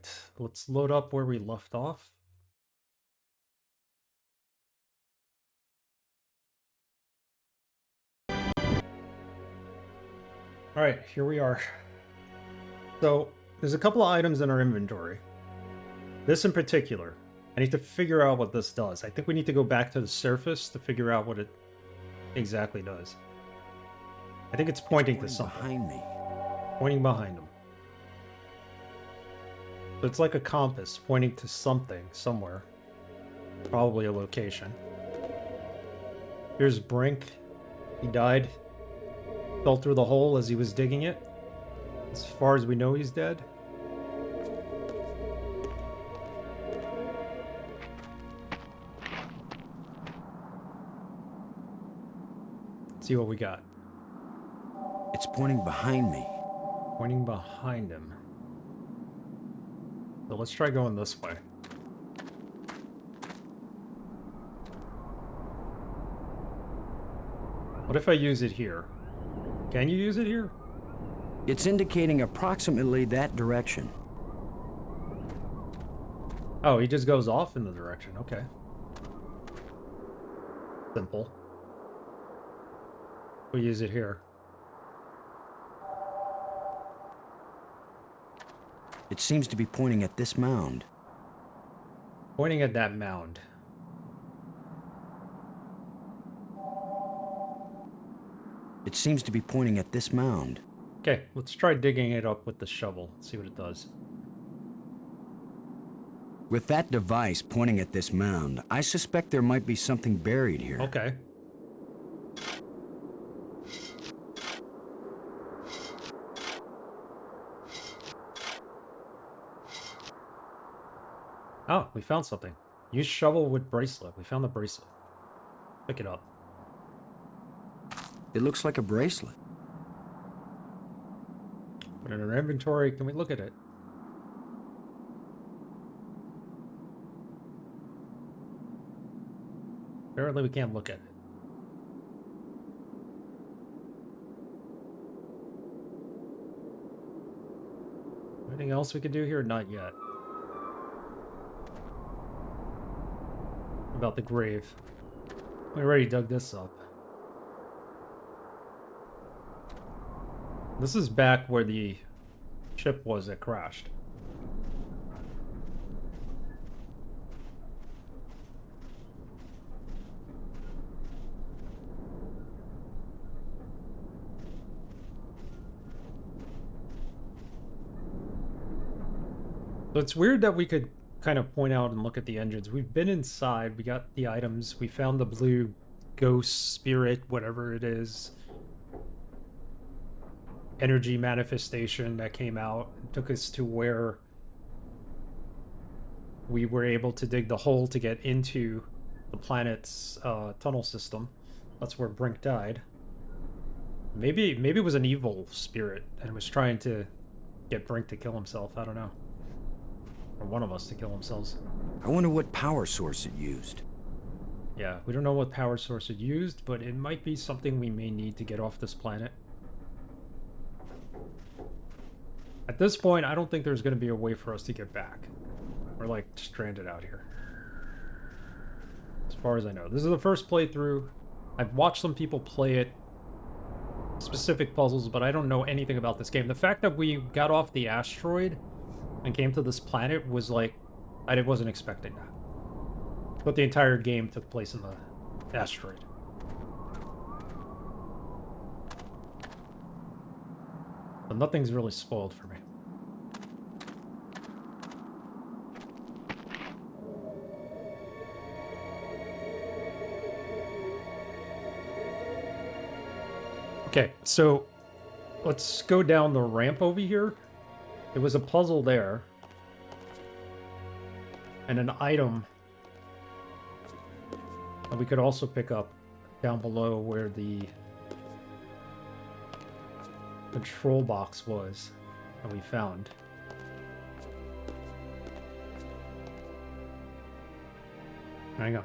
right, let's load up where we left off. All right, here we are. So there's a couple of items in our inventory. This in particular, I need to figure out what this does. I think we need to go back to the surface to figure out what it exactly does. I think it's pointing to something. Behind me. Pointing behind him. So it's like a compass pointing to something somewhere. Probably a location. Here's Brink. He died. Fell through the hole as he was digging it. As far as we know, he's dead. Let's see what we got. It's pointing behind me. Pointing behind him. So let's try going this way. What if I use it here? Can you use it here? It's indicating approximately that direction. Oh, he just goes off in the direction. Okay. Simple. We'll use it here. It seems to be pointing at this mound. Pointing at that mound. It seems to be pointing at this mound. Okay, let's try digging it up with the shovel. See what it does. With that device pointing at this mound, I suspect there might be something buried here. Okay. Oh, we found something. Use shovel with bracelet. We found the bracelet. Pick it up. It looks like a bracelet. Put it in our inventory. Can we look at it? Apparently we can't look at it. Anything else we could do here? Not yet. About the grave. We already dug this up. This is back where the ship was that crashed. So it's weird that we could kind of point out and look at the engines. We've been inside, we got the items, we found the blue ghost, spirit, whatever it is. Energy manifestation that came out and took us to where we were able to dig the hole to get into the planet's tunnel system. That's where Brink died. Maybe it was an evil spirit and was trying to get Brink to kill himself. I don't know. Or one of us to kill themselves. I wonder what power source it used. Yeah, we don't know what power source it used, but it might be something we may need to get off this planet. At this point, I don't think there's going to be a way for us to get back. We're like stranded out here. As far as I know. This is the first playthrough. I've watched some people play it. Specific puzzles, but I don't know anything about this game. The fact that we got off the asteroid and came to this planet was like, I wasn't expecting that. But the entire game took place in the asteroid. But nothing's really spoiled for me. Okay, so let's go down the ramp over here. There was a puzzle there. And an item that we could also pick up down below where the control box was that we found. Hang on.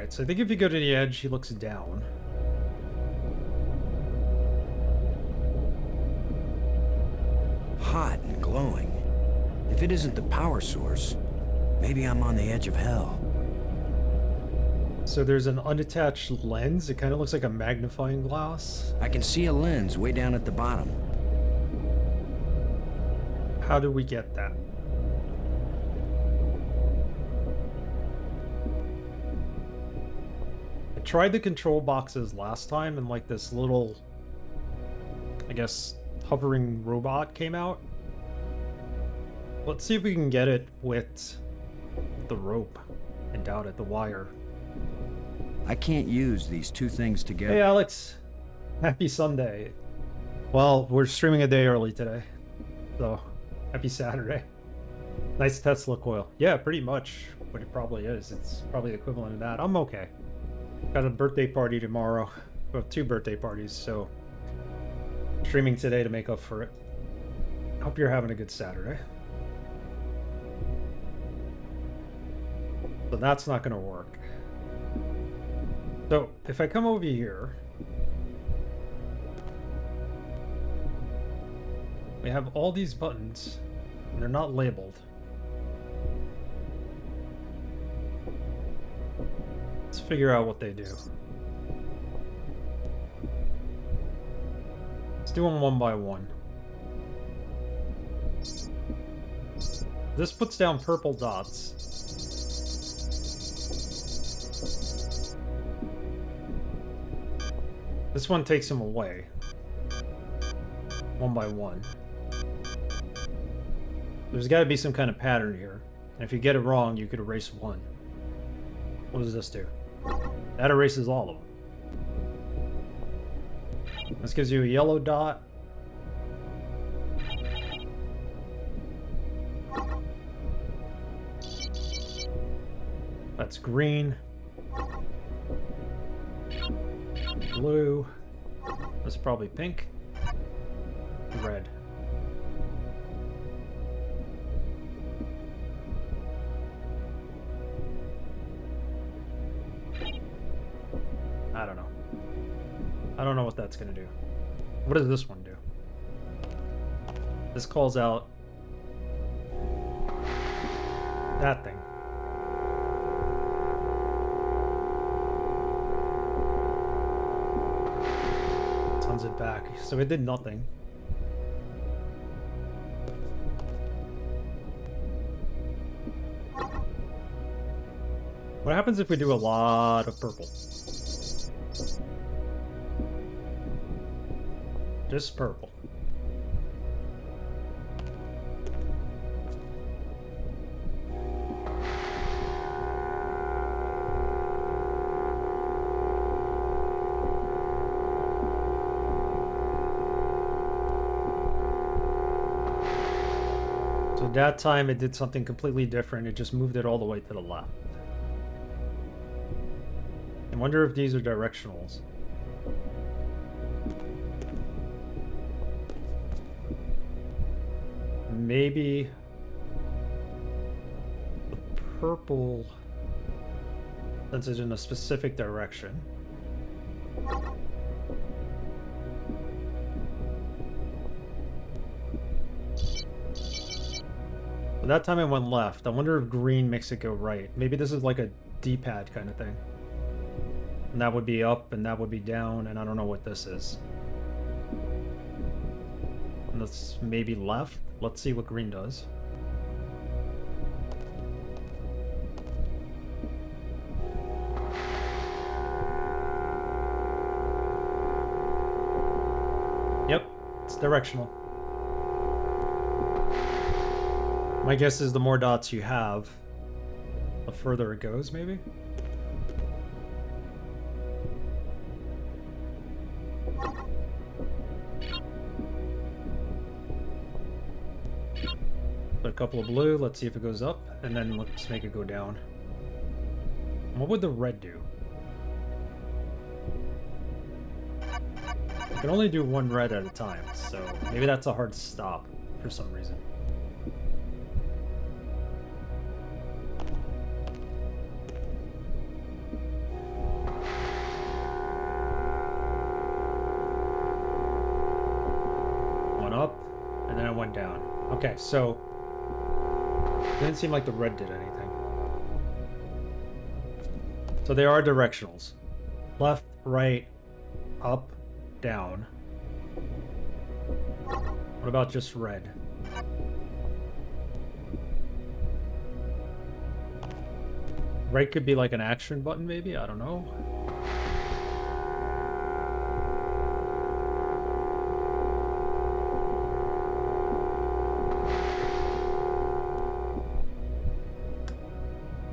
Alright, so I think if you go to the edge, he looks down. Hot and glowing. If it isn't the power source, maybe I'm on the edge of hell. So there's an unattached lens. It kind of looks like a magnifying glass. I can see a lens way down at the bottom. How do we get that? I tried the control boxes last time and like this little, I guess, hovering robot came out. Let's see if we can get it with the rope. I doubt it, the wire. I can't use these two things together. Hey Alex, happy Sunday. Well, we're streaming a day early today, so happy Saturday. Nice Tesla coil. Yeah, pretty much what it probably is. It's probably the equivalent of that. I'm okay. Got a birthday party tomorrow. Well, 2 birthday parties, so streaming today to make up for it. Hope you're having a good Saturday. So that's not gonna work. So if I come over here, we have all these buttons, and they're not labeled. Let's figure out what they do. Let's do them one by one. This puts down purple dots. This one takes them away. One by one. There's got to be some kind of pattern here. And if you get it wrong, you could erase one. What does this do? That erases all of them. This gives you a yellow dot. That's green. Blue. That's probably pink. Red. I don't know. I don't know what that's gonna do. What does this one do? This calls out that thing. Sends it back. So it did nothing. What happens if we do a lot of purple? Just purple. So that time it did something completely different. It just moved it all the way to the left. I wonder if these are directionals. Maybe the purple sends it in a specific direction. But that time it went left. I wonder if green makes it go right. Maybe this is like a D-pad kind of thing. And that would be up and that would be down, and I don't know what this is. And that's maybe left. Let's see what green does. Yep, it's directional. My guess is the more dots you have, the further it goes, maybe? Put a couple of blue, let's see if it goes up, and then let's make it go down. What would the red do? I can only do one red at a time, so maybe that's a hard stop for some reason. Okay, so didn't seem like the red did anything. So they are directionals. Left, right, up, down. What about just red? Right could be like an action button, maybe? I don't know.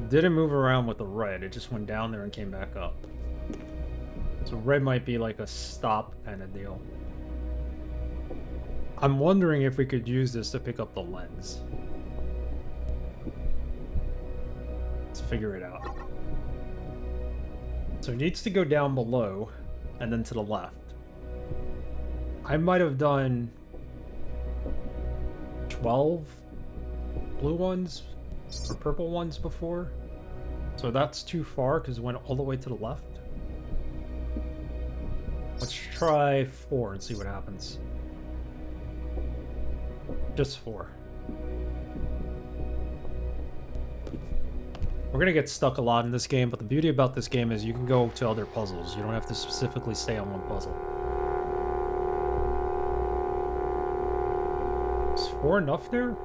Didn't move around with the red, it just went down there and came back up. So red might be like a stop kind of deal. I'm wondering if we could use this to pick up the lens. Let's figure it out. So it needs to go down below and then to the left. I might have done 12 blue ones or purple ones before. So that's too far because it went all the way to the left. Let's try 4 and see what happens. Just 4. We're gonna get stuck a lot in this game, but the beauty about this game is you can go to other puzzles. You don't have to specifically stay on one puzzle. Is 4 enough there?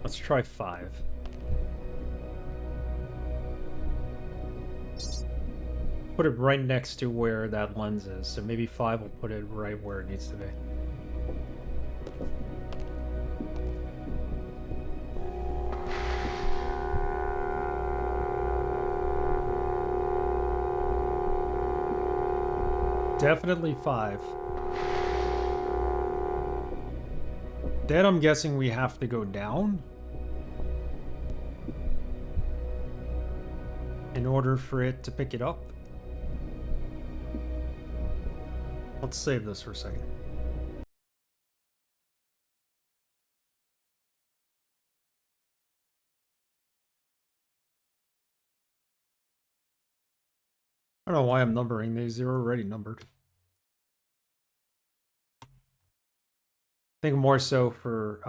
Let's try 5. Put it right next to where that lens is, so maybe 5 will put it right where it needs to be. Definitely 5. Then I'm guessing we have to go down in order for it to pick it up. Let's save this for a second. I don't know why I'm numbering these. They're already numbered. I think more so for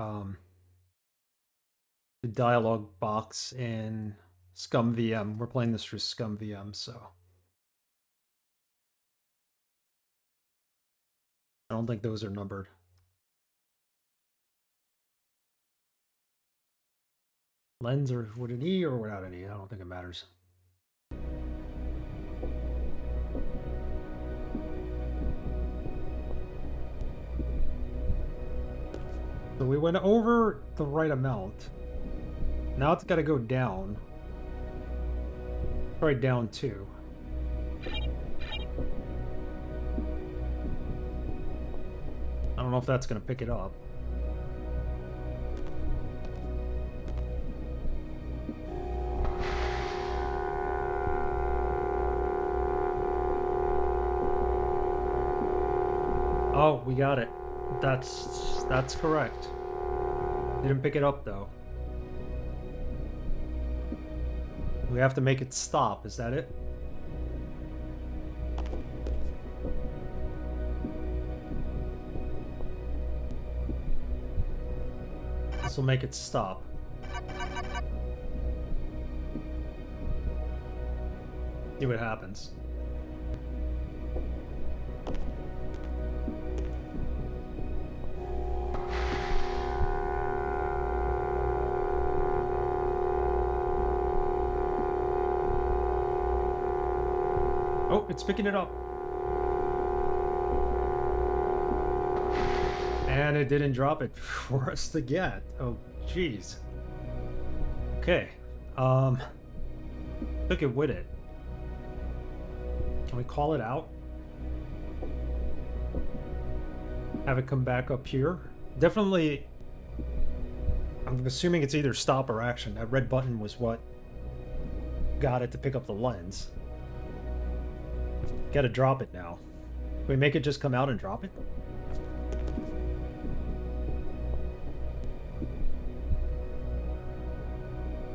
the dialogue box in Scum VM. We're playing this for Scum VM, so I don't think those are numbered. Lens or with an E or without an E, I don't think it matters. So we went over the right amount. Now it's got to go down. Right down too. I don't know if that's going to pick it up. Oh, we got it. That's correct. Didn't pick it up though. We have to make it stop, is that it? This will make it stop. See what happens. Oh, it's picking it up. And it didn't drop it for us to get. Oh, jeez. Okay. Took it with it. Can we call it out? Have it come back up here? Definitely, I'm assuming it's either stop or action. That red button was what got it to pick up the lens. Gotta drop it now. Can we make it just come out and drop it?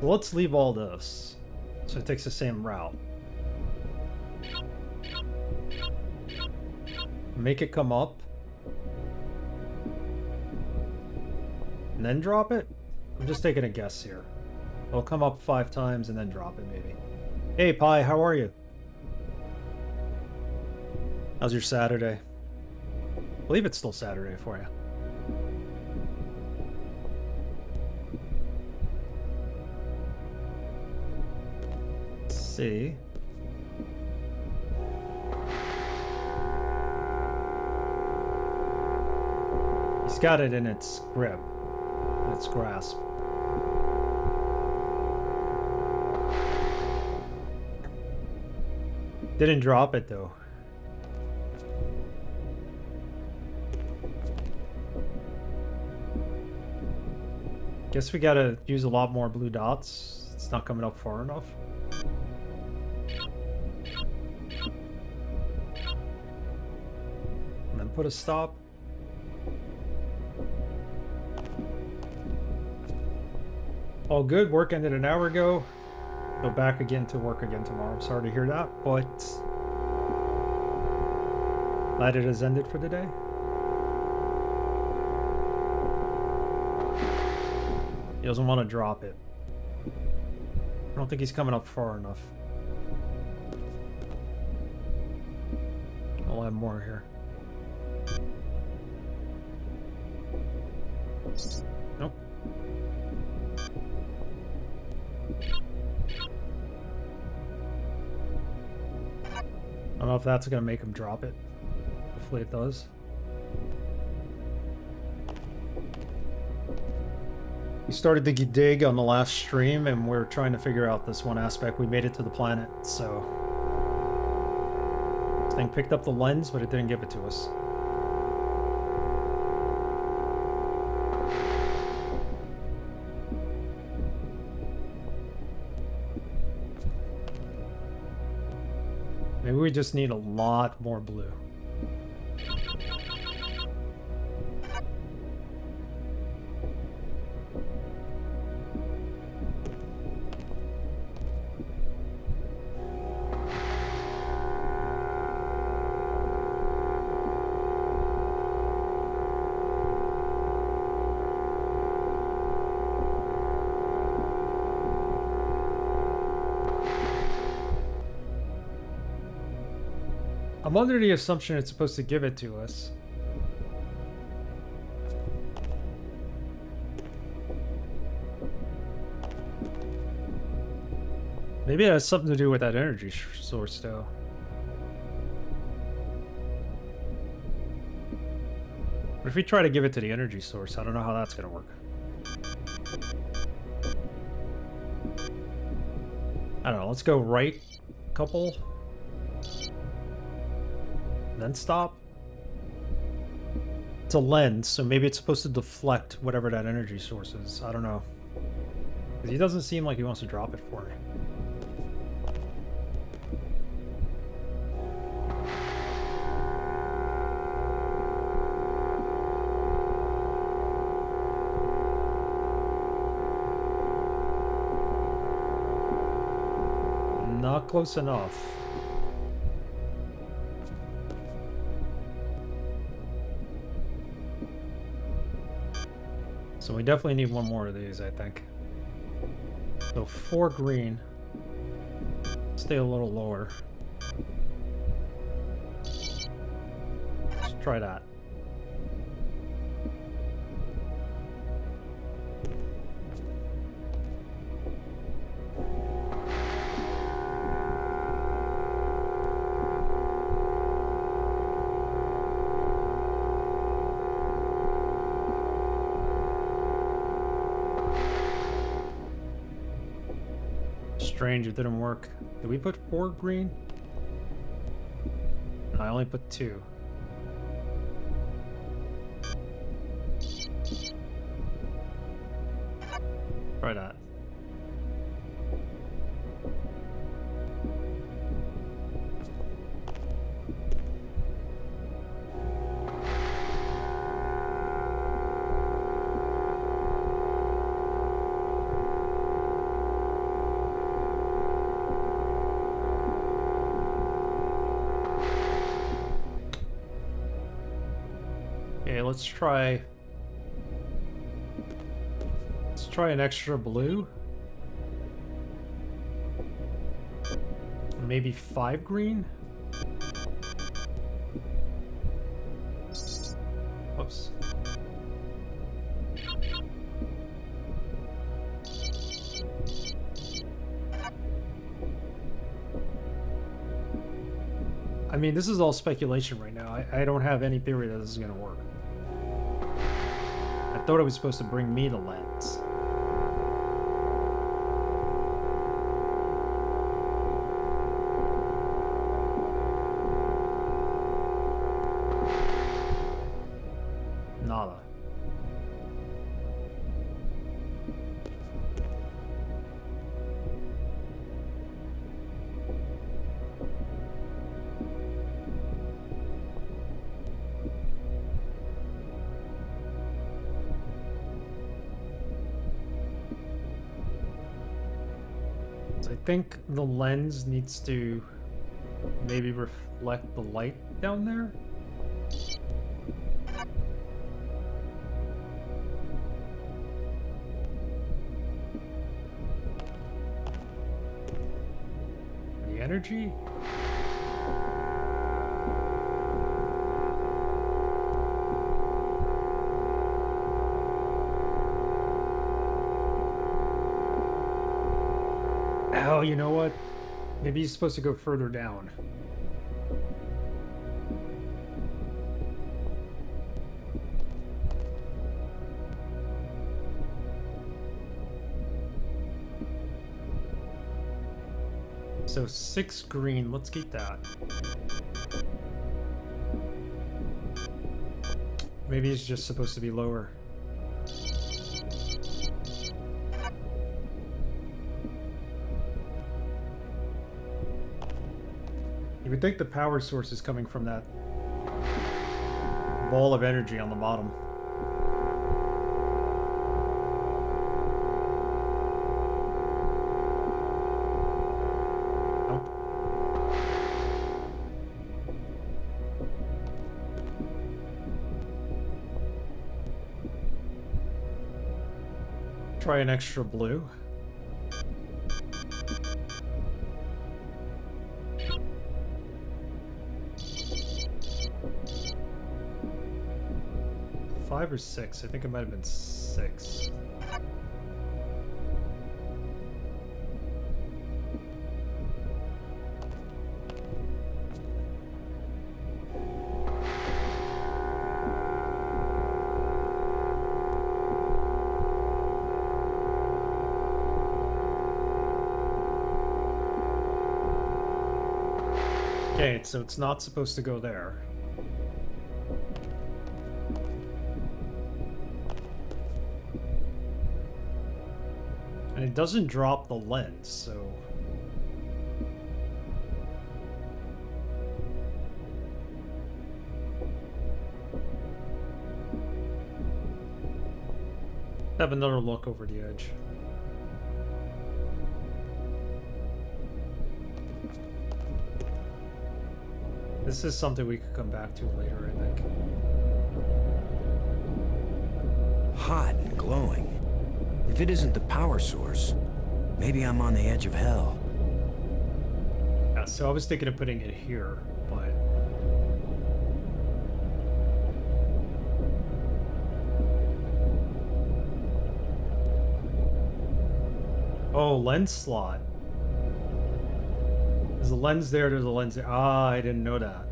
Well, let's leave all this, so it takes the same route. Make it come up. And then drop it? I'm just taking a guess here. It'll come up 5 times and then drop it, maybe. Hey, Pi, how are you? How's your Saturday? I believe it's still Saturday for you. Let's see. He's got it in its grip, in its grasp. Didn't drop it though. Guess we gotta use a lot more blue dots. It's not coming up far enough. And then put a stop. All good, work ended an hour ago. Go back again to work again tomorrow. I'm sorry to hear that, but glad it has ended for the day. He doesn't want to drop it. I don't think he's coming up far enough. I'll have more here. Nope. I don't know if that's gonna make him drop it. Hopefully it does. We started to dig on the last stream and we're trying to figure out this one aspect. We made it to the planet, so this thing picked up the lens, but it didn't give it to us. Maybe we just need a lot more blue. I'm under the assumption it's supposed to give it to us. Maybe it has something to do with that energy source, though. What if we try to give it to the energy source? I don't know how that's gonna work. I don't know, let's go right couple. Then stop. It's a lens, so maybe it's supposed to deflect whatever that energy source is. I don't know. Because he doesn't seem like he wants to drop it for me. Not close enough. So we definitely need one more of these, I think. So 4 green. Stay a little lower. Let's try that. Strange, it didn't work. Did we put 4 green? I only put 2. Try that. Let's try Let's try an extra blue. Maybe 5 green? Whoops. I mean, this is all speculation right now. I don't have any theory that this is gonna work. I thought it was supposed to bring me the lens. Nada. I think the lens needs to maybe reflect the light down there. The energy? Oh, you know what? Maybe he's supposed to go further down. So 6 green, let's keep that. Maybe it's just supposed to be lower. You would think the power source is coming from that ball of energy on the bottom. Nope. Try an extra blue. Five or 6? I think it might have been 6. Okay, so it's not supposed to go there. And it doesn't drop the lens, so... have another look over the edge. This is something we could come back to later, I think. Hot and glowing. If it isn't the power source, maybe I'm on the edge of hell. Yeah, so I was thinking of putting it here, but... Oh, lens slot. There's a lens there, there's a lens there. Ah, I didn't know that.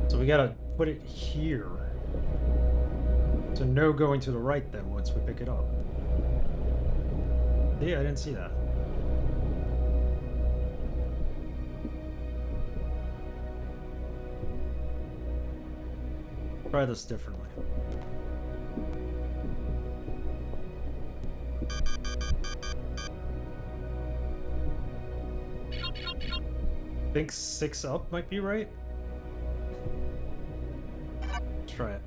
So we gotta put it here. So no going to the right then once we pick it up. Yeah, I didn't see that. Try this differently. I think 6 up might be right. Let's try it.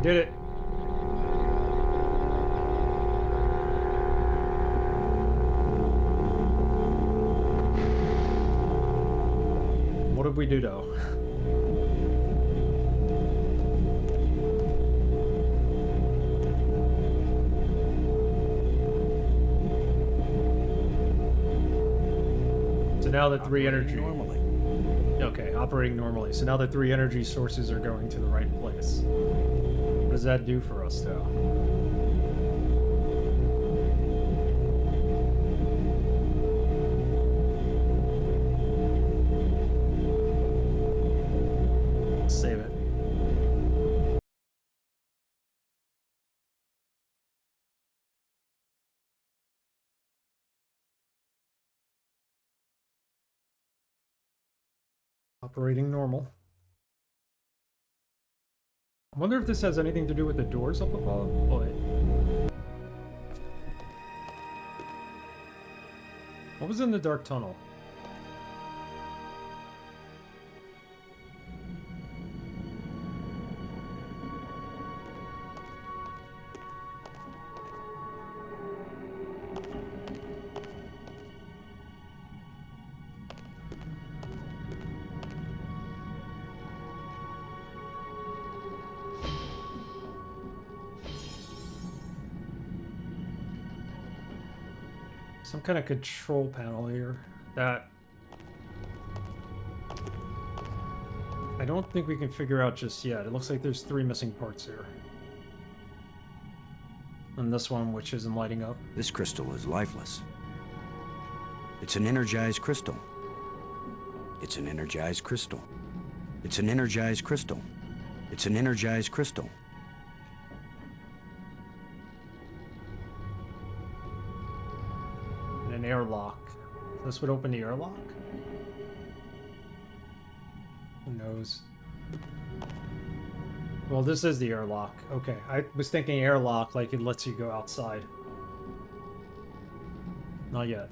did it. What did we do though? So now the three energy. Normally. Okay, operating normally. So now the three energy sources are going to the right place. What does that do for us though? Save it. Operating normal. I wonder if this has anything to do with the doors up above. Oh, wait. What was in the dark tunnel? Some kind of control panel here that I don't think we can figure out just yet. It looks like there's three missing parts here. And this one, which isn't lighting up. This crystal is lifeless. It's an energized crystal. It's an energized crystal. It's an energized crystal. It's an energized crystal. And an airlock. This would open the airlock? Who knows? Well, this is the airlock. Okay, I was thinking airlock like it lets you go outside. Not yet.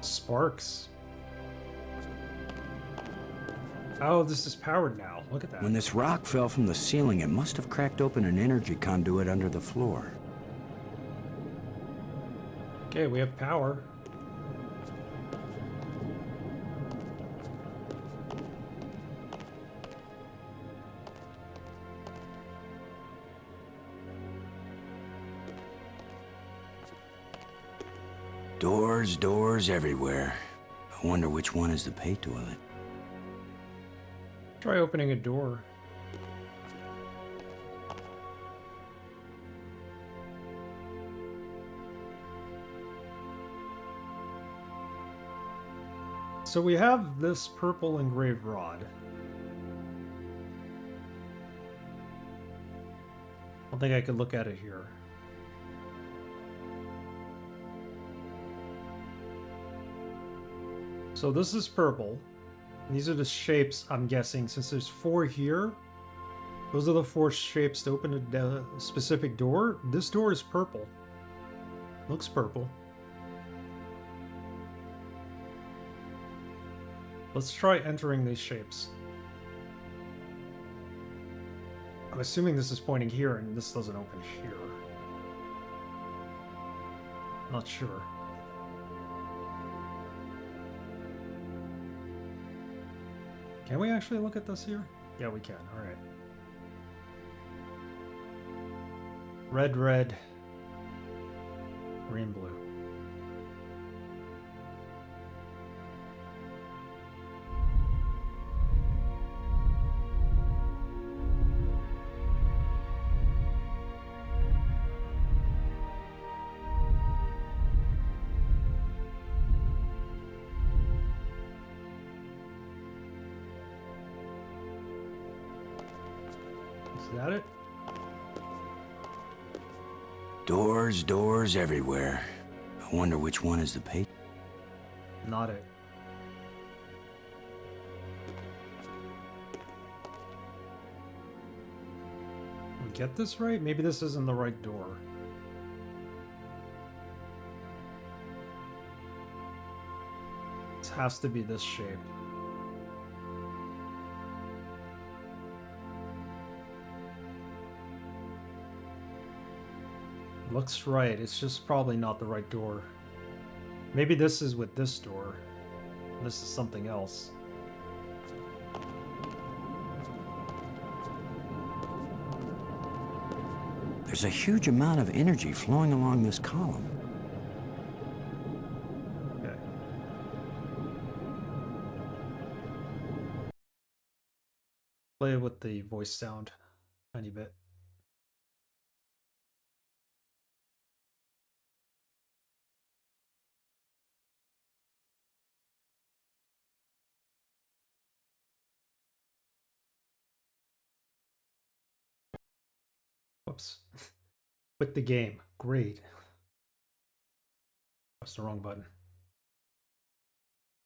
Sparks. Oh, this is powered now. Look at that. When this rock fell from the ceiling, it must have cracked open an energy conduit under the floor. Okay, we have power. Doors everywhere. I wonder which one is the pay toilet. Try opening a door. So we have this purple engraved rod. I don't think I could look at it here. So this is purple. These are the shapes, I'm guessing, since there's 4 here. Those are the 4 shapes to open a specific door. This door is purple. Looks purple. Let's try entering these shapes. I'm assuming this is pointing here and this doesn't open here. Not sure. Can we actually look at this here? Yeah, we can. All right. Red, red. Green, blue. Is that it? Doors, doors everywhere. I wonder which one is the patron. Not it. We get this right? Maybe this isn't the right door. This has to be this shape. Looks right. It's just probably not the right door. Maybe this is with this door. This is something else. There's a huge amount of energy flowing along this column. Okay. Play with the voice sound a tiny bit. Whoops. Quit the game. Great. Press the wrong button.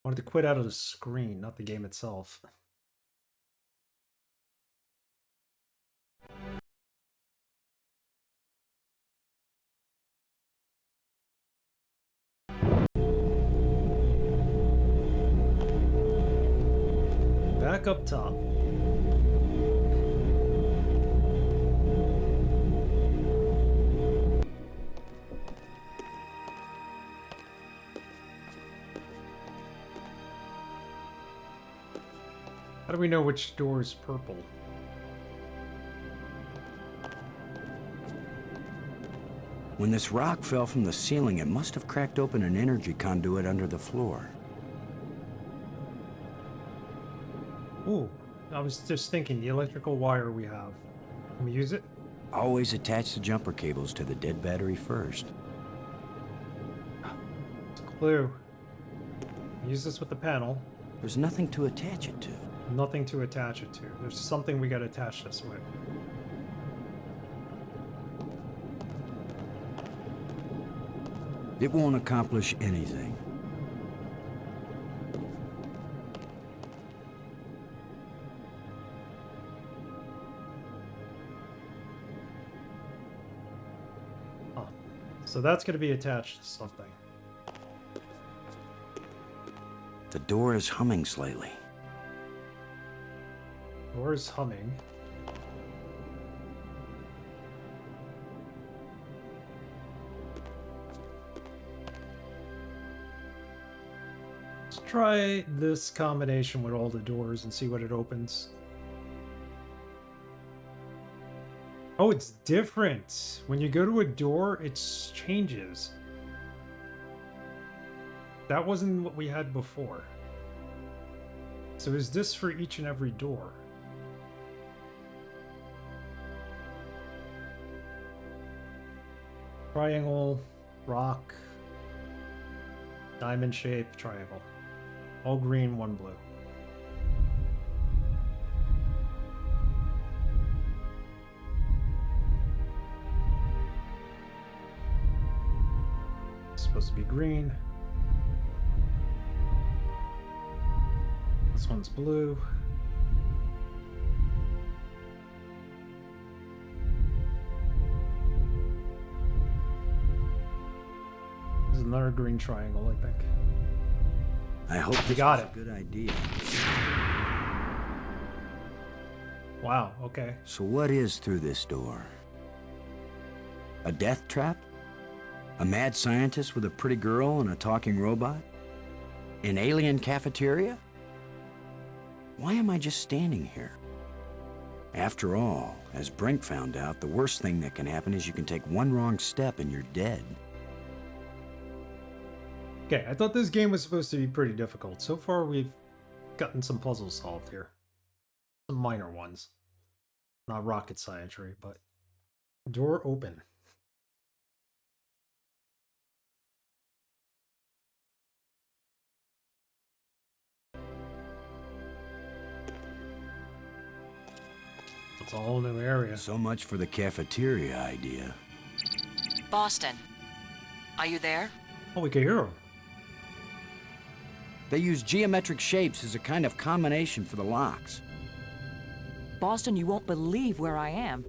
Wanted to quit out of the screen, not the game itself. Back up top. How do we know which door is purple? When this rock fell from the ceiling, it must have cracked open an energy conduit under the floor. Ooh, I was just thinking, the electrical wire we have. Can we use it? Always attach the jumper cables to the dead battery first. It's a clue. Use this with the panel. There's nothing to attach it to. Nothing to attach it to. There's something we gotta attach this with. It won't accomplish anything. Huh. So that's gonna be attached to something. The door is humming slightly. Door is humming. Let's try this combination with all the doors and see what it opens. Oh, it's different. When you go to a door, it changes. That wasn't what we had before. So is this for each and every door? Triangle, rock, diamond shape, triangle. All green, one blue. It's supposed to be green. This one's blue. There's another green triangle, I think. I hope this got is it. a good idea. Wow, okay. So what is through this door? A death trap? A mad scientist with a pretty girl and a talking robot? An alien cafeteria? Why am I just standing here? After all, as Brink found out, the worst thing that can happen is you can take one wrong step and you're dead. Okay, I thought this game was supposed to be pretty difficult. So far, we've gotten some puzzles solved here. Some minor ones. Not rocket scientry, but... Door open. It's a whole new area. So much for the cafeteria idea. Boston, are you there? Oh, we can hear him. They use geometric shapes as a kind of combination for the locks. Boston, you won't believe where I am.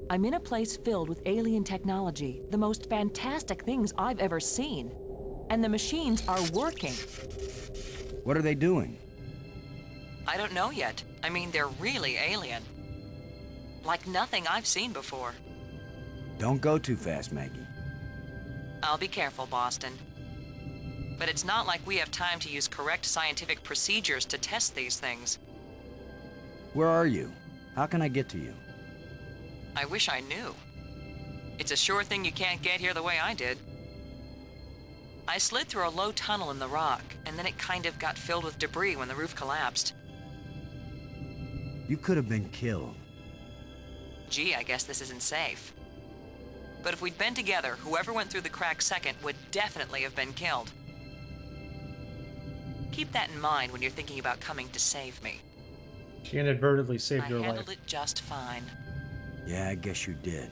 I'm in a place filled with alien technology, the most fantastic things I've ever seen. And the machines are working. What are they doing? I don't know yet. I mean, they're really alien. Like nothing I've seen before. Don't go too fast, Maggie. I'll be careful, Boston. But it's not like we have time to use correct scientific procedures to test these things. Where are you? How can I get to you? I wish I knew. It's a sure thing you can't get here the way I did. I slid through a low tunnel in the rock, and then it kind of got filled with debris when the roof collapsed. You could have been killed. Gee, I guess this isn't safe. But if we'd been together, whoever went through the crack second would definitely have been killed. Keep that in mind when you're thinking about coming to save me. She inadvertently saved your I handled life. it just fine. Yeah, I guess you did.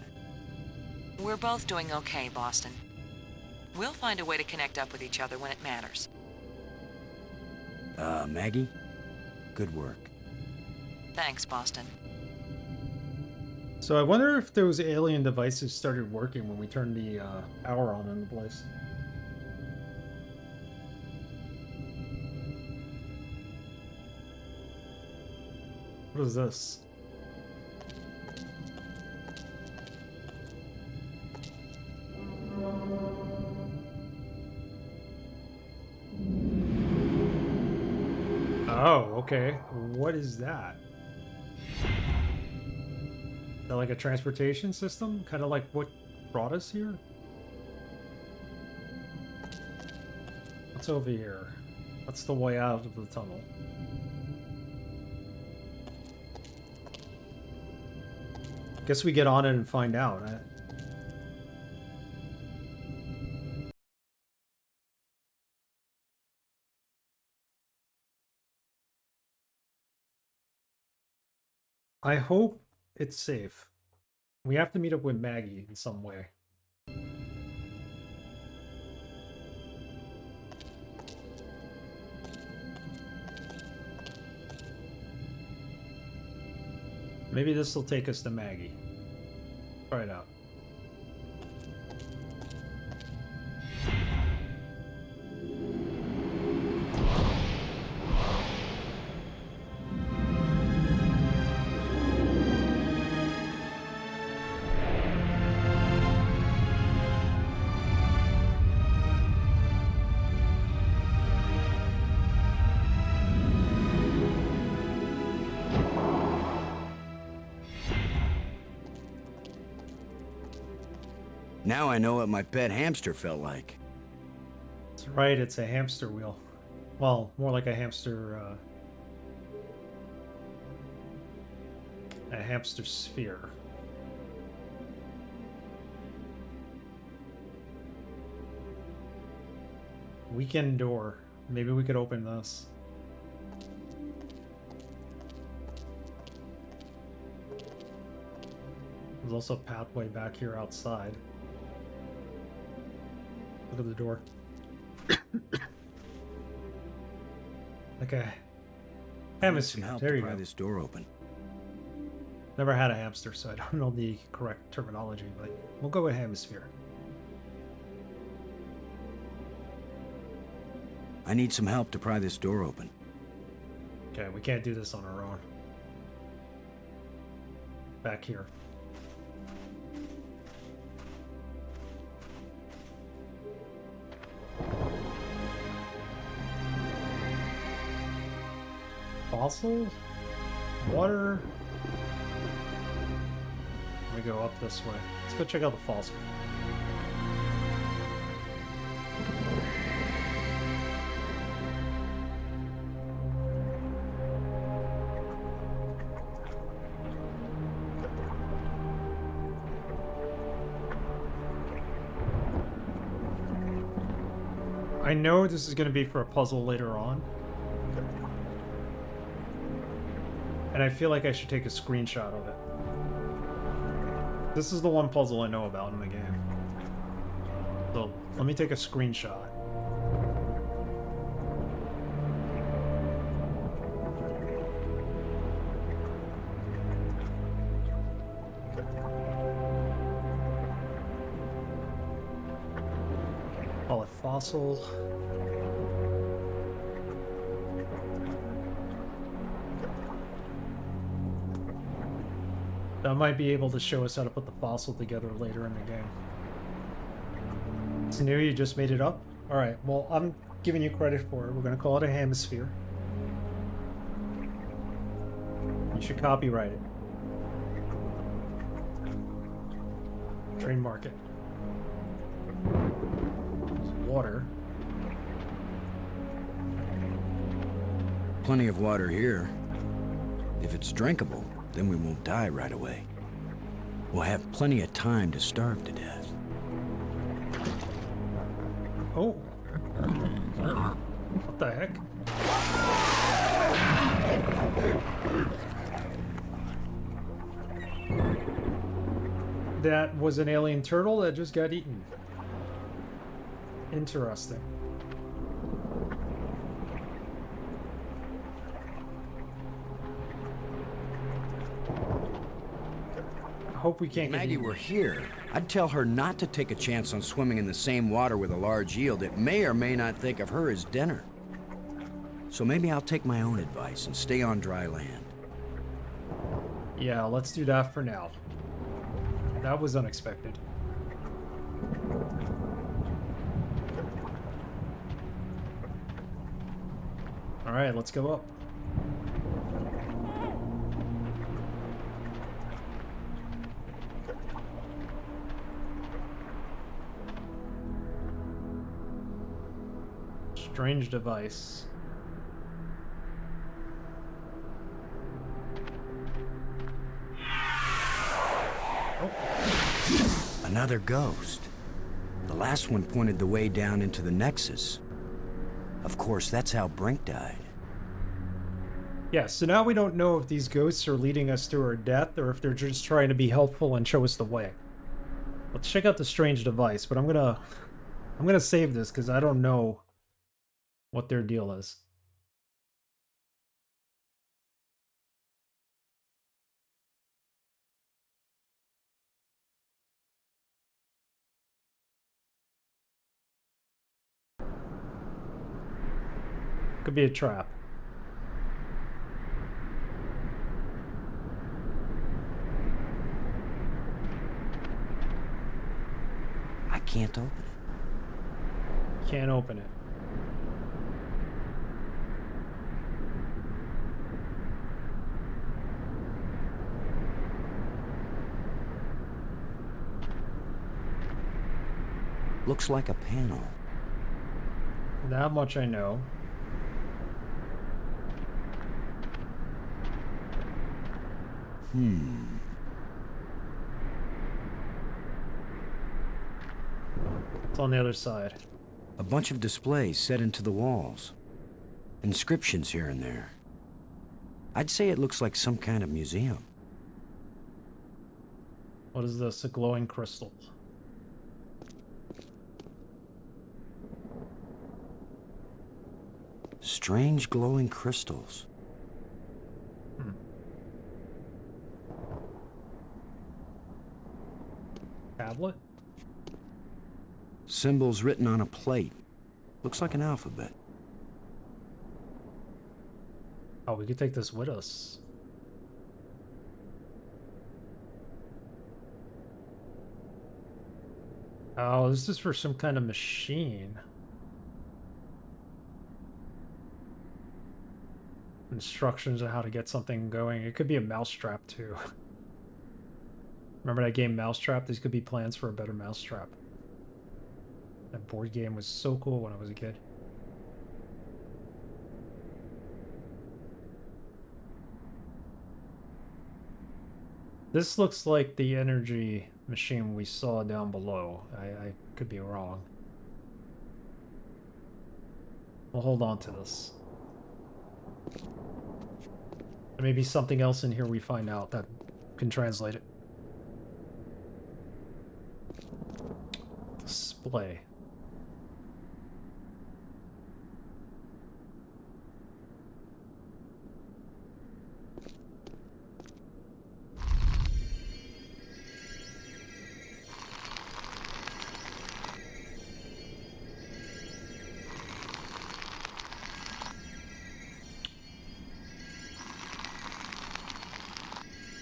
We're both doing okay, Boston. We'll find a way to connect up with each other when it matters. Maggie? Good work. Thanks, Boston. So I wonder if those alien devices started working when we turned the power on in the place. What is this? Oh, okay. What is that? Is that like a transportation system? Kind of like what brought us here? What's over here? What's the way out of the tunnel? Guess we get on it and find out. I hope it's safe. We have to meet up with Maggie in some way. Maybe this will take us to Maggie. Try it out. Now I know what my pet hamster felt like. That's right, it's a hamster wheel. Well, more like a hamster sphere. Weekend door. Maybe we could open this. There's also a pathway back here outside. Look at the door. Okay. Hemisphere. There you go. Pry this door open. Never had a hamster, so I don't know the correct terminology, but we'll go with hemisphere. I need some help to pry this door open. Okay, we can't do this on our own. Back here. Fossil? Water? Let me go up this way. Let's go check out the fossil. I know this is going to be for a puzzle later on. And I feel like I should take a screenshot of it. This is the one puzzle I know about in the game. So, let me take a screenshot. Call it fossil. That might be able to show us how to put the fossil together later in the game. It's new, you just made it up? Alright, well, I'm giving you credit for it. We're gonna call it a hemisphere. You should copyright it. Trademark it. There's water. Plenty of water here. If it's drinkable, then we won't die right away. We'll have plenty of time to starve to death. Oh. What the heck? That was an alien turtle that just got eaten. Interesting. I hope we can't If get Maggie eaten. were here, I'd tell her not to take a chance on swimming in the same water with a large eel that may or may not think of her as dinner. So maybe I'll take my own advice and stay on dry land. Yeah, let's do that for now. That was unexpected. Alright, let's go up. Strange device. Another ghost. The last one pointed the way down into the Nexus. Of course, that's how Brink died. Yeah, so now we don't know if these ghosts are leading us to our death or if they're just trying to be helpful and show us the way. Let's check out the strange device, but I'm gonna save this because I don't know what their deal is. Could be a trap. I can't open it. Can't open it. Looks like a panel. That much I know. It's on the other side. A bunch of displays set into the walls. Inscriptions here and there. I'd say it looks like some kind of museum. What is this? A glowing crystal. Strange glowing crystals. Tablet? Symbols written on a plate. Looks like an alphabet. Oh, we could take this with us. Oh, this is for some kind of machine. Instructions on how to get something going. It could be a mousetrap too. Remember that game Mousetrap? These could be plans for a better mousetrap. That board game was so cool when I was a kid. This looks like the energy machine we saw down below. I could be wrong. We'll hold on to this. There may be something else in here we find out that can translate it. Display display.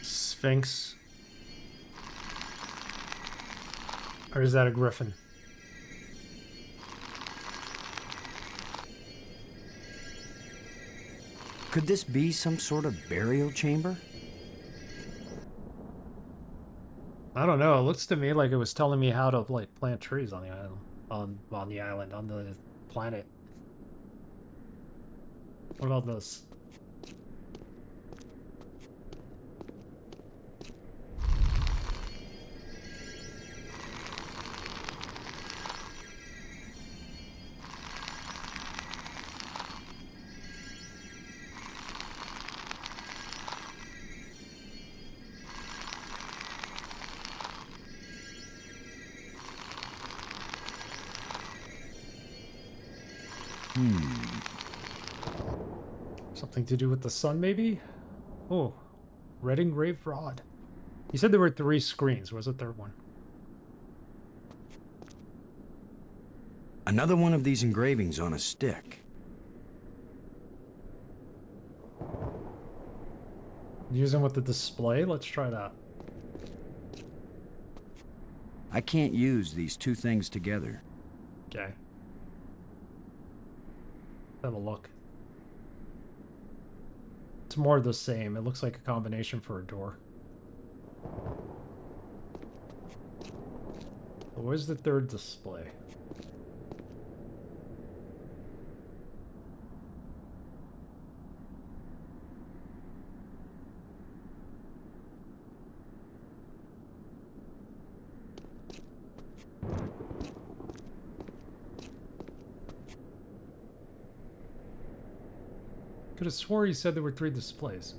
Sphinx. Or is that a griffin? Could this be some sort of burial chamber? I don't know. It looks to me like it was telling me how to like plant trees on the island, on the planet. What about this? Something to do with the sun, maybe? Oh, red engraved rod. You said there were 3 screens. Where's the 3rd one? Another one of these engravings on a stick. Using with the display? Let's try that. I can't use these 2 things together. Okay. Have a look. It's more of the same. It looks like a combination for a door. So where's the 3rd display? Could have swore he said there were 3 displays.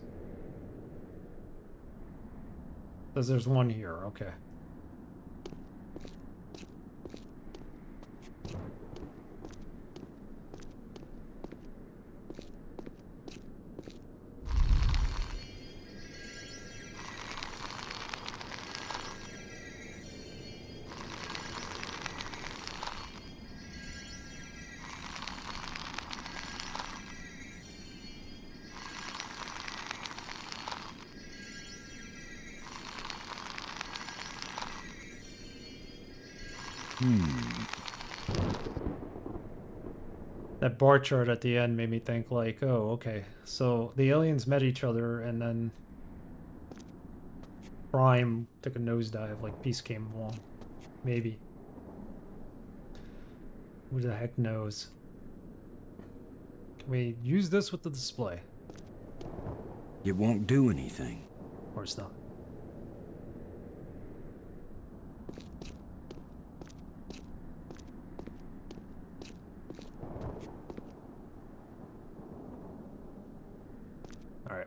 Says there's one here, okay. That bar chart at the end made me think like, oh, okay. So the aliens met each other and then Prime took a nosedive, like peace came along. Maybe. Who the heck knows? Can we use this with the display? It won't do anything. Of course not.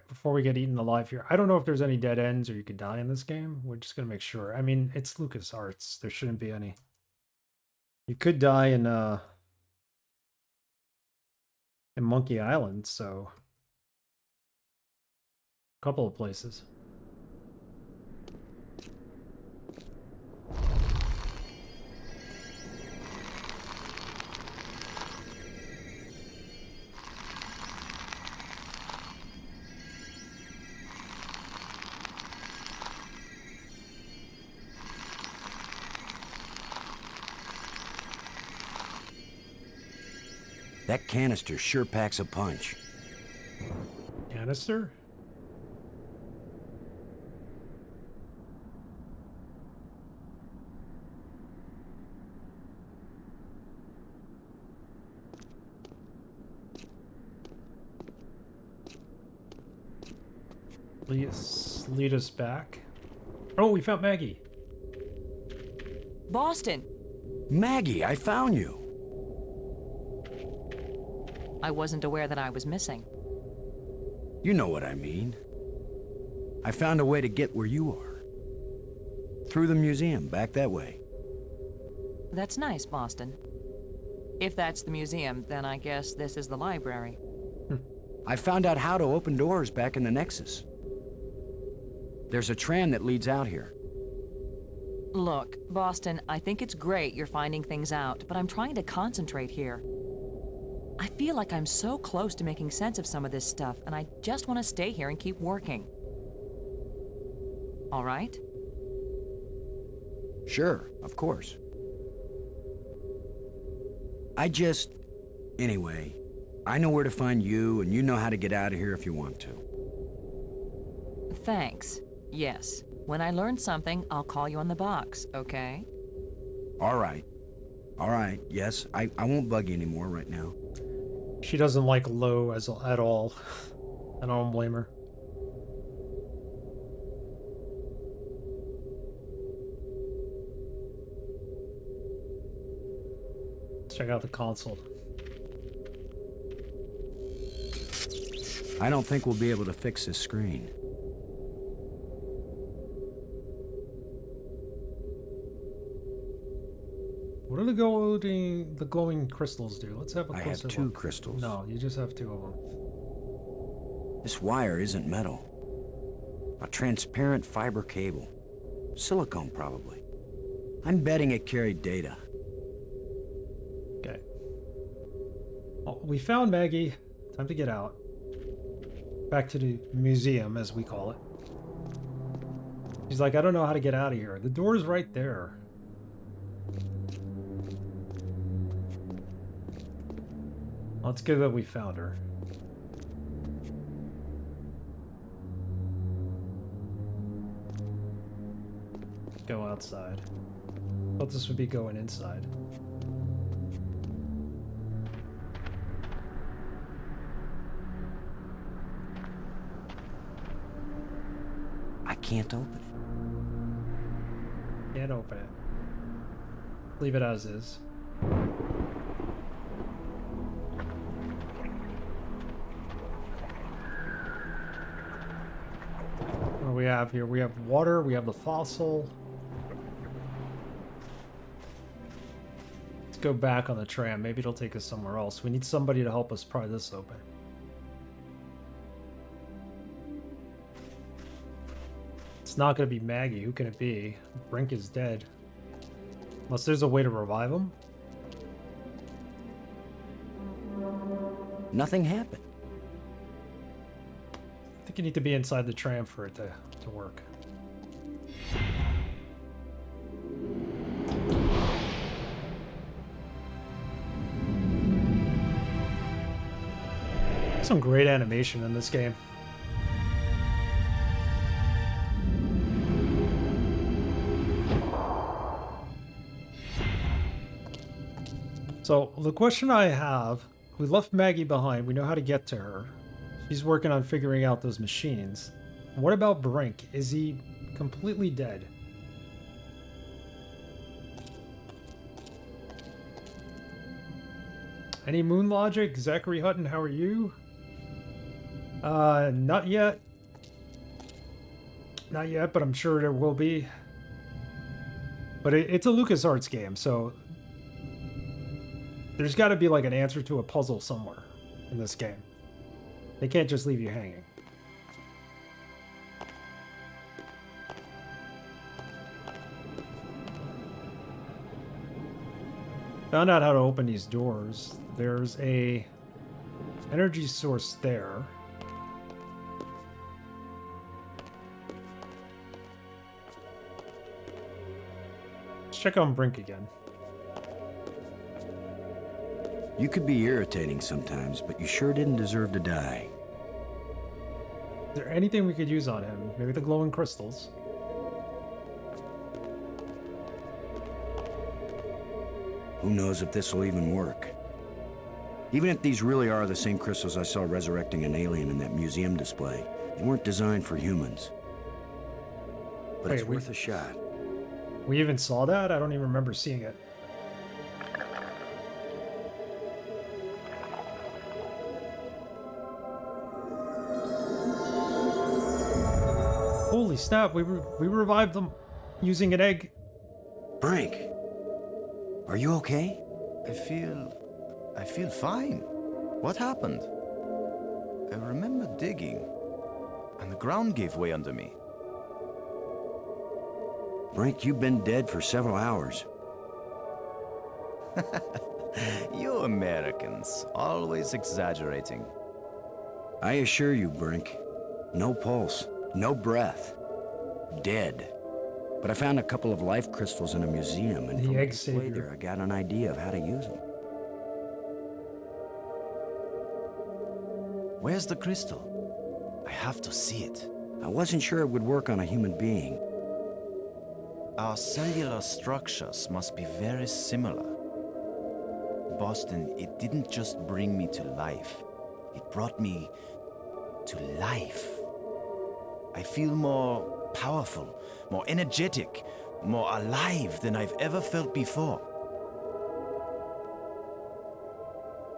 Before we get eaten alive here, I don't know if there's any dead ends or you could die in this game. We're just gonna make sure. I mean, it's LucasArts. There shouldn't be any. You could die in Monkey Island, so a couple of places. That canister sure packs a punch. Canister? Lead us back. Oh, we found Maggie. Boston! Maggie, I found you. I wasn't aware that I was missing. You know what I mean. I found a way to get where you are. Through the museum, back that way. That's nice, Boston. If that's the museum, then I guess this is the library. I found out how to open doors back in the Nexus. There's a tram that leads out here. Look, Boston, I think it's great you're finding things out, but I'm trying to concentrate here. I feel like I'm so close to making sense of some of this stuff, and I just want to stay here and keep working. All right? Sure, of course. Anyway, I know where to find you, and you know how to get out of here if you want to. Thanks. Yes. When I learn something, I'll call you on the box, okay? All right. All right, yes, I won't bug you anymore right now. She doesn't like Lo at all. And I don't blame her. Let's check out the console. I don't think we'll be able to fix this screen. What do the glowing crystals do? Let's have a closer look. I have two crystals. No, you just have two of them. This wire isn't metal. A transparent fiber cable. Silicone, probably. I'm betting it carried data. Okay. Well, we found Maggie. Time to get out. Back to the museum, as we call it. She's like, I don't know how to get out of here. The door's right there. Well, it's good that we found her. Go outside. Thought this would be going inside. I can't open it. Can't open it. Leave it as is. What do we have here? We have water, we have the fossil. Let's go back on the tram. Maybe it'll take us somewhere else. We need somebody to help us pry this open. It's not going to be Maggie. Who can it be? Brink is dead. Unless there's a way to revive him? Nothing happened. I think you need to be inside the tram for it to work. Some great animation in this game. So, the question I have, we left Maggie behind, we know how to get to her. She's working on figuring out those machines. What about Brink? Is he completely dead? Any moon logic? Zachary Hutton, how are you? Not yet. Not yet, but I'm sure there will be. But it's a LucasArts game, so there's got to be like an answer to a puzzle somewhere in this game. They can't just leave you hanging. Found out how to open these doors. There's a energy source there. Let's check on Brink again. You could be irritating sometimes, but you sure didn't deserve to die. Is there anything we could use on him? Maybe the glowing crystals. Who knows if this will even work? Even if these really are the same crystals I saw resurrecting an alien in that museum display, they weren't designed for humans. But it's worth a shot. We even saw that? I don't even remember seeing it. Holy snap, we revived them using an egg. Brink! Are you okay? I feel fine. What happened? I remember digging, and the ground gave way under me. Brink, you've been dead for several hours. You Americans, always exaggerating. I assure you, Brink, no pulse, no breath. Dead. But I found a couple of life crystals in a museum, and The from the egg display savior. there, I got an idea of how to use them. Where's the crystal? I have to see it. I wasn't sure it would work on a human being. Our cellular structures must be very similar. Boston, it didn't just bring me to life. It brought me to life. I feel more powerful, more energetic, more alive than I've ever felt before.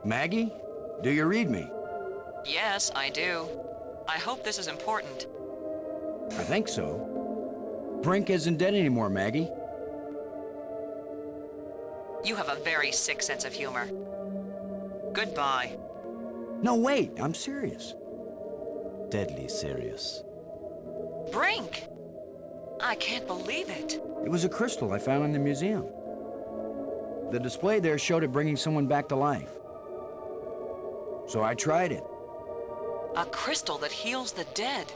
Maggie, do you read me? Yes, I do. I hope this is important. I think so. Brink isn't dead anymore, Maggie. You have a very sick sense of humor. Goodbye. No, wait, I'm serious. Deadly serious. Brink! I can't believe it. It was a crystal I found in the museum. The display there showed it bringing someone back to life. So I tried it. A crystal that heals the dead.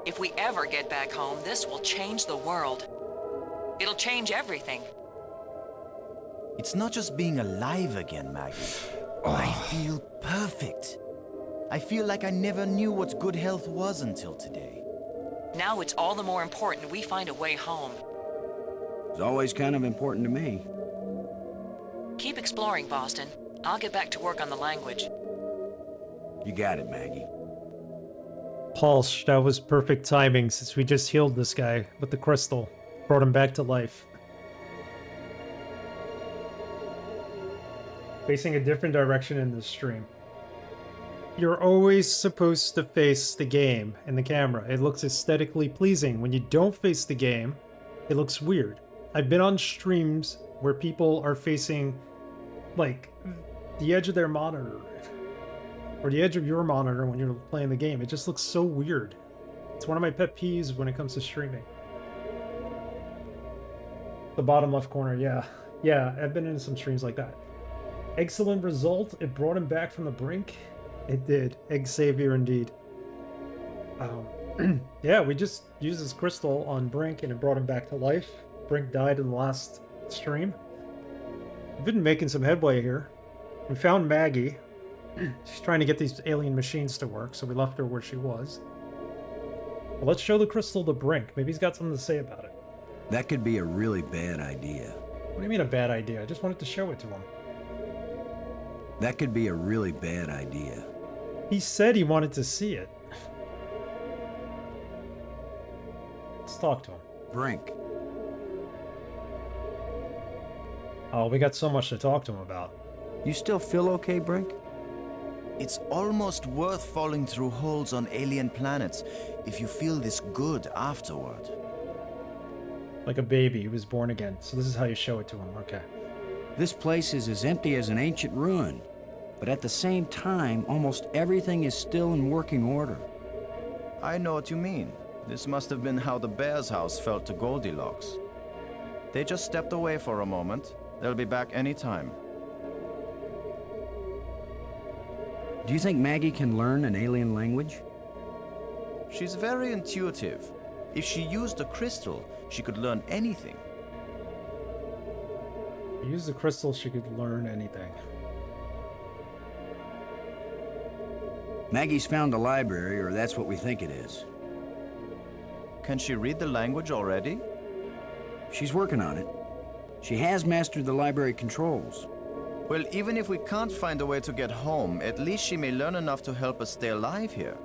If we ever get back home, this will change the world. It'll change everything. It's not just being alive again, Maggie. I feel perfect. I feel like I never knew what good health was until today. Now it's all the more important we find a way home. It's always kind of important to me. Keep exploring, Boston. I'll get back to work on the language. You got it, Maggie. Pulse, that was perfect timing since we just healed this guy with the crystal. Brought him back to life. Facing a different direction in the stream. You're always supposed to face the game and the camera. It looks aesthetically pleasing. When you don't face the game, it looks weird. I've been on streams where people are facing, like, the edge of their monitor. Or the edge of your monitor when you're playing the game. It just looks so weird. It's one of my pet peeves when it comes to streaming. The bottom left corner, yeah. Yeah, I've been in some streams like that. Excellent result. It brought him back from the brink. It did. Egg savior indeed. Yeah, we just used this crystal on Brink and it brought him back to life. Brink died in the last stream. We've been making some headway here. We found Maggie. She's trying to get these alien machines to work, so we left her where she was. Well, let's show the crystal to Brink. Maybe he's got something to say about it. That could be a really bad idea. What do you mean a bad idea? I just wanted to show it to him. That could be a really bad idea. He said he wanted to see it. Let's talk to him. Brink. Oh, we got so much to talk to him about. You still feel okay, Brink? It's almost worth falling through holes on alien planets if you feel this good afterward. Like a baby who was born again. So this is how you show it to him. Okay. This place is as empty as an ancient ruin, but at the same time, almost everything is still in working order. I know what you mean. This must have been how the bear's house felt to Goldilocks. They just stepped away for a moment. They'll be back anytime. Do you think Maggie can learn an alien language? She's very intuitive. If she used a crystal, she could learn anything. Use the crystal, she could learn anything. Maggie's found a library, or that's what we think it is. Can she read the language already? She's working on it. She has mastered the library controls. Well, even if we can't find a way to get home, at least she may learn enough to help us stay alive here.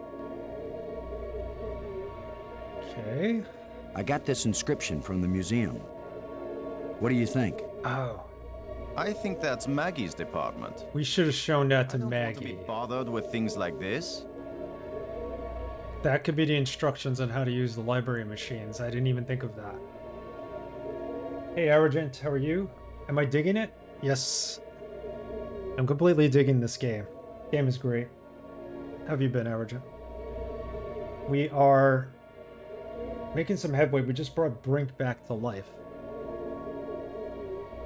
Okay. I got this inscription from the museum. What do you think? Oh. I think that's Maggie's department. We should have shown that to I don't want to Maggie. be bothered with things like this. That could be the instructions on how to use the library machines. I didn't even think of that. Hey, Arrogant, how are you? Am I digging it? Yes. I'm completely digging this game. Game is great. How have you been, Average? We are making some headway. We just brought Brink back to life.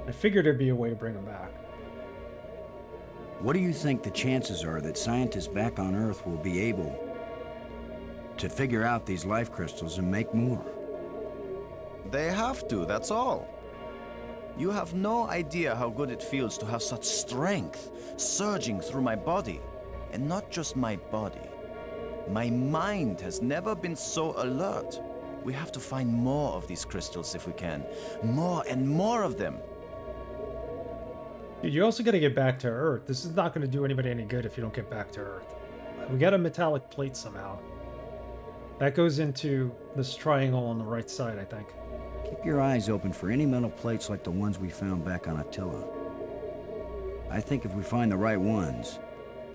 I figured there'd be a way to bring him back. What do you think the chances are that scientists back on Earth will be able to figure out these life crystals and make more? They have to, that's all. You have no idea how good it feels to have such strength surging through my body. And not just my body. My mind has never been so alert. We have to find more of these crystals if we can. More and more of them. Dude, you also gotta get back to Earth. This is not gonna do anybody any good if you don't get back to Earth. We got a metallic plate somehow. That goes into this triangle on the right side, I think. Keep your eyes open for any metal plates like the ones we found back on Attila. I think if we find the right ones,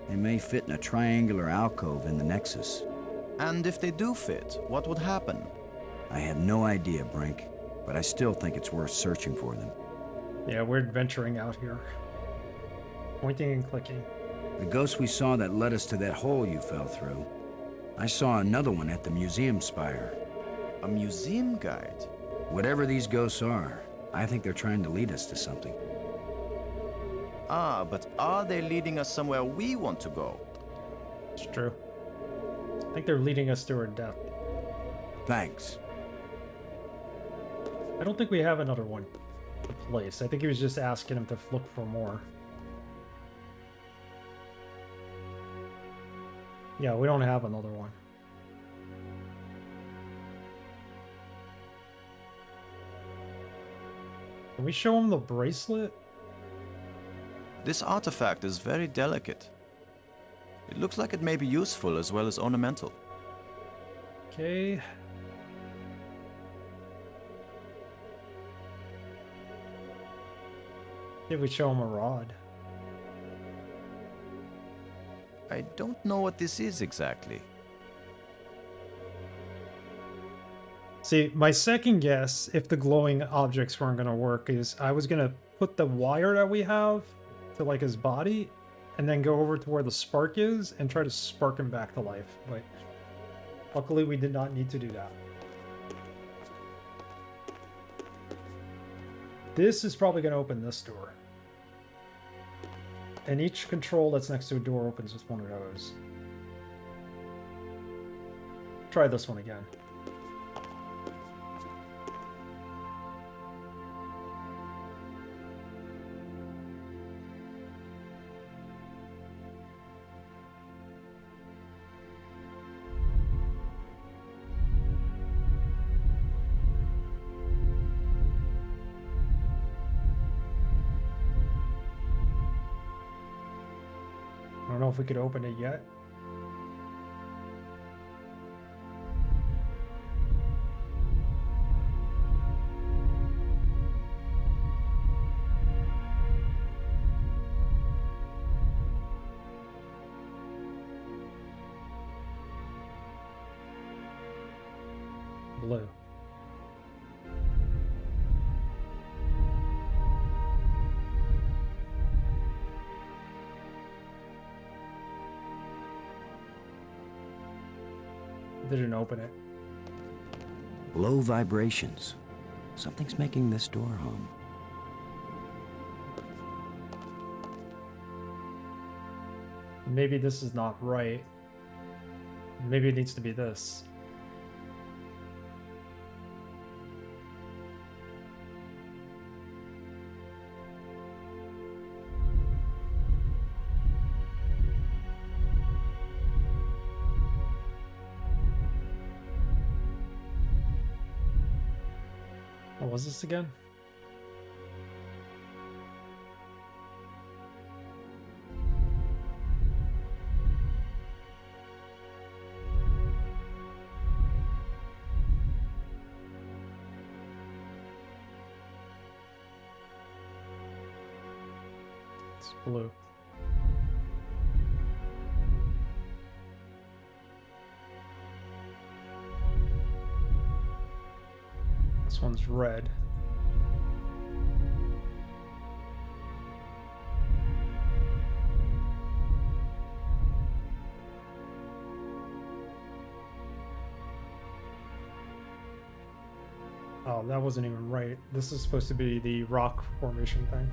they may fit in a triangular alcove in the Nexus. And if they do fit, what would happen? I have no idea, Brink, but I still think it's worth searching for them. Yeah, we're adventuring out here. Pointing and clicking. The ghost we saw that led us to that hole you fell through, I saw another one at the museum spire. A museum guide? Whatever these ghosts are, I think they're trying to lead us to something. Ah, but are they leading us somewhere we want to go? It's true. I think they're leading us to our death. Thanks. I don't think we have another one to place. I think he was just asking him to look for more. Yeah, we don't have another one. Can we show him the bracelet? This artifact is very delicate. It looks like it may be useful as well as ornamental. Okay. Did we show him a rod? I don't know what this is exactly. See, my second guess, if the glowing objects weren't going to work, is I was going to put the wire that we have to, like, his body, and then go over to where the spark is and try to spark him back to life. But luckily, we did not need to do that. This is probably going to open this door. And each control that's next to a door opens with one of those. Try this one again. I don't know if we could open it yet. Blue. Didn't open it. Low vibrations. Something's making this door hum. Maybe this is not right. Maybe it needs to be this. What was this again? It's blue. This one's red. Oh, that wasn't even right. This is supposed to be the rock formation thing.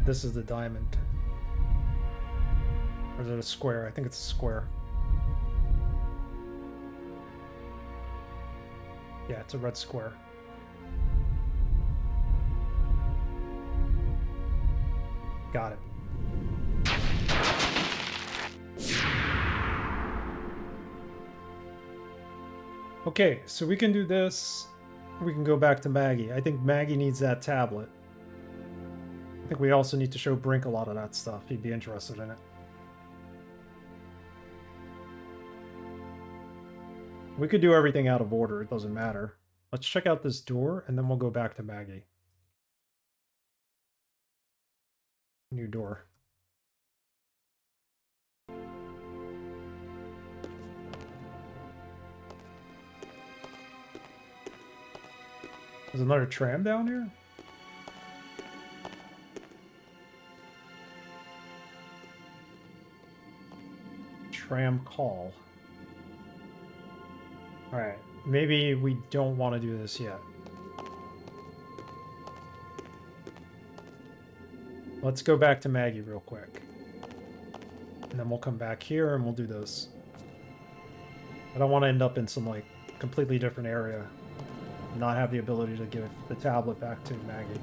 This is the diamond. Or is it a square? I think it's a square. Yeah, it's a red square. Got it. Okay, so we can do this. We can go back to Maggie. I think Maggie needs that tablet. I think we also need to show Brink a lot of that stuff. He'd be interested in it. We could do everything out of order. It doesn't matter. Let's check out this door, and then we'll go back to Maggie. New door. There's another tram down here? Tram call. Alright, maybe we don't want to do this yet. Let's go back to Maggie real quick. And then we'll come back here and we'll do this. I don't want to end up in some, like, completely different area. And not have the ability to give the tablet back to Maggie.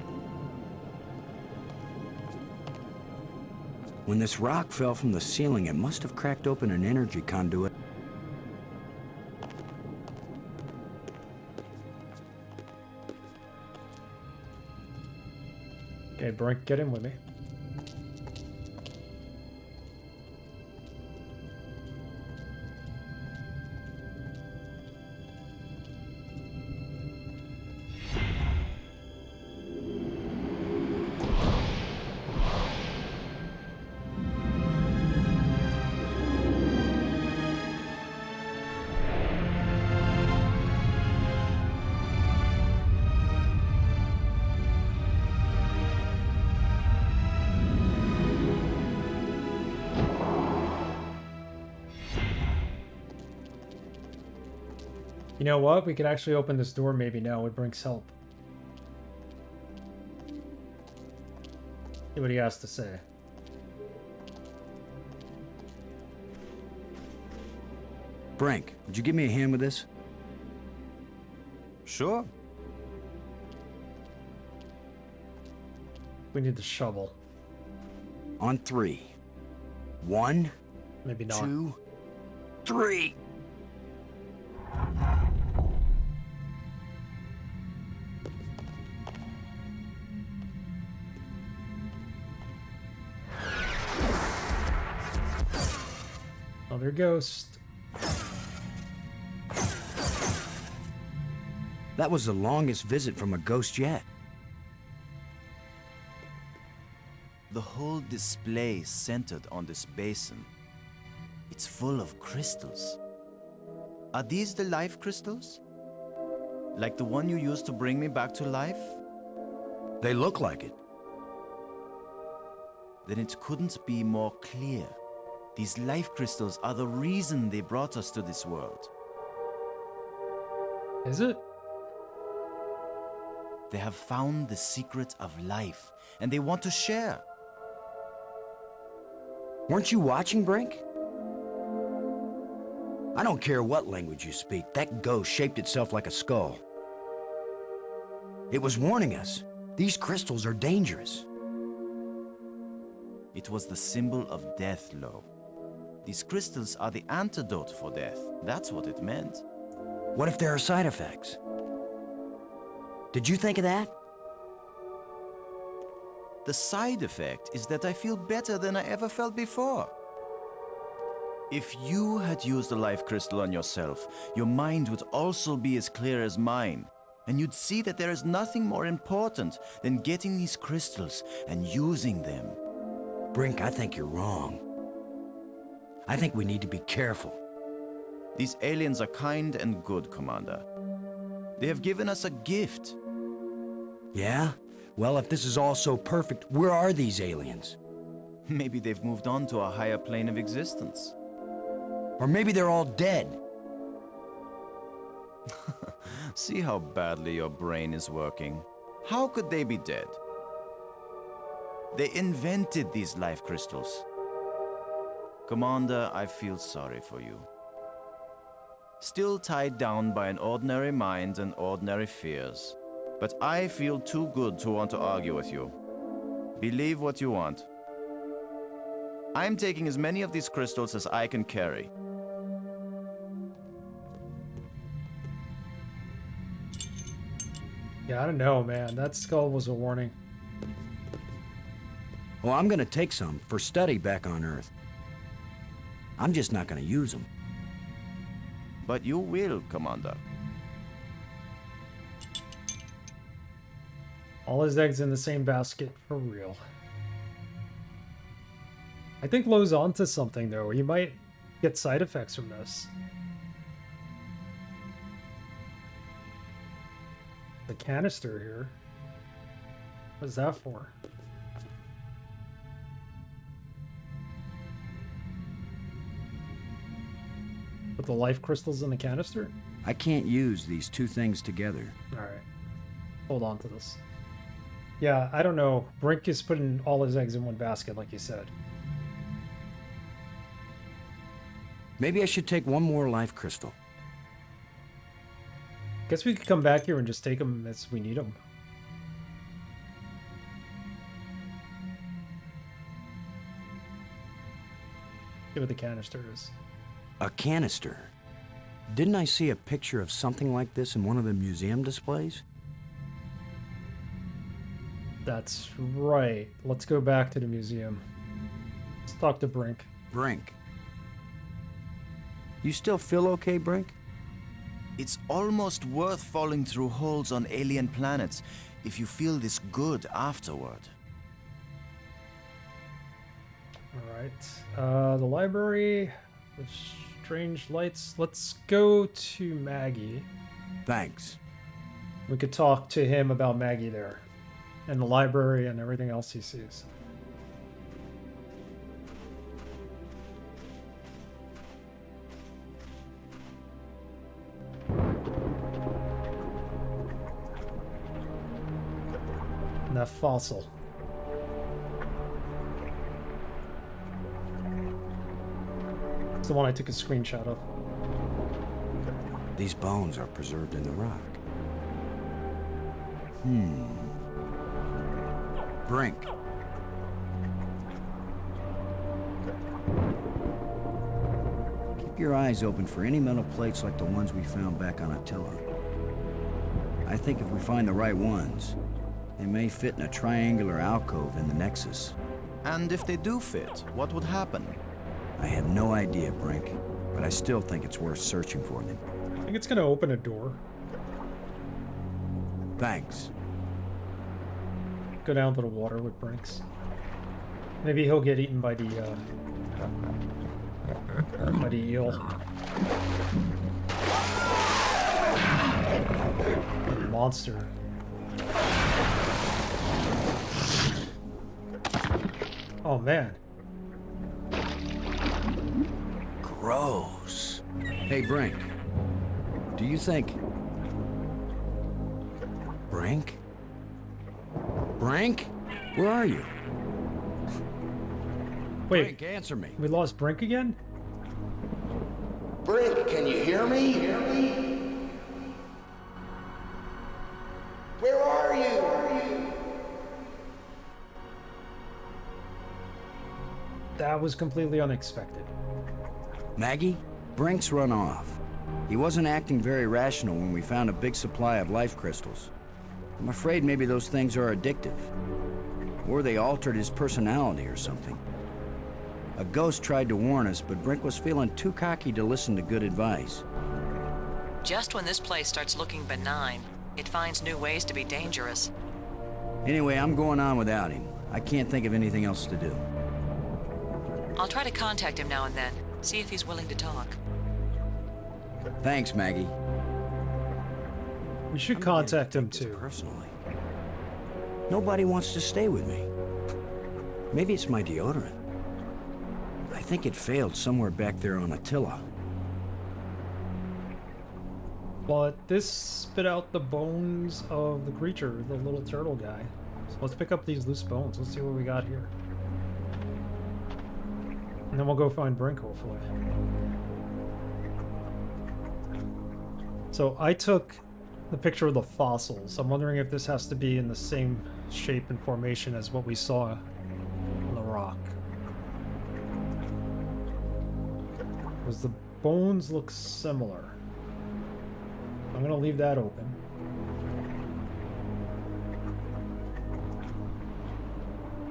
When this rock fell from the ceiling, it must have cracked open an energy conduit. Okay, Brink, get in with me. You know what? We could actually open this door maybe now with Brink's help. See what he has to say. Brink, would you give me a hand with this? Sure. We need the shovel. On 3. 1, Maybe not. 2, 3. Another ghost. That was the longest visit from a ghost yet. The whole display centered on this basin. It's full of crystals. Are these the life crystals? Like the one you used to bring me back to life? They look like it. Then it couldn't be more clear. These life crystals are the reason they brought us to this world. Is it? They have found the secret of life, and they want to share. Weren't you watching, Brink? I don't care what language you speak, that ghost shaped itself like a skull. It was warning us. These crystals are dangerous. It was the symbol of death, Lo. These crystals are the antidote for death. That's what it meant. What if there are side effects? Did you think of that? The side effect is that I feel better than I ever felt before. If you had used a life crystal on yourself, your mind would also be as clear as mine. And you'd see that there is nothing more important than getting these crystals and using them. Brink, I think you're wrong. I think we need to be careful. These aliens are kind and good, Commander. They have given us a gift. Yeah? Well, if this is all so perfect, where are these aliens? Maybe they've moved on to a higher plane of existence. Or maybe they're all dead. See how badly your brain is working. How could they be dead? They invented these life crystals. Commander, I feel sorry for you. Still tied down by an ordinary mind and ordinary fears. But I feel too good to want to argue with you. Believe what you want. I'm taking as many of these crystals as I can carry. Yeah, I don't know, man. That skull was a warning. Well, I'm gonna take some for study back on Earth. I'm just not gonna use them. But you will, Commander. All his eggs in the same basket, for real. I think Lowe's onto something, though. He might get side effects from this. The canister here. What's that for? Put the life crystals in the canister? I can't use these two things together. Alright. Hold on to this. Yeah, I don't know. Brink is putting all his eggs in one basket, like you said. Maybe I should take one more life crystal. Guess we could come back here and just take them as we need them. See what the canister is. A canister. Didn't I see a picture of something like this in one of the museum displays? That's right. Let's go back to the museum. Let's talk to Brink. Brink. You still feel okay, Brink? It's almost worth falling through holes on alien planets if you feel this good afterward. Alright. The library. The strange lights. Let's go to Maggie. Thanks. We could talk to him about Maggie there. And the library and everything else he sees. And that fossil. It's the one I took a screenshot of. These bones are preserved in the rock. Brink. Keep your eyes open for any metal plates like the ones we found back on Attila. I think if we find the right ones, they may fit in a triangular alcove in the Nexus. And if they do fit, what would happen? I have no idea, Brink, but I still think it's worth searching for them. I think it's gonna open a door. Thanks. Go down to the water with Brinks. Maybe he'll get eaten by the eel. Monster. Oh man. Gross. Hey, Brink. Do you think... Brink? Brink? Where are you? Wait, Brink, answer me. we lost Brink again? Brink, can you hear me? Where are you? That was completely unexpected. Maggie? Brink's run off. He wasn't acting very rational when we found a big supply of life crystals. I'm afraid maybe those things are addictive. Or they altered his personality or something. A ghost tried to warn us, but Brink was feeling too cocky to listen to good advice. Just when this place starts looking benign, it finds new ways to be dangerous. Anyway, I'm going on without him. I can't think of anything else to do. I'll try to contact him now and then, see if he's willing to talk. Thanks, Maggie. We should I'm contact beginning him to take this too. personally. Nobody wants to stay with me. Maybe it's my deodorant. I think it failed somewhere back there on Attila. But this spit out the bones of the creature, the little turtle guy. So let's pick up these loose bones. Let's see what we got here. And then we'll go find Brink, hopefully. So I took the picture of the fossils. I'm wondering if this has to be in the same shape and formation as what we saw on the rock. Because the bones look similar. I'm gonna leave that open.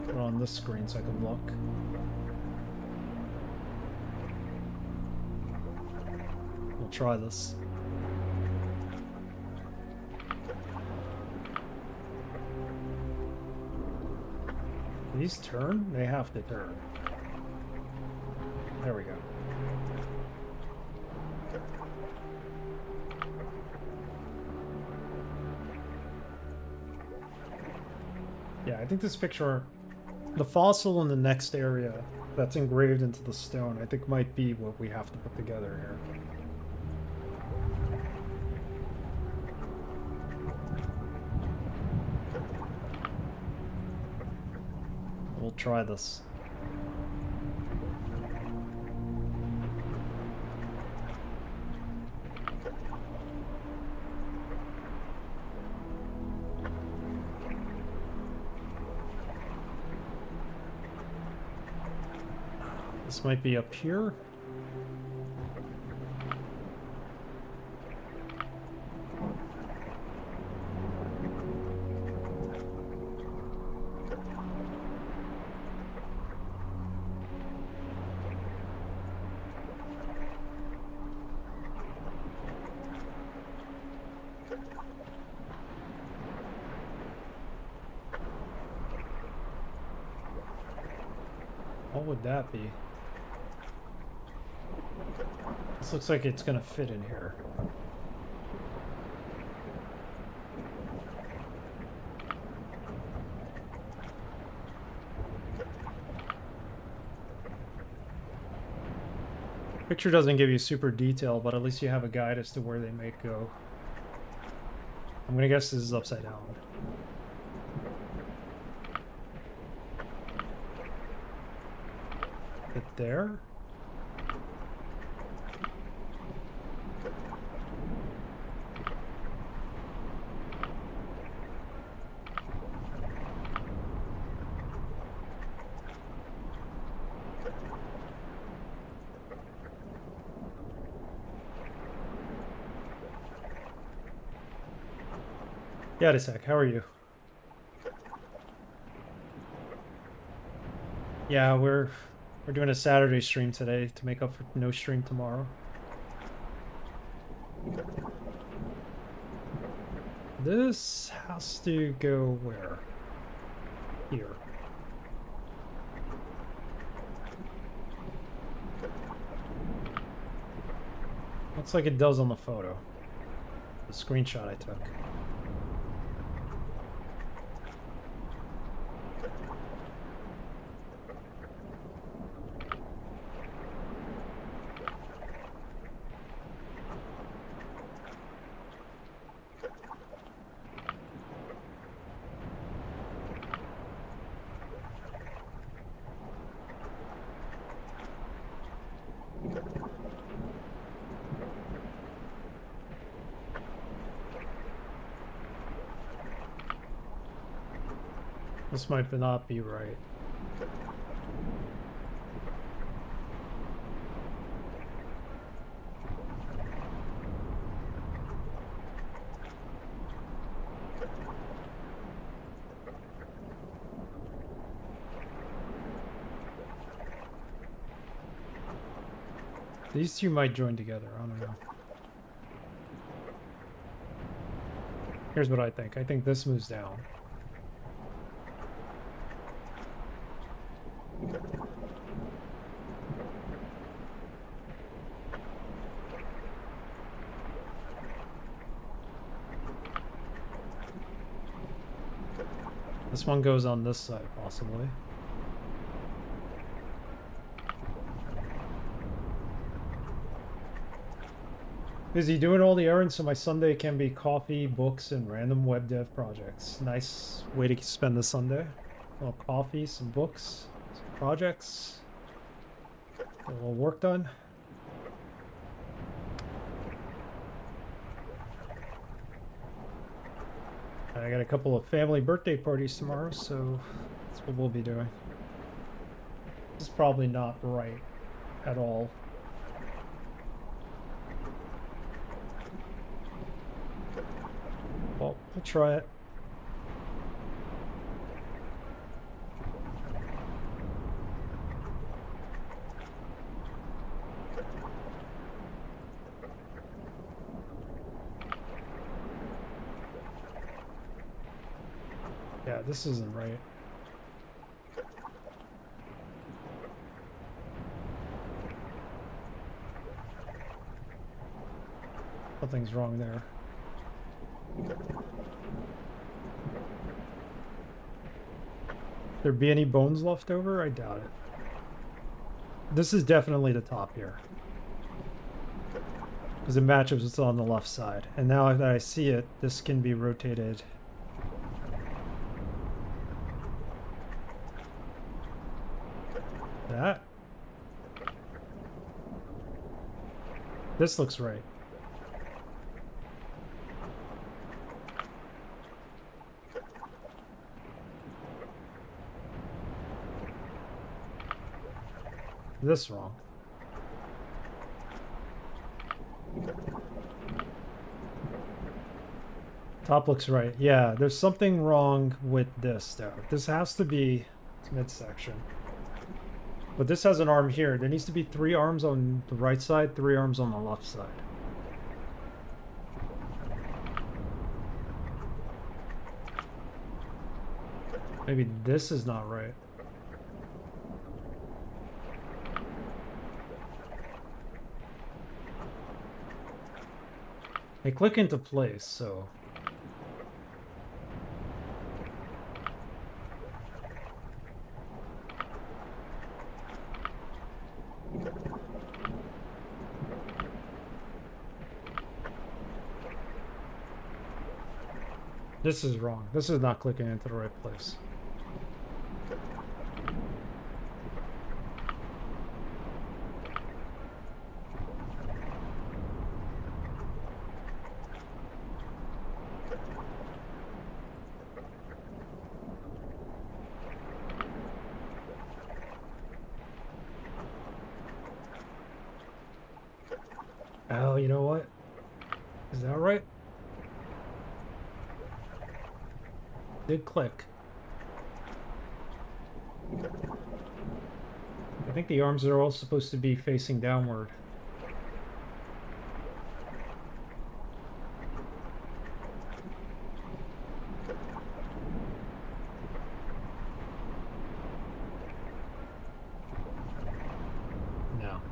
Put it on this screen so I can look. We'll try this. Do these turn? They have to turn. There we go. Yeah, I think this picture, the fossil in the next area that's engraved into the stone, I think might be what we have to put together here. We'll try this. This might be up here. What would that be? This looks like it's gonna fit in here. Picture doesn't give you super detail, but at least you have a guide as to where they may go. I'm gonna guess this is upside down. Fit there. Yadisek, how are you? Yeah, we're doing a Saturday stream today to make up for no stream tomorrow. This has to go where? Here. Looks like it does on the photo. The screenshot I took. This might not be right. These two might join together, I don't know. Here's what I think. I think this moves down. This one goes on this side, possibly. Busy doing all the errands, so my Sunday can be coffee, books, and random web dev projects. Nice way to spend the Sunday. A little coffee, some books, some projects. Get a little work done. I got a couple of family birthday parties tomorrow, so that's what we'll be doing. This is probably not right at all. Well, we'll try it. Yeah, this isn't right. Something's wrong there. There be any bones left over? I doubt it. This is definitely the top here. Because it matches what's on the left side. And now that I see it, this can be rotated. That. This looks right. This wrong. Top looks right. Yeah, there's something wrong with this though. This has to be midsection. But this has an arm here. There needs to be 3 arms on the right side, 3 arms on the left side. Maybe this is not right. They click into place, so... This is wrong. This is not clicking into the right place. Oh, you know what? Is that right? Did click. I think the arms are all supposed to be facing downward. No.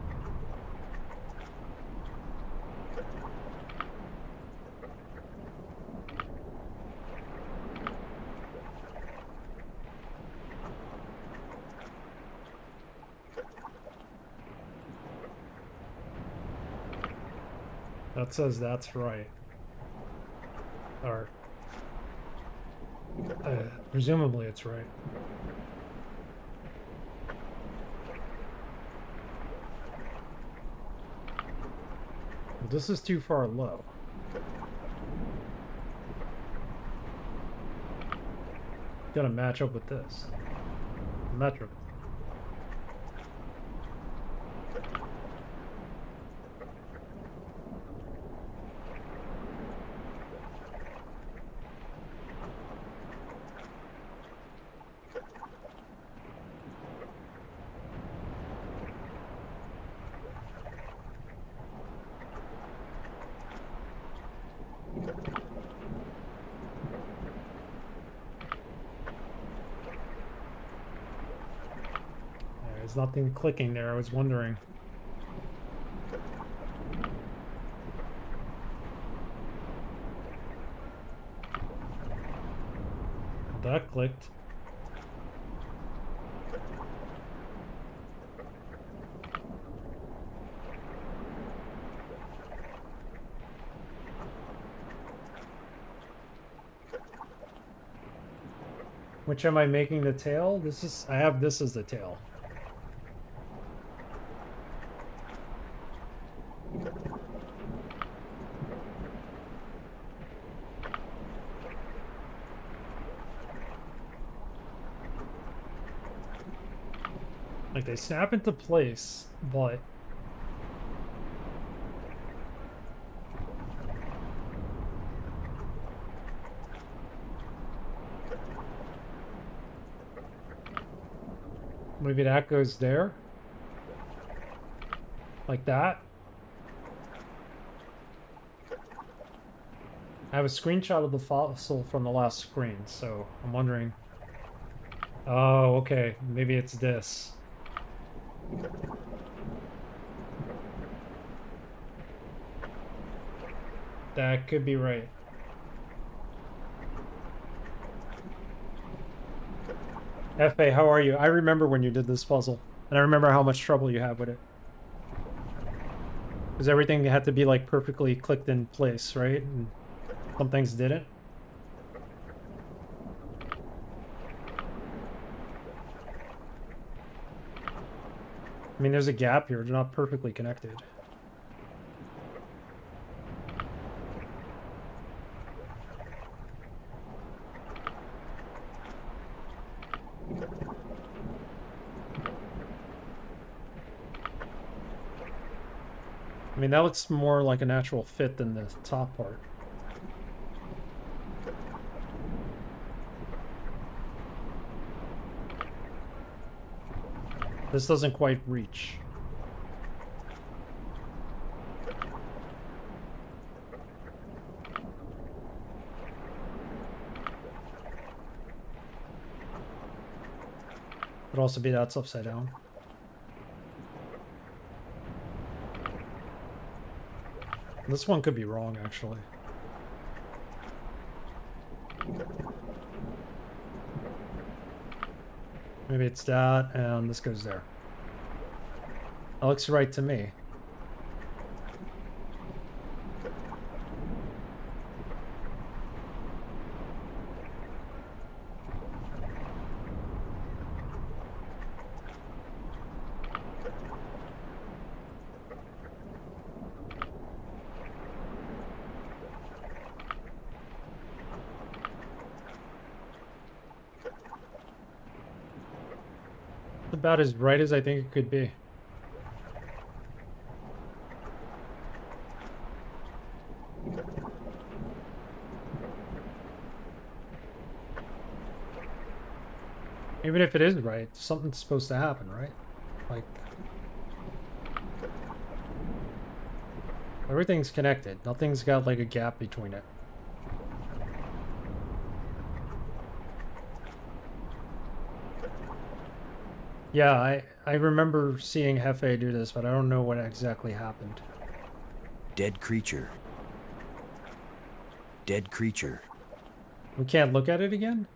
That says that's right. Or presumably it's right. But this is too far low. Gotta match up with this. Metric. There's nothing clicking there, I was wondering. That clicked. Which am I making the tail? This is, I have this as the tail. Like they snap into place, but maybe that goes there. Like that. I have a screenshot of the fossil from the last screen, so I'm wondering. Oh, okay. Maybe it's this. That could be right. FA, how are you? I remember when you did this puzzle, and I remember how much trouble you had with it. Because everything had to be like perfectly clicked in place, right? And some things didn't. I mean, there's a gap here. They're not perfectly connected. I mean, that looks more like a natural fit than the top part. This doesn't quite reach. Could also be that's upside down. This one could be wrong, actually. Maybe it's that, and this goes there. That looks right to me. About as right as I think it could be. Even if it is right, something's supposed to happen, right? Like, everything's connected. Nothing's got like a gap between it. Yeah, I remember seeing Hefe do this, but I don't know what exactly happened. Dead creature. Dead creature. We can't look at it again?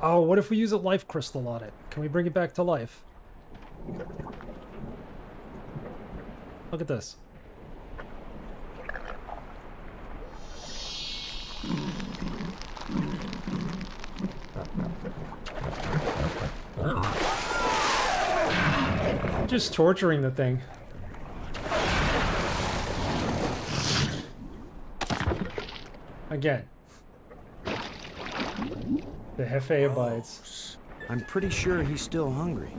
Oh, what if we use a life crystal on it? Can we bring it back to life? Look at this. Just torturing the thing. Again. The Hefe abides. I'm pretty sure he's still hungry.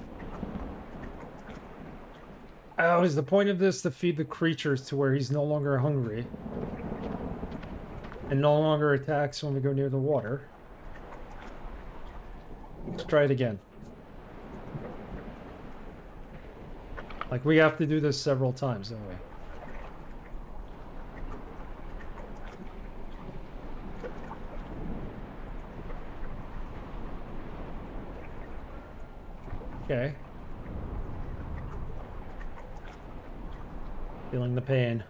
Oh, is the point of this to feed the creatures to where he's no longer hungry? And no longer attacks when we go near the water? Let's try it again. Like, we have to do this several times, don't we? Okay. Feeling the pain.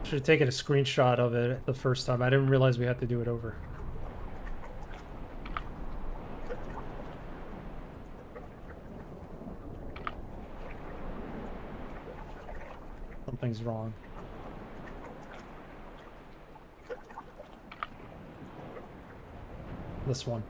Should have taken a screenshot of it the first time. I didn't realize we had to do it over. Something's wrong. This one.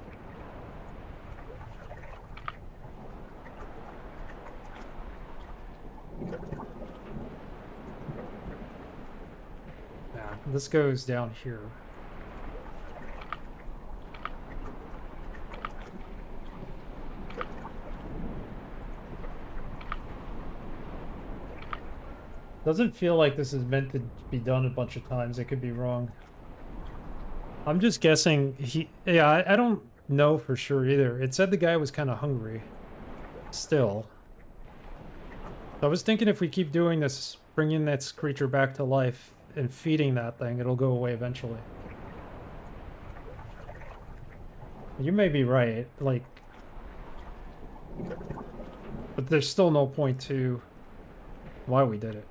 Yeah, this goes down here. Doesn't feel like this is meant to be done a bunch of times. It could be wrong. I'm just guessing yeah, I don't know for sure either. It said the guy was kind of hungry. Still. I was thinking if we keep doing this, bringing this creature back to life and feeding that thing, it'll go away eventually. You may be right, like... But there's still no point to why we did it.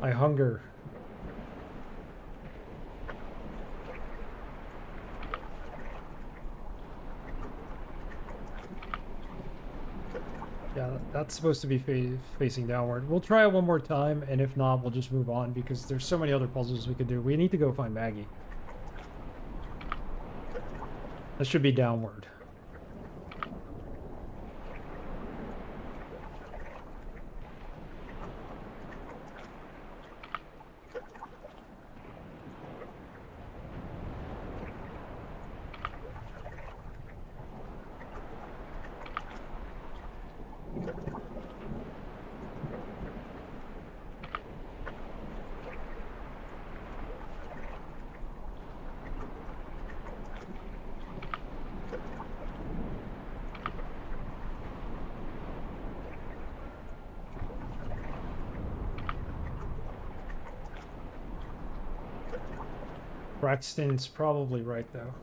I hunger. Yeah, that's supposed to be facing downward. We'll try it one more time, and if not, we'll just move on, because there's so many other puzzles we could do. We need to go find Maggie. That should be downward. Braxton's probably right, though.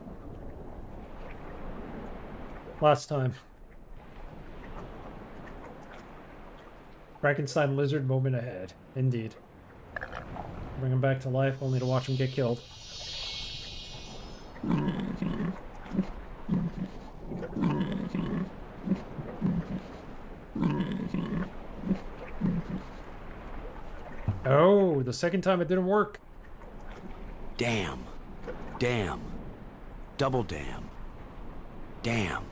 Last time. Frankenstein lizard moment ahead. Indeed. Bring him back to life, only to watch him get killed. Oh, the second time it didn't work. Damn. Damn. Double damn. Damn.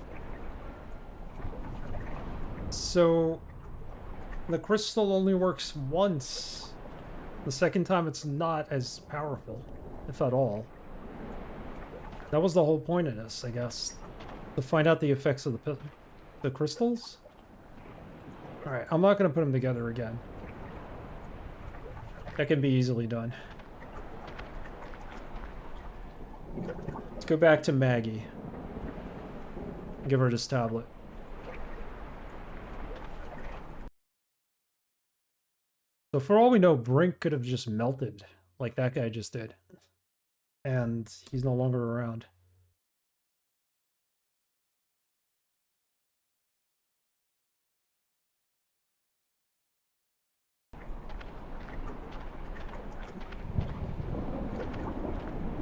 So, the crystal only works once. The second time it's not as powerful, if at all. That was the whole point of this, I guess. To find out the effects of the crystals? Alright, I'm not going to put them together again. That can be easily done. Let's go back to Maggie. Give her this tablet. So for all we know, Brink could have just melted, like that guy just did. And he's no longer around.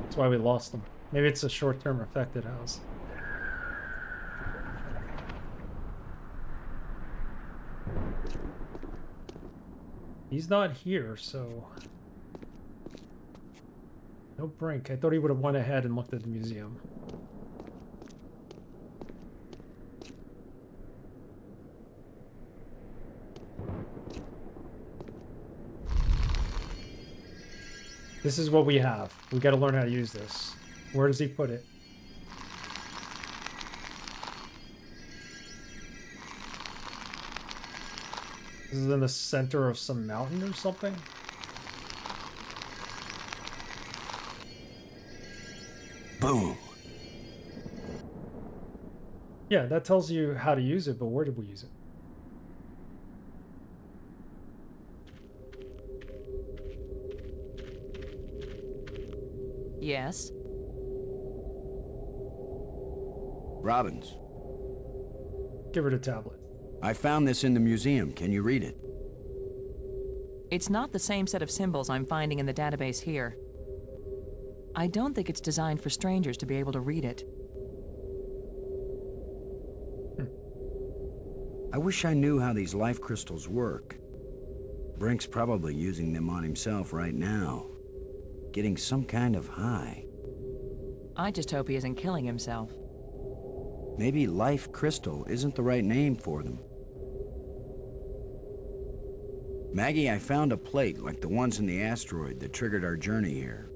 That's why we lost him. Maybe it's a short-term effect it has. He's not here, so... No Brink. I thought he would have went ahead and looked at the museum. This is what we have. We got to learn how to use this. Where does he put it? This is in the center of some mountain or something? Boom. Yeah, that tells you how to use it, but where did we use it? Yes? Robbins, Give her the tablet. I found this in the museum. Can you read it? It's not the same set of symbols I'm finding in the database here. I don't think it's designed for strangers to be able to read it. I wish I knew how these life crystals work. Brink's probably using them on himself right now. Getting some kind of high. I just hope he isn't killing himself. Maybe life crystal isn't the right name for them. Maggie, I found a plate like the ones in the asteroid that triggered our journey here.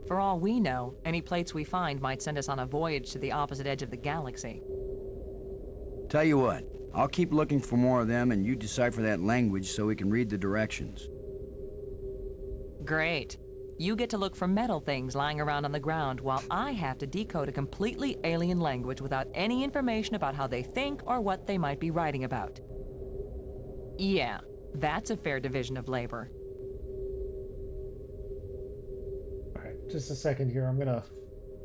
For all we know, any plates we find might send us on a voyage to the opposite edge of the galaxy. Tell you what, I'll keep looking for more of them and you decipher that language so we can read the directions. Great. You get to look for metal things lying around on the ground while I have to decode a completely alien language without any information about how they think or what they might be writing about. Yeah, that's a fair division of labor. Alright, just a second here. I'm gonna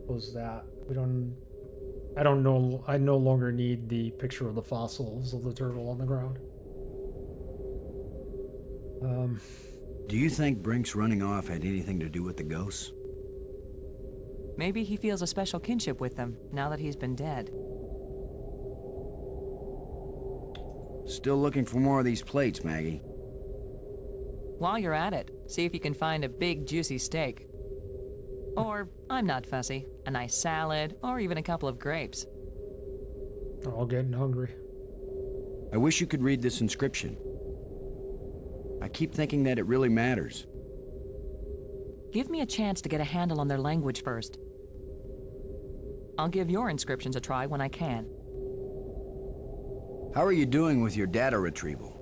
close that. I don't know. I no longer need the picture of the fossils of the turtle on the ground. Do you think Brink's running off had anything to do with the ghosts? Maybe he feels a special kinship with them now that he's been dead. Still looking for more of these plates, Maggie. While you're at it, see if you can find a big juicy steak. Or, I'm not fussy, a nice salad, or even a couple of grapes. They're all getting hungry. I wish you could read this inscription. I keep thinking that it really matters. Give me a chance to get a handle on their language first. I'll give your inscriptions a try when I can. How are you doing with your data retrieval?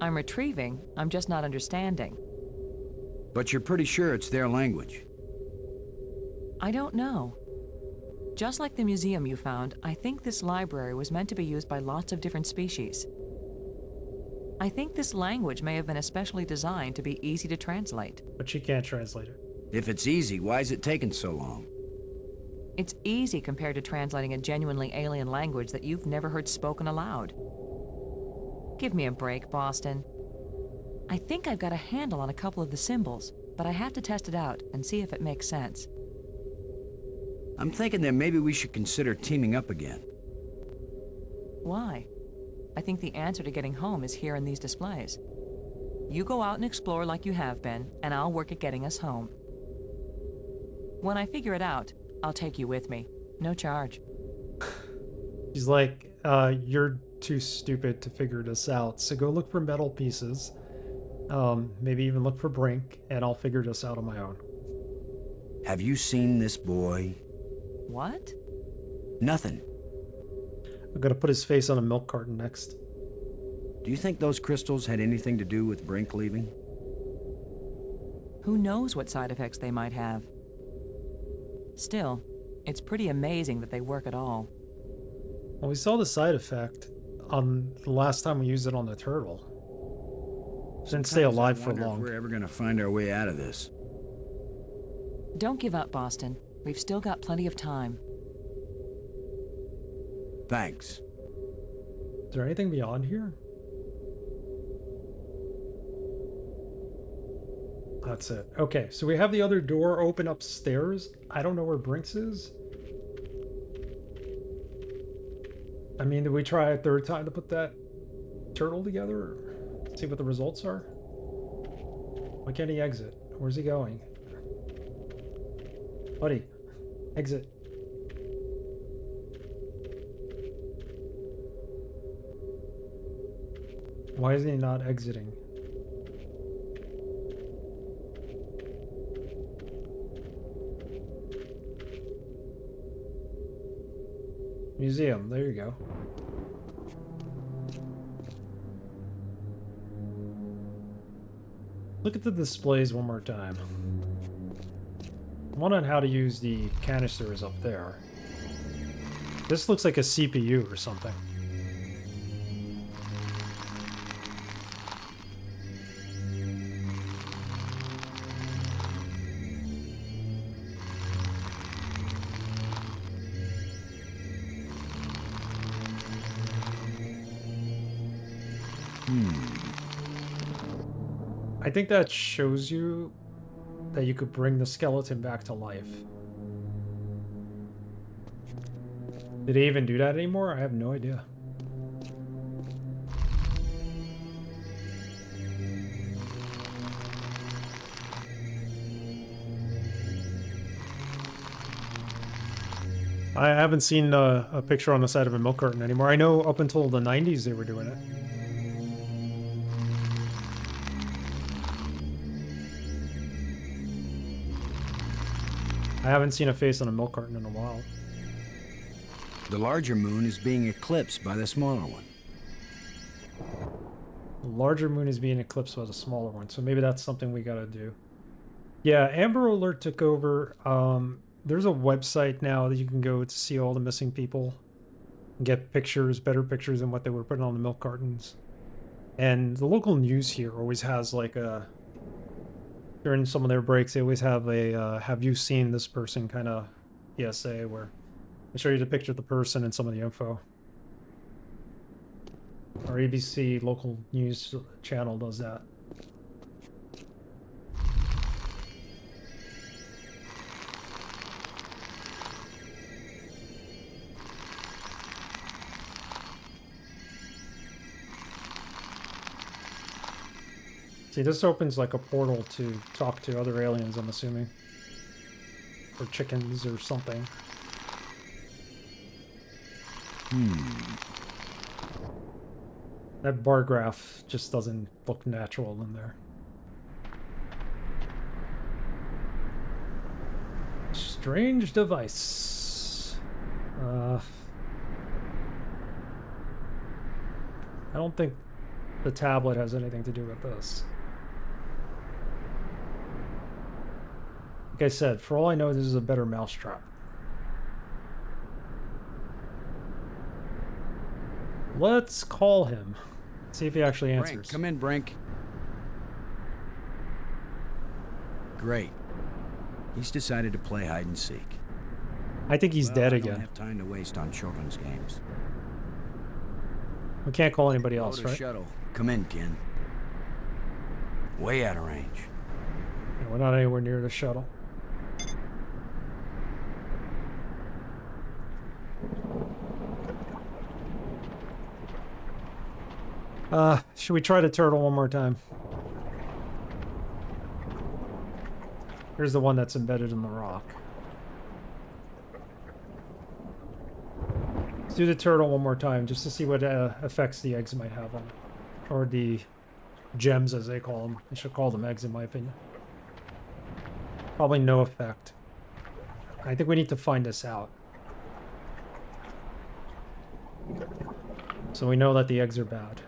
I'm retrieving, I'm just not understanding. But you're pretty sure it's their language. I don't know. Just like the museum you found, I think this library was meant to be used by lots of different species. I think this language may have been especially designed to be easy to translate. But she can't translate it. If it's easy, why is it taking so long? It's easy compared to translating a genuinely alien language that you've never heard spoken aloud. Give me a break, Boston. I think I've got a handle on a couple of the symbols, but I have to test it out and see if it makes sense. I'm thinking that maybe we should consider teaming up again. Why? I think the answer to getting home is here in these displays. You go out and explore like you have been, and I'll work at getting us home. When I figure it out, I'll take you with me. No charge. She's like, you're too stupid to figure this out, so go look for metal pieces. Maybe even look for Brink, and I'll figure this out on my own. Have you seen this boy? What? Nothing. I'm gonna put his face on a milk carton next. Do you think those crystals had anything to do with Brink leaving? Who knows what side effects they might have? Still, it's pretty amazing that they work at all. Well, we saw the side effect on the last time we used it on the turtle. Didn't stay Sometimes I alive for wonder long. if we're ever gonna find our way out of this. Don't give up, Boston. We've still got plenty of time. Thanks. Is there anything beyond here? That's it. Okay, so we have the other door open upstairs. I don't know where Brinks is. I mean, did we try a third time to put that turtle together? Or see what the results are? Why can't he exit? Where's he going? Buddy, exit. Why is he not exiting? Museum, there you go. Look at the displays one more time. One on how to use the canisters up there. This looks like a CPU or something. I think that shows you that you could bring the skeleton back to life. Did they even do that anymore? I have no idea. I haven't seen a picture on the side of a milk carton anymore. I know up until the 90s they were doing it. I haven't seen a face on a milk carton in a while. The larger moon is being eclipsed by the smaller one. The larger moon is being eclipsed by the smaller one, so maybe that's something we gotta do. Yeah, Amber Alert took over. There's a website now that you can go to see all the missing people and get pictures, better pictures than what they were putting on the milk cartons. And the local news here always has like a... During some of their breaks, they always have a have you seen this person kind of PSA where they show you the picture of the person and some of the info. Our ABC local news channel does that. See, this opens like a portal to talk to other aliens, I'm assuming. Or chickens or something. That bar graph just doesn't look natural in there. Strange device. I don't think the tablet has anything to do with this. Like I said, for all I know, this is a better mousetrap. Let's call him. See if he actually answers. Brink, come in, Brink. Great. He's decided to play hide and seek. I think he's dead I again. don't have time to waste on children's games. We can't call anybody else, Load a right? shuttle. Come in, Ken. Way out of range. Yeah, we're not anywhere near the shuttle. Should we try the turtle one more time? Here's the one that's embedded in the rock. Let's do the turtle one more time just to see what effects the eggs might have on it. Or the gems, as they call them. I should call them eggs, in my opinion. Probably no effect. I think we need to find this out. So we know that the eggs are bad.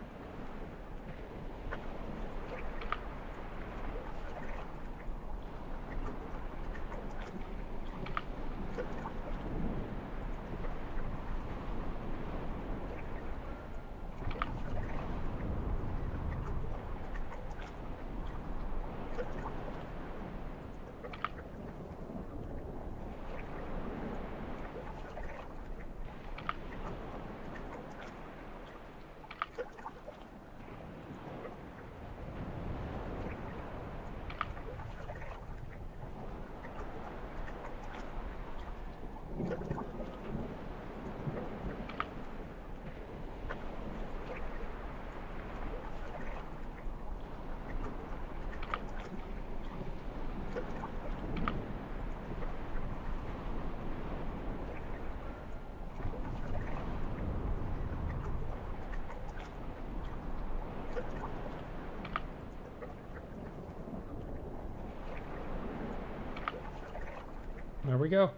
There we go.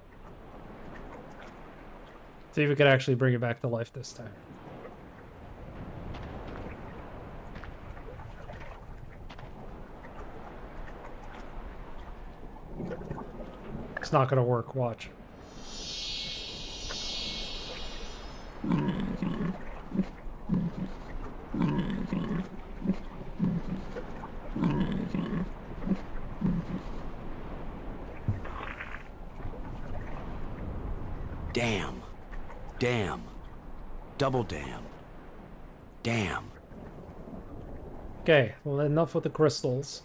See if we could actually bring it back to life this time. It's not gonna work, watch. Damn. Damn. Double damn. Damn. Okay, well, enough with the crystals.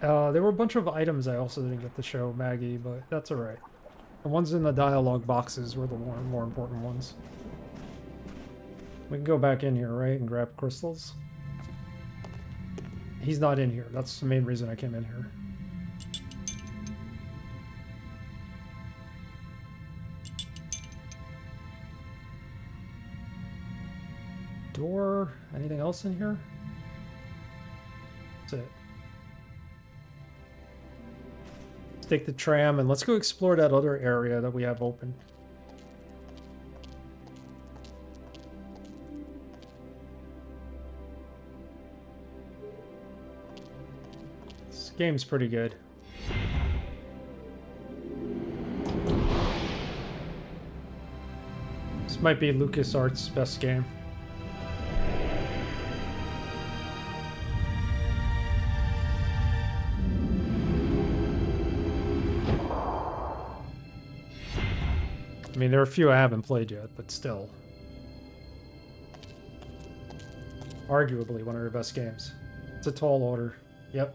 There were a bunch of items I also didn't get to show Maggie, but that's alright. The ones in the dialogue boxes were the more important ones. We can go back in here, right, and grab crystals. He's not in here. That's the main reason I came in here. Door. Anything else in here? That's it. Let's take the tram and let's go explore that other area that we have open. This game's pretty good. This might be LucasArts' best game. I mean, there are a few I haven't played yet, but still. Arguably one of their best games. It's a tall order. Yep.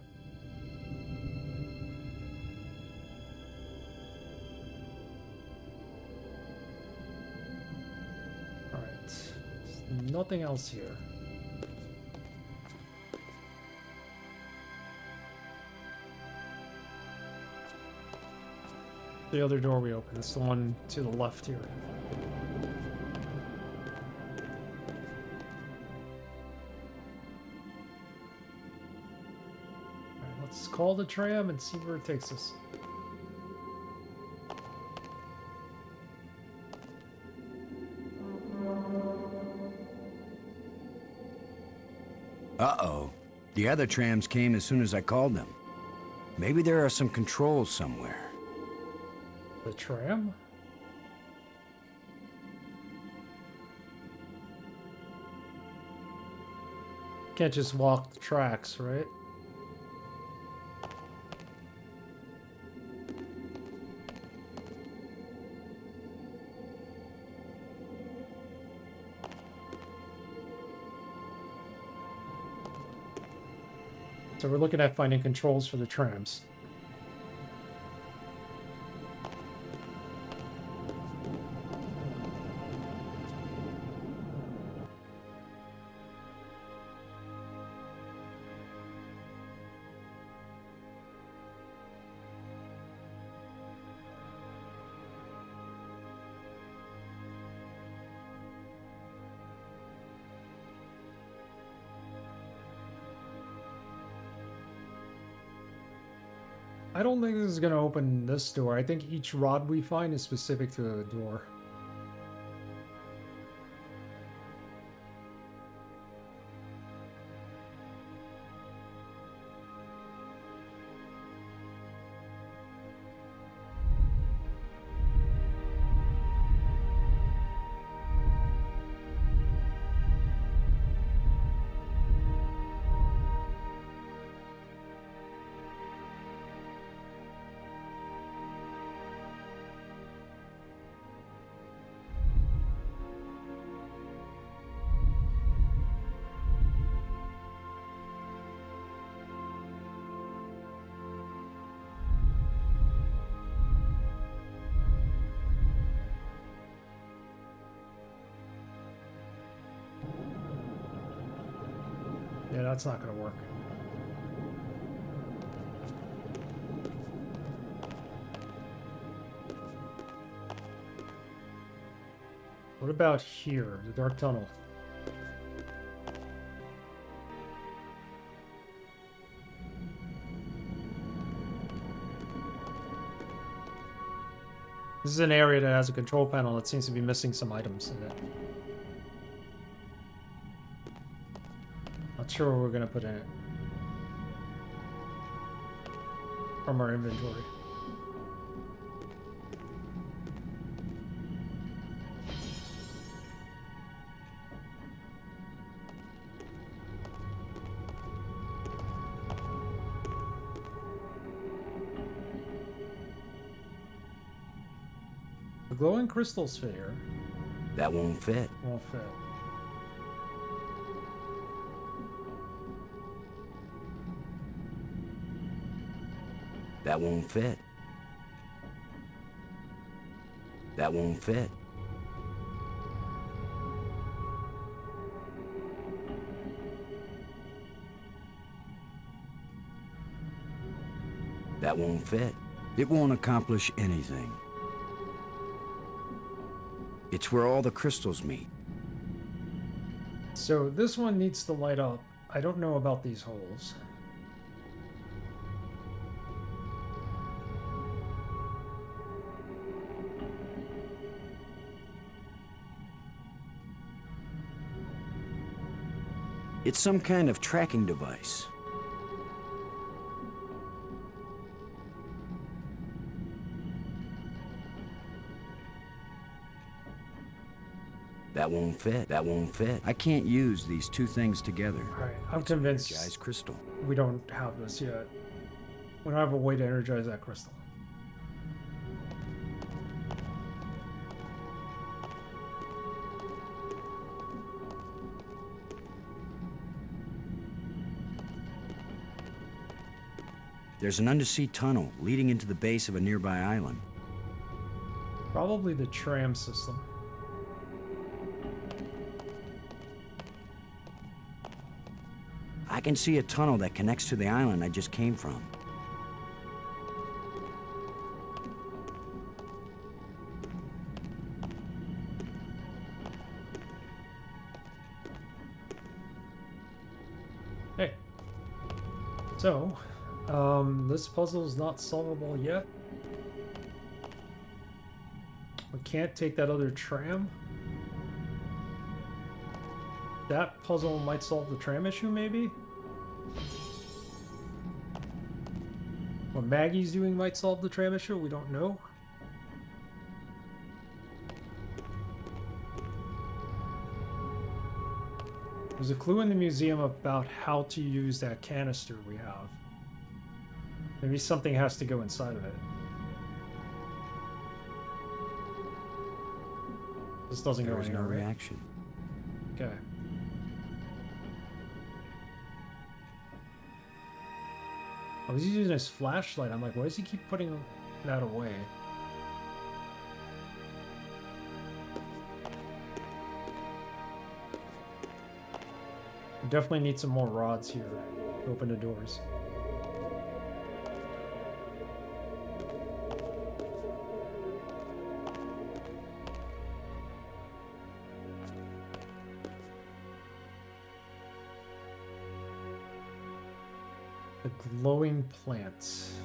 Alright. There's nothing else here. The other door we opened. It's the one to the left here. Alright, let's call the tram and see where it takes us. Uh-oh. The other trams came as soon as I called them. Maybe there are some controls somewhere. The tram? Can't just walk the tracks, right? So we're looking at finding controls for the trams. I don't think this is going to open this door. I think each rod we find is specific to a door. Yeah, that's not going to work. What about here, the dark tunnel? This This is an area that has a control panel that seems to be missing some items in it. Not sure what we're gonna put in it. From our inventory. The glowing crystal sphere That won't fit. won't fit. That won't fit. That won't fit. That won't fit. It won't accomplish anything. It's where all the crystals meet. So this one needs to light up. I don't know about these holes. It's some kind of tracking device. That won't fit. That won't fit. I can't use these two things together. Alright, I'm It's an convinced energized crystal. we don't have this yet. We don't have a way to energize that crystal. There's an undersea tunnel leading into the base of a nearby island. Probably the tram system. I can see a tunnel that connects to the island I just came from. Hey. So, this puzzle is not solvable yet. We can't take that other tram. That puzzle might solve the tram issue, maybe? What Maggie's doing might solve the tram issue, we don't know. There's a clue in the museum about how to use that canister we have. Maybe something has to go inside of it. This doesn't go There is no anywhere, right? reaction. Okay. I was using his flashlight. I'm like, why does he keep putting that away? We definitely need some more rods here to open the doors. The glowing plants.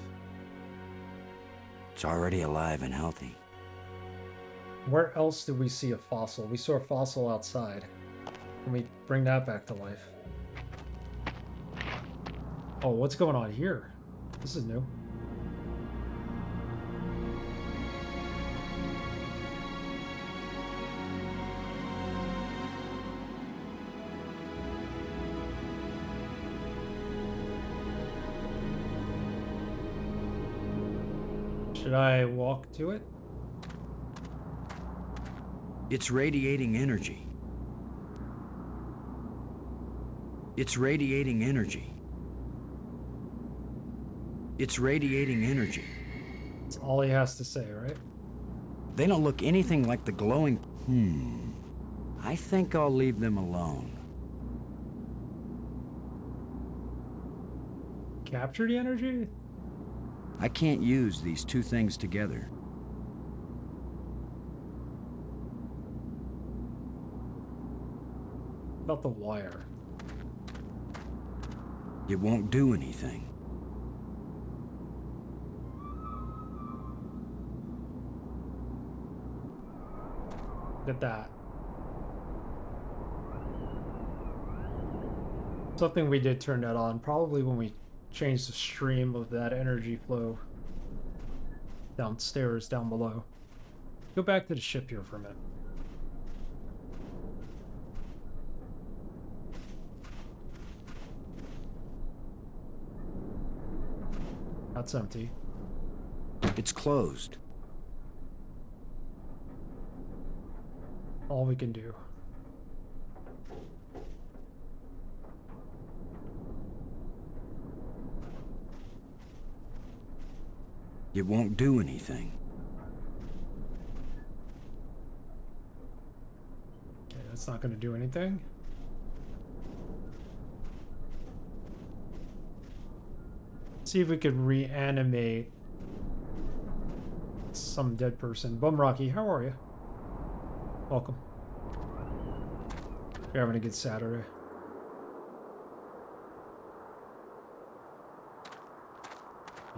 It's already alive and healthy. Where else did we see a fossil? We saw a fossil outside. Can we bring that back to life? Oh, what's going on here? This is new. Should I walk to it? It's radiating energy. It's radiating energy. It's radiating energy. That's all he has to say, right? They don't look anything like the glowing... I think I'll leave them alone. Capture the energy? I can't use these two things together. About the wire. It won't do anything. Look at that. Something we did turn that on, probably when we changed the stream of that energy flow downstairs, down below. Go back to the ship here for a minute. That's empty. It's closed. All we can do. It won't do anything. Okay, that's not going to do anything. See if we could reanimate some dead person. Bum Rocky, how are you? Welcome. You're having a good Saturday.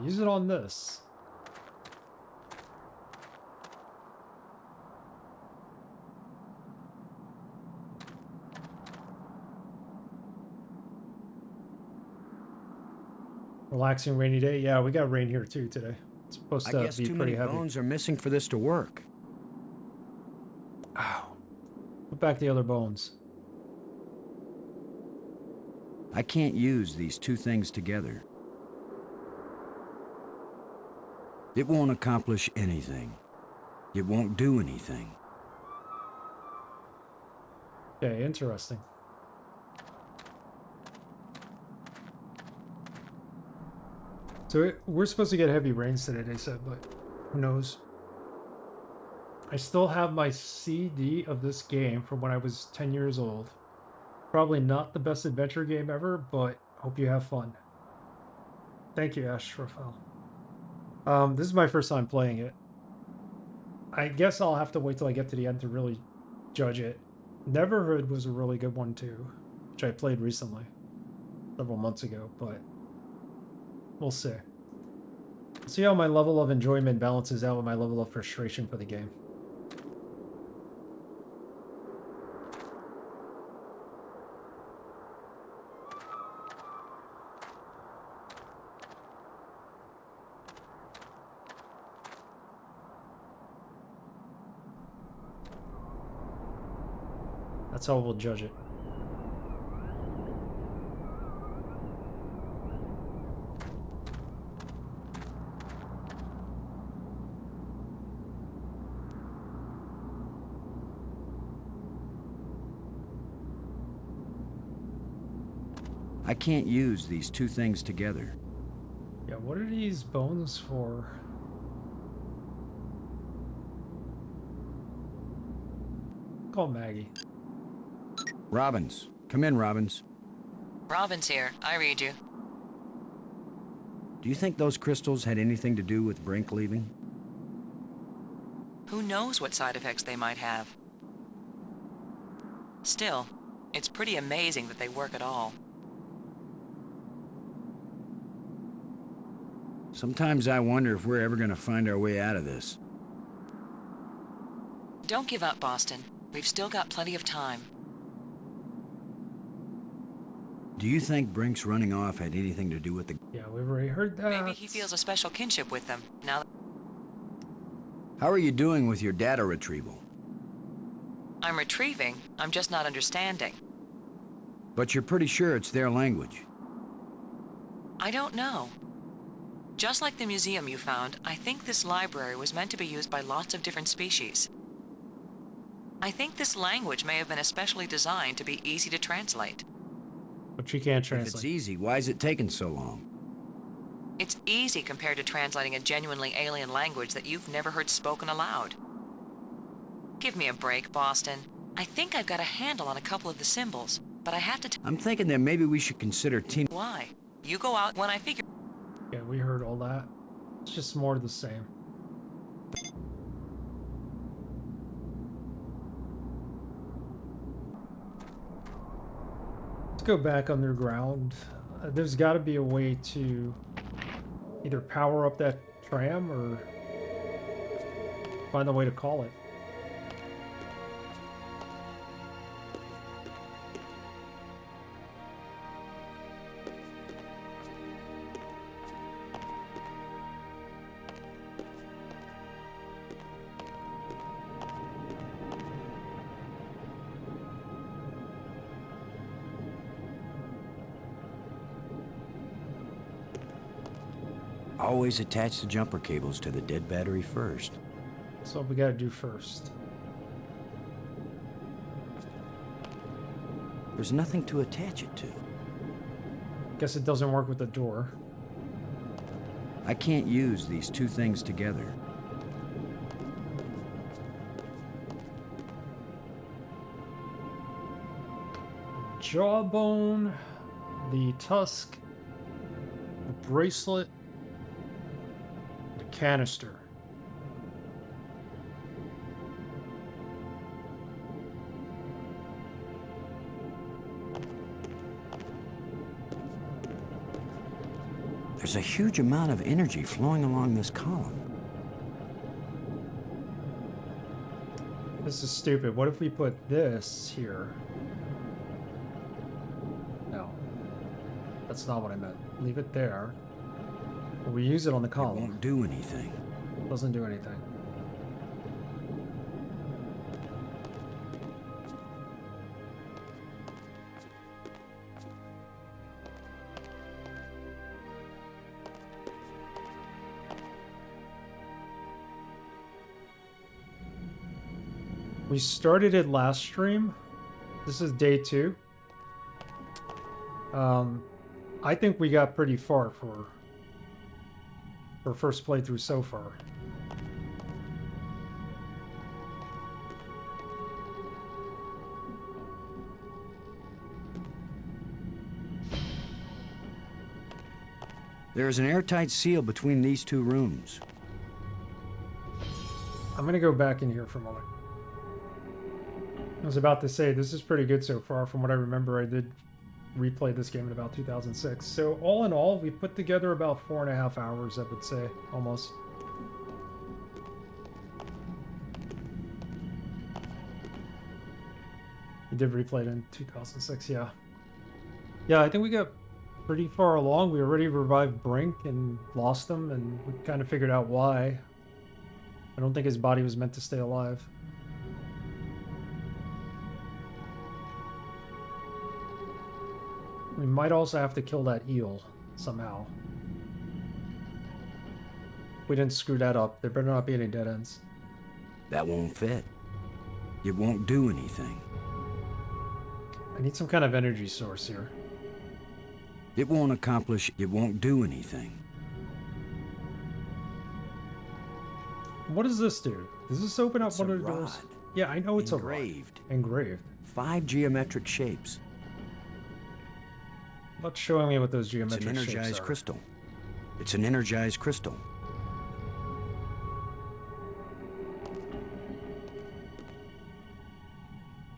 Use it on this. Relaxing rainy day. Yeah, we got rain here too today. It's supposed I to guess be too pretty many heavy. bones are missing for this to work. Ow. Put back the other bones. I can't use these two things together. It won't accomplish anything. It won't do anything. Okay, interesting. So we're supposed to get heavy rains today, they said, but who knows? I still have my CD of this game from when I was 10 years old. Probably not the best adventure game ever, but hope you have fun. Thank you, Astrophel. This is my first time playing it. I guess I'll have to wait till I get to the end to really judge it. Neverhood was a really good one too, which I played recently, several months ago, but we'll see. See how my level of enjoyment balances out with my level of frustration for the game. That's how we'll judge it. I can't use these two things together. Yeah, what are these bones for? Call Maggie. Robbins. Come in, Robbins. Robin's here. I read you. Do you think those crystals had anything to do with Brink leaving? Who knows what side effects they might have? Still, it's pretty amazing that they work at all. Sometimes I wonder if we're ever going to find our way out of this. Don't give up, Boston. We've still got plenty of time. Do you think Brink's running off had anything to do with the... Yeah, we've already heard that. Maybe he feels a special kinship with them, now that... How are you doing with your data retrieval? I'm retrieving, I'm just not understanding. But you're pretty sure it's their language. I don't know. Just like the museum you found, I think this library was meant to be used by lots of different species. I think this language may have been especially designed to be easy to translate. But you can't If translate. it's easy, why is it taking so long? It's easy compared to translating a genuinely alien language that you've never heard spoken aloud. Give me a break, Boston. I think I've got a handle on a couple of the symbols, but I have to I'm thinking that maybe we should consider team... why. You go out when I figure... Yeah, we heard all that. It's just more of the same. Let's go back underground. There's got to be a way to either power up that tram or find a way to call it. Always attach the jumper cables to the dead battery first. That's what we gotta do first. There's nothing to attach it to. Guess it doesn't work with the door. I can't use these two things together. Jawbone, the tusk, the bracelet, the canister. There's a huge amount of energy flowing along this column. This is stupid. What if we put this here? No. That's not what I meant. Leave it there. But we use it on the It column. won't do anything. Doesn't do anything. We started it last stream. This is day 2. I think we got pretty far for first playthrough so far. There is an airtight seal between these two rooms. I'm gonna go back in here for a moment. I was about to say, this is pretty good so far. From what I remember, I did replay this game in about 2006. So all in all, we put together about 4.5 hours, I would say, almost. We did replay it in 2006, yeah. Yeah, I think we got pretty far along. We already revived Brink and lost him, and we kind of figured out why. I don't think his body was meant to stay alive. We might also have to kill that eel somehow. We didn't screw that up. There better not be any dead ends. That won't fit. It won't do anything. I need some kind of energy source here. It won't accomplish. It won't do anything. What does this do? Does this open up It's one a of the doors? rod. Yeah, I know it's Engraved. a rod. Engraved. 5 geometric shapes. Not showing me what those It's an geometric shapes energized are. crystal. It's an energized crystal.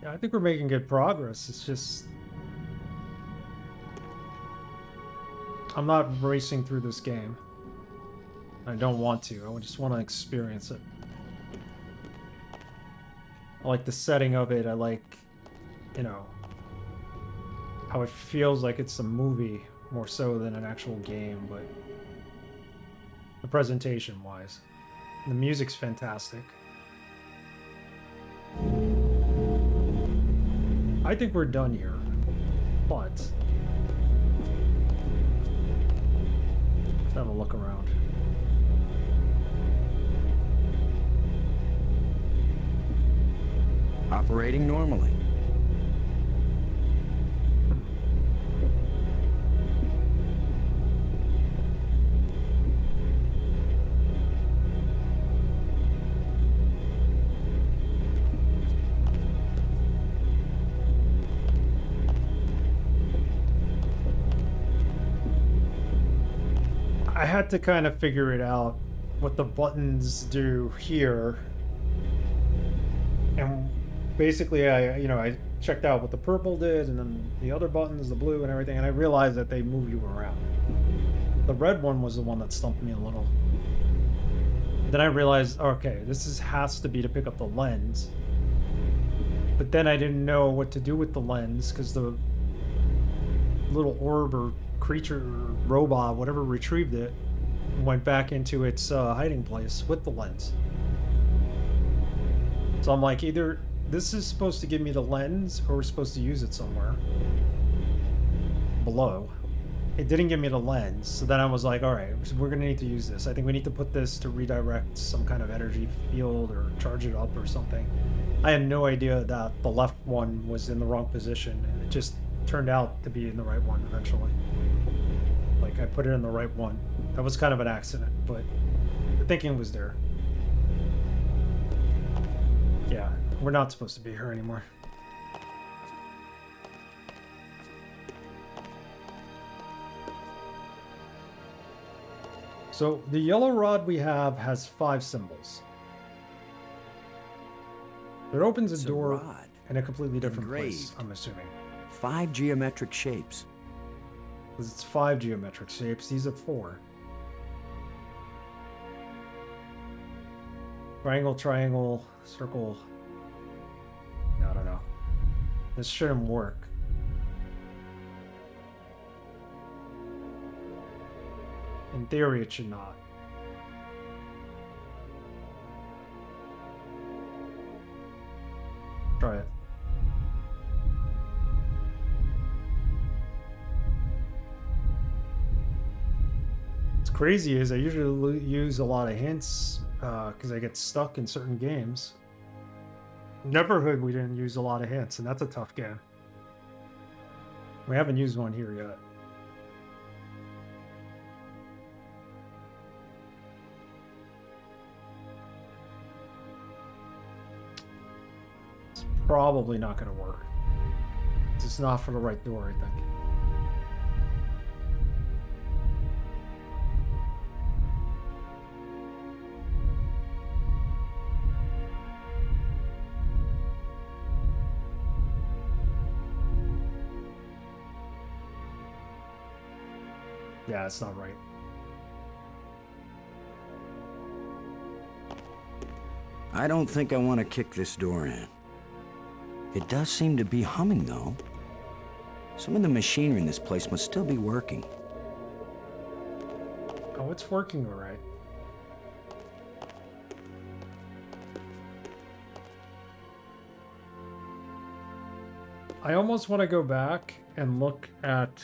Yeah, I think we're making good progress. It's just... I'm not racing through this game. I don't want to. I just want to experience it. I like the setting of it. I like, you know, how it feels like it's a movie more so than an actual game, but the presentation wise. The music's fantastic. I think we're done here, but let's have a look around. Operating normally. I had to kind of figure it out, what the buttons do here. And basically I checked out what the purple did and then the other buttons, the blue and everything, and I realized that they move you around. The red one was the one that stumped me a little. Then I realized, okay, has to be to pick up the lens. But then I didn't know what to do with the lens because the little orb or creature or robot, whatever retrieved it, went back into its hiding place with the lens. So I'm like, either this is supposed to give me the lens or we're supposed to use it somewhere below. it didn't give me the lens. So then I was like, all right, so we're going to need to use this. I think we need to put this to redirect some kind of energy field or charge it up or something. I had no idea that the left one was in the wrong position, and it just turned out to be in the right one eventually. Like, I put it in the right one. That was kind of an accident, but the thinking was there. Yeah, we're not supposed to be here anymore. So the yellow rod we have has 5 symbols. It opens a door rod. in a completely different place, Engraved. I'm assuming. 5 geometric shapes. Because it's 5 geometric shapes, these are 4. Triangle, triangle, circle. I don't know. This shouldn't work. In theory, it should not. Try it. What's crazy is I usually use a lot of hints because I get stuck in certain games. Neverhood, we didn't use a lot of hints, and that's a tough game. We haven't used one here yet. It's probably not going to work. It's not for the right door, I think. Yeah, it's not right. I don't think I want to kick this door in. It does seem to be humming, though. Some of the machinery in this place must still be working. Oh, it's working all right. I almost want to go back and look at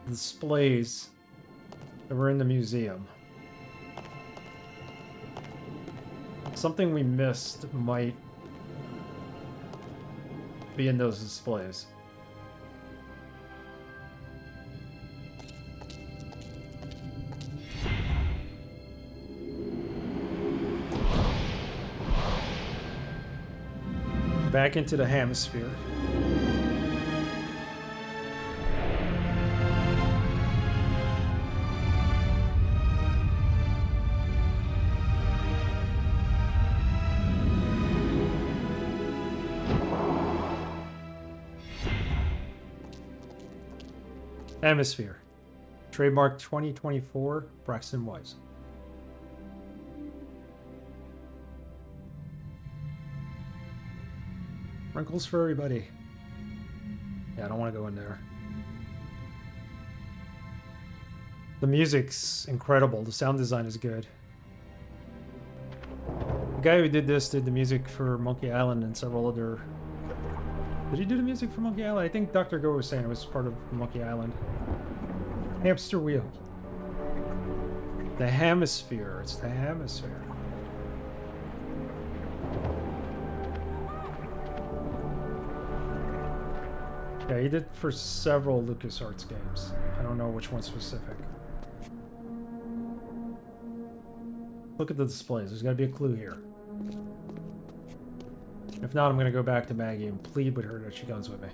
the displays that were in the museum. Something we missed might be in those displays. Back into the hemisphere. Hemisphere. Trademark 2024, Braxton Wise. Wrinkles for everybody. Yeah, I don't want to go in there. The music's incredible. The sound design is good. The guy who did this did the music for Monkey Island and several other... Did he do the music for Monkey Island? I think Dr. Go was saying it was part of Monkey Island. Hamster wheel. The hemisphere. It's the hemisphere. Yeah, he did for several LucasArts games. I don't know which one specific. Look at the displays. There's got to be a clue here. If not, I'm going to go back to Maggie and plead with her that she comes with me.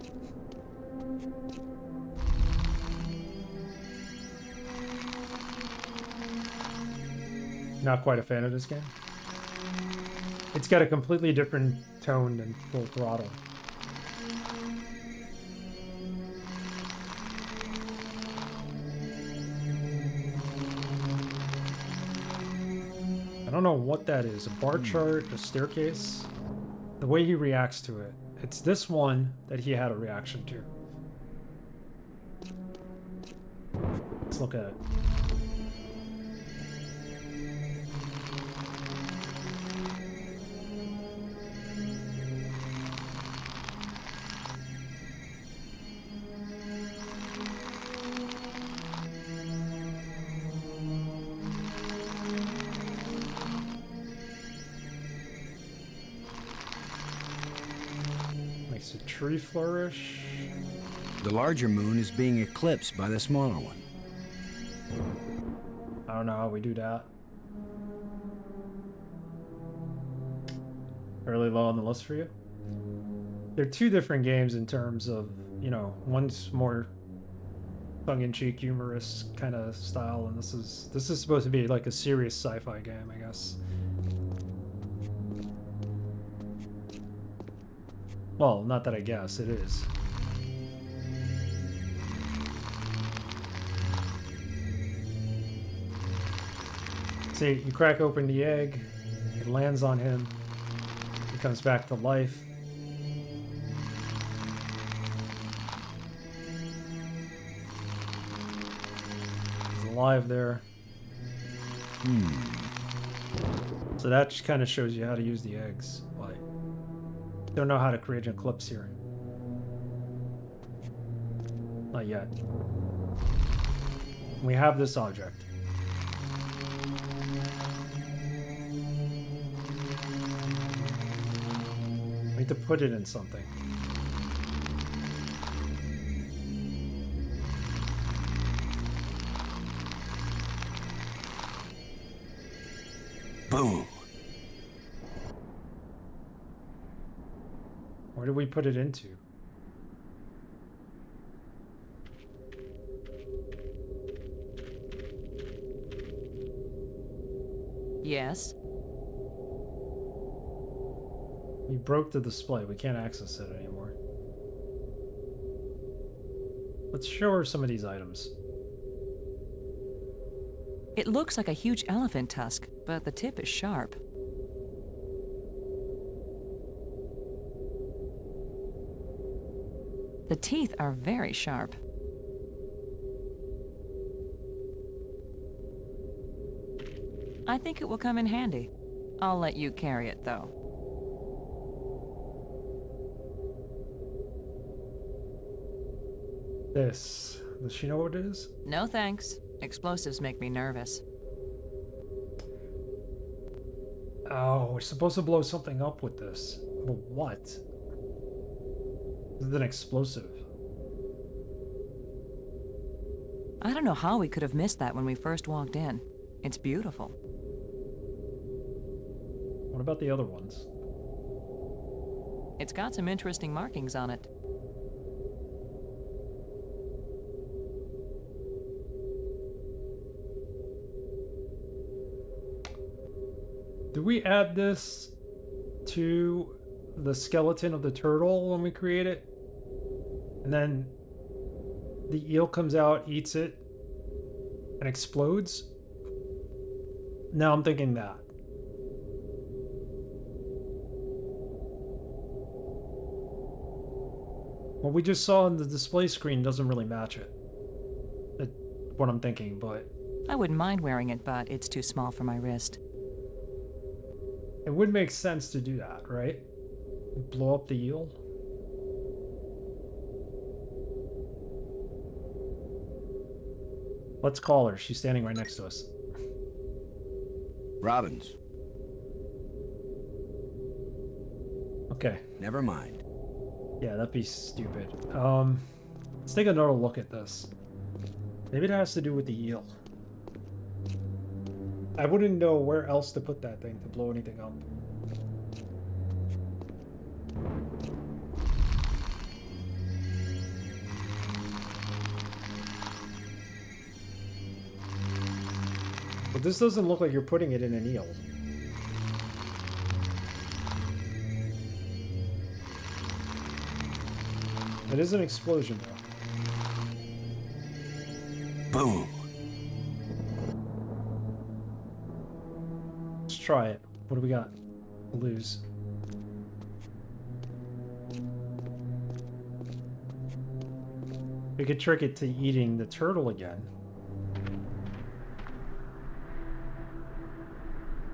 Not quite a fan of this game. It's got a completely different tone than Full Throttle. I don't know what that is. A bar chart, a staircase. The way he reacts to it. It's this one that he had a reaction to. Let's look at it. Makes a tree flourish. The larger moon is being eclipsed by the smaller one. I don't know how we do that. Really low on the list for you? They're two different games in terms of, you know, one's more tongue-in-cheek, humorous kind of style, and this is supposed to be like a serious sci-fi game, I guess. Well, not that I guess, it is. See, you crack open the egg, it lands on him, he comes back to life. He's alive there. So that just kind of shows you how to use the eggs. Like, don't know how to create an eclipse here. Not yet. We have this object. We need to put it in something. Boom. Where do we put it into? Yes. We broke the display. We can't access it anymore. Let's show her some of these items. It looks like a huge elephant tusk, but the tip is sharp. The teeth are very sharp. I think it will come in handy. I'll let you carry it, though. This. Does she know what it is? No thanks. Explosives make me nervous. Oh, we're supposed to blow something up with this. But what? This is an explosive. I don't know how we could have missed that when we first walked in. It's beautiful. What about the other ones? It's got some interesting markings on it. Do we add this to the skeleton of the turtle when we create it? And then the eel comes out, eats it, and explodes? Now I'm thinking that. What we just saw on the display screen doesn't really match it. What I'm thinking, but... I wouldn't mind wearing it, but it's too small for my wrist. It would make sense to do that, right? Blow up the eel. Let's call her. She's standing right next to us. Robbins. Okay. Never mind. Yeah, that'd be stupid. Let's take another look at this. Maybe it has to do with the eel. I wouldn't know where else to put that thing to blow anything up. But this doesn't look like you're putting it in an eel. It is an explosion, though. Boom. Let's try it. What do we got? Lose. We could trick it to eating the turtle again.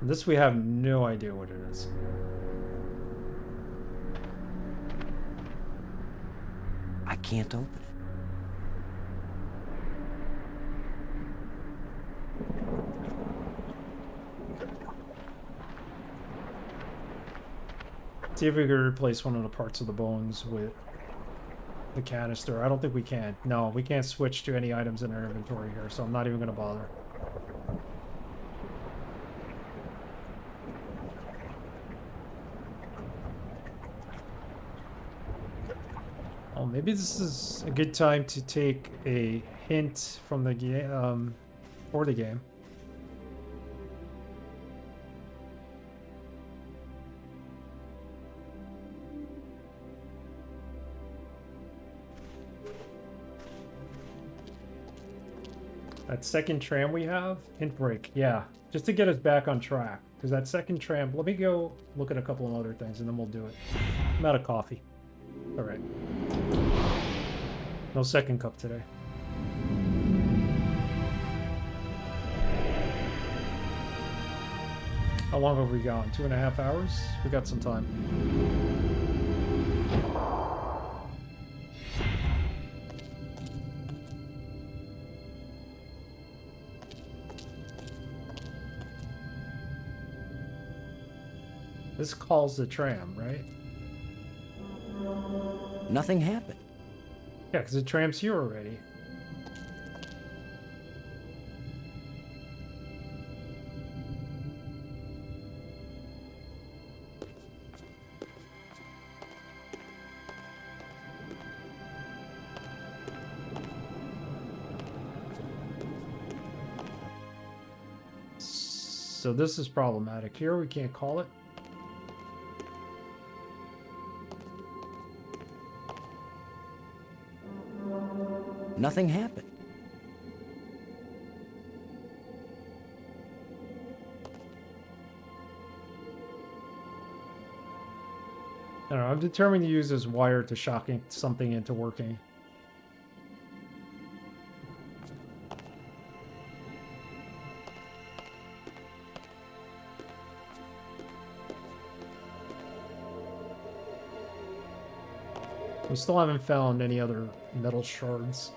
This we have no idea what it is. I can't open it. See if we can replace one of the parts of the bones with the canister. I don't think we can. No, we can't switch to any items in our inventory here, so I'm not even going to bother. Oh, maybe this is a good time to take a hint from the game, for the game. That second tram we have, hint break, yeah, just to get us back on track. Because that second tram, let me go look at a couple of other things and then we'll do it. I'm out of coffee. All right. No second cup today. How long have we gone? 2.5 hours? We got some time. This calls the tram, right? Nothing happened. Yeah, because the tram's here already. So this is problematic. Here we can't call it. Nothing happened. I don't know, I'm determined to use this wire to shock something into working. We still haven't found any other metal shards.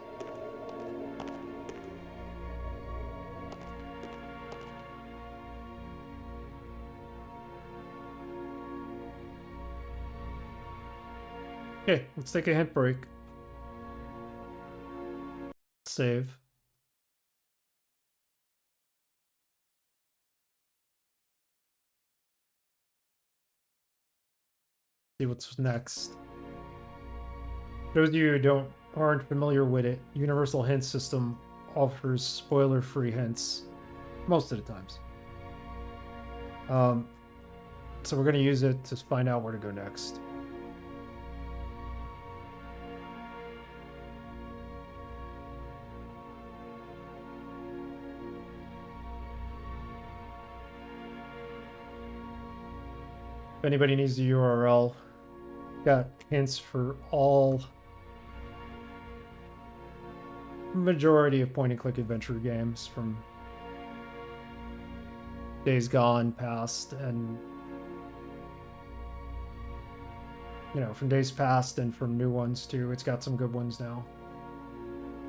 Okay, let's take a hint break. Save. See what's next. Those of you who aren't familiar with it, Universal Hint System offers spoiler-free hints most of the times. So we're going to use it to find out where to go next. If anybody needs the URL, got hints for all majority of point-and-click adventure games from days gone past, and you know, from days past and from new ones too. It's got some good ones now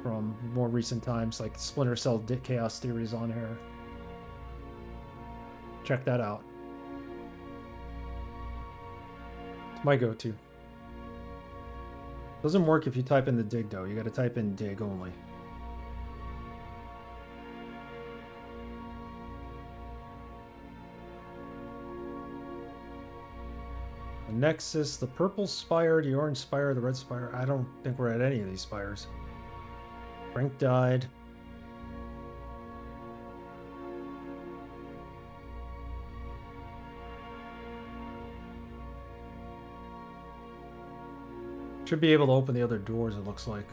from more recent times, like Splinter Cell Chaos Theories on here. Check that out. It's my go-to. Doesn't work if you type in the dig though. You got to type in dig only. The Nexus, the purple spire, the orange spire, the red spire. I don't think we're at any of these spires. Frank died. Should be able to open the other doors, it looks like.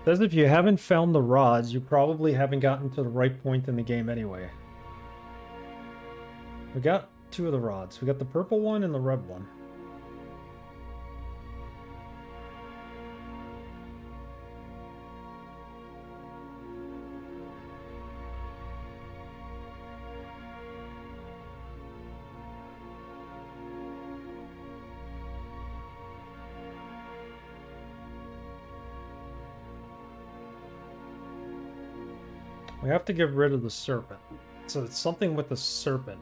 Says if you haven't found the rods, you probably haven't gotten to the right point in the game anyway. We got 2 of the rods. We got the purple one and the red one. We have to get rid of the serpent. So it's something with the serpent.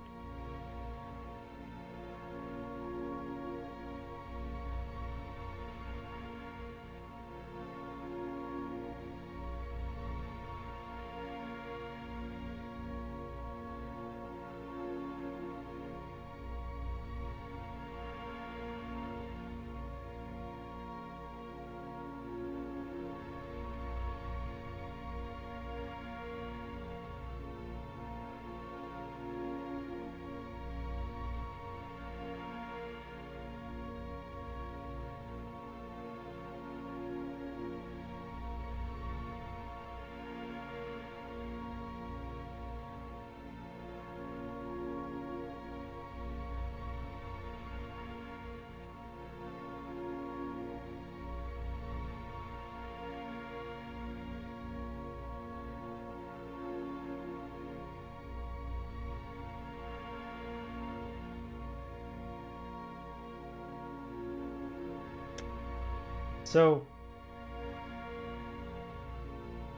So,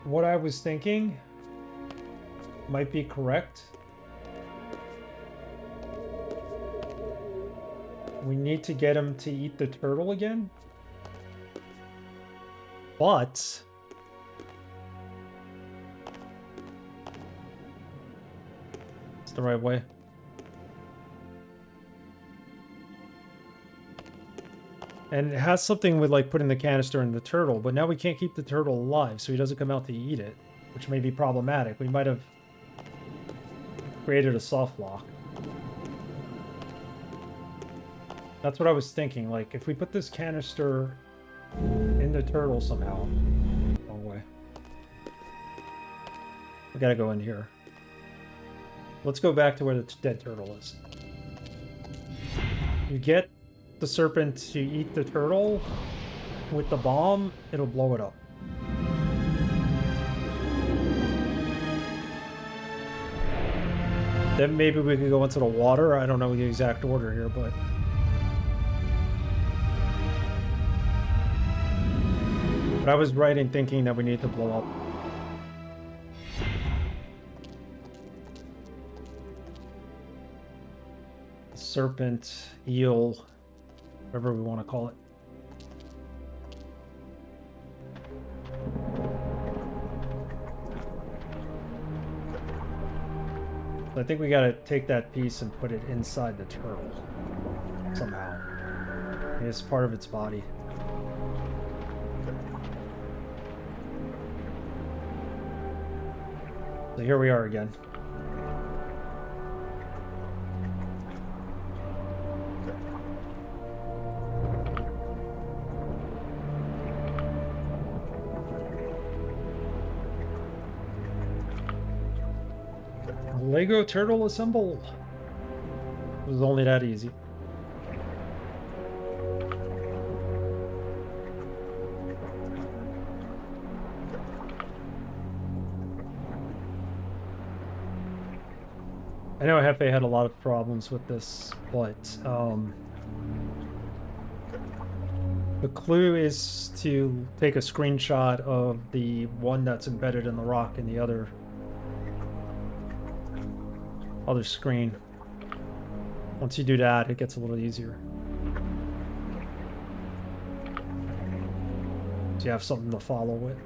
what I was thinking might be correct. We need to get him to eat the turtle again. But it's the right way. And it has something with like putting the canister in the turtle, but now we can't keep the turtle alive, so he doesn't come out to eat it, which may be problematic. We might have created a soft lock. That's what I was thinking. Like, if we put this canister in the turtle somehow. Wrong way. We gotta go in here. Let's go back to where the dead turtle is. You get the serpent to eat the turtle with the bomb, it'll blow it up. Then maybe we could go into the water. I don't know the exact order here, but I was right in thinking that we need to blow up. Serpent, eel, whatever we want to call it. So I think we gotta take that piece and put it inside the turtle somehow. It's part of its body. So here we are again. Lego turtle assemble. It was only that easy. I know Hefe had a lot of problems with this, but the clue is to take a screenshot of the one that's embedded in the rock in the other screen. Once you do that, it gets a little easier. So you have something to follow with.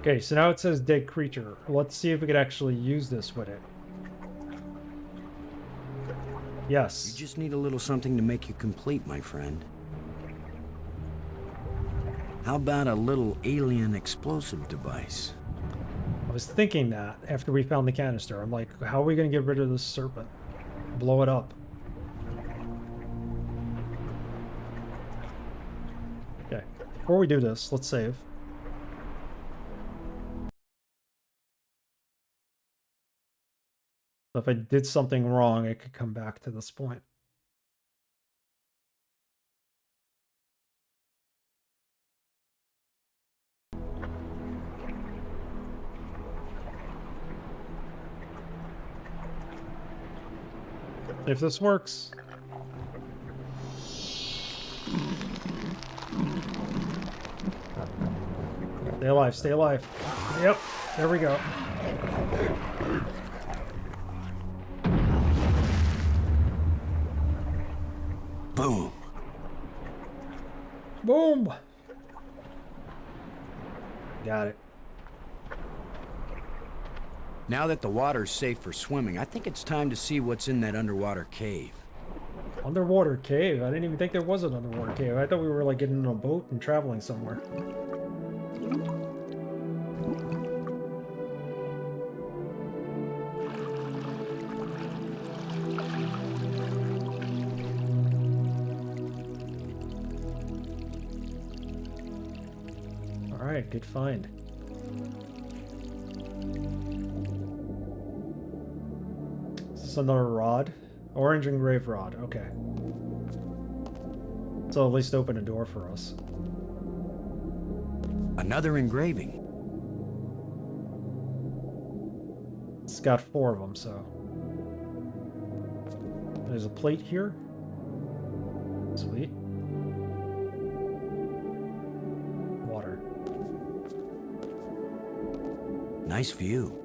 Okay, so now it says dead creature. Let's see if we could actually use this with it. Yes. You just need a little something to make you complete, my friend. How about a little alien explosive device? I was thinking that after we found the canister. I'm like, how are we going to get rid of this serpent? Blow it up. Okay, before we do this, let's save. So if I did something wrong, I could come back to this point. If this works. Stay alive, stay alive. Yep, there we go. Boom. Boom! Got it. Now that the water's safe for swimming, I think it's time to see what's in that underwater cave. Underwater cave? I didn't even think there was an underwater cave. I thought we were like getting in a boat and traveling somewhere. Alright, good find. Is this another rod? Orange engraved rod, okay. So at least open a door for us. Another engraving. It's got 4 of them, so. There's a plate here. Sweet. Water. Nice view.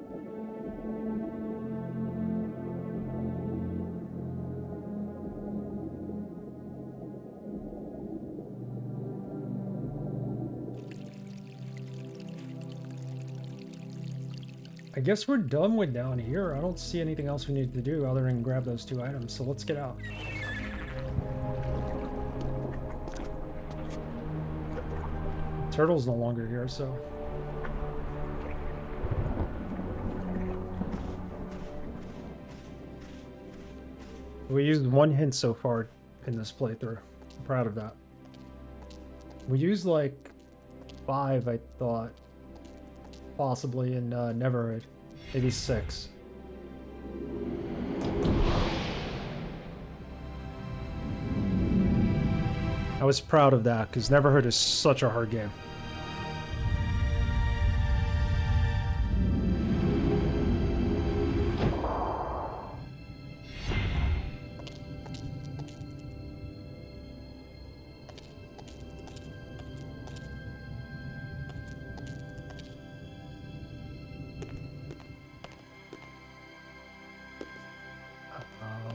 I guess we're done with down here. I don't see anything else we need to do other than grab those 2 items, so let's get out. Turtle's no longer here, so... We used 1 hint so far in this playthrough. I'm proud of that. We used like 5, I thought. Possibly in Neverhood. Maybe 6. I was proud of that, because Neverhood is such a hard game.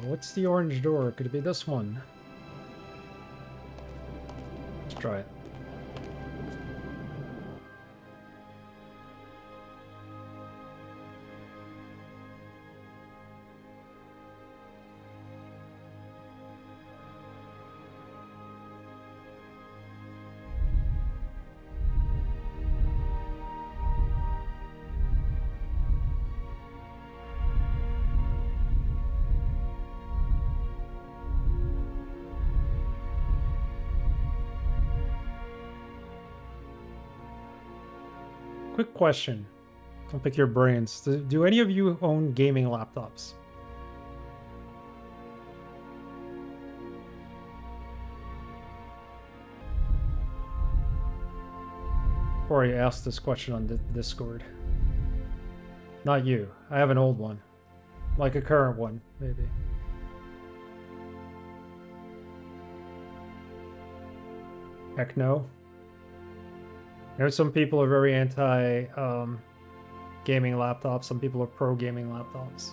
What's the orange door? Could it be this one? Let's try it. Quick question. I'll pick your brains. Do any of you own gaming laptops? Before I asked this question on Discord. Not you. I have an old one. Like a current one, maybe. Heck no. I know some people are very anti gaming laptops. Some people are pro gaming laptops.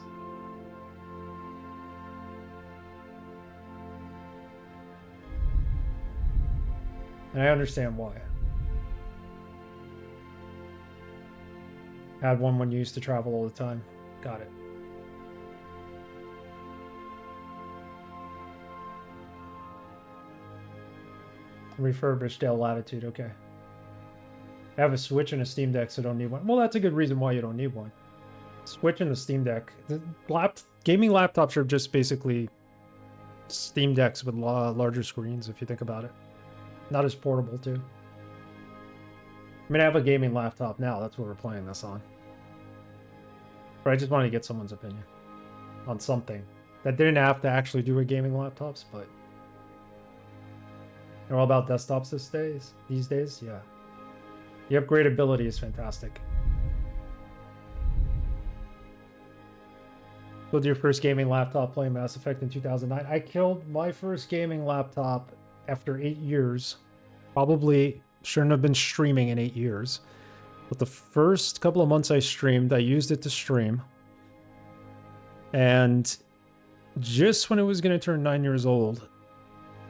And I understand why. I had one when you used to travel all the time. Got it. Refurbished Dell Latitude, okay. I have a Switch and a Steam Deck, so don't need one. Well, that's a good reason why you don't need one. Switch and the Steam Deck. Gaming laptops are just basically Steam Decks with larger screens, if you think about it. Not as portable, too. I mean, I have a gaming laptop now. That's what we're playing this on. But I just wanted to get someone's opinion on something that didn't have to actually do with gaming laptops, but they're all about desktops these days. Yeah. The upgradability is fantastic. Killed your first gaming laptop playing Mass Effect in 2009. I killed my first gaming laptop after 8 years. Probably shouldn't have been streaming in 8 years. But the first couple of months I streamed, I used it to stream. And just when it was going to turn 9 years old,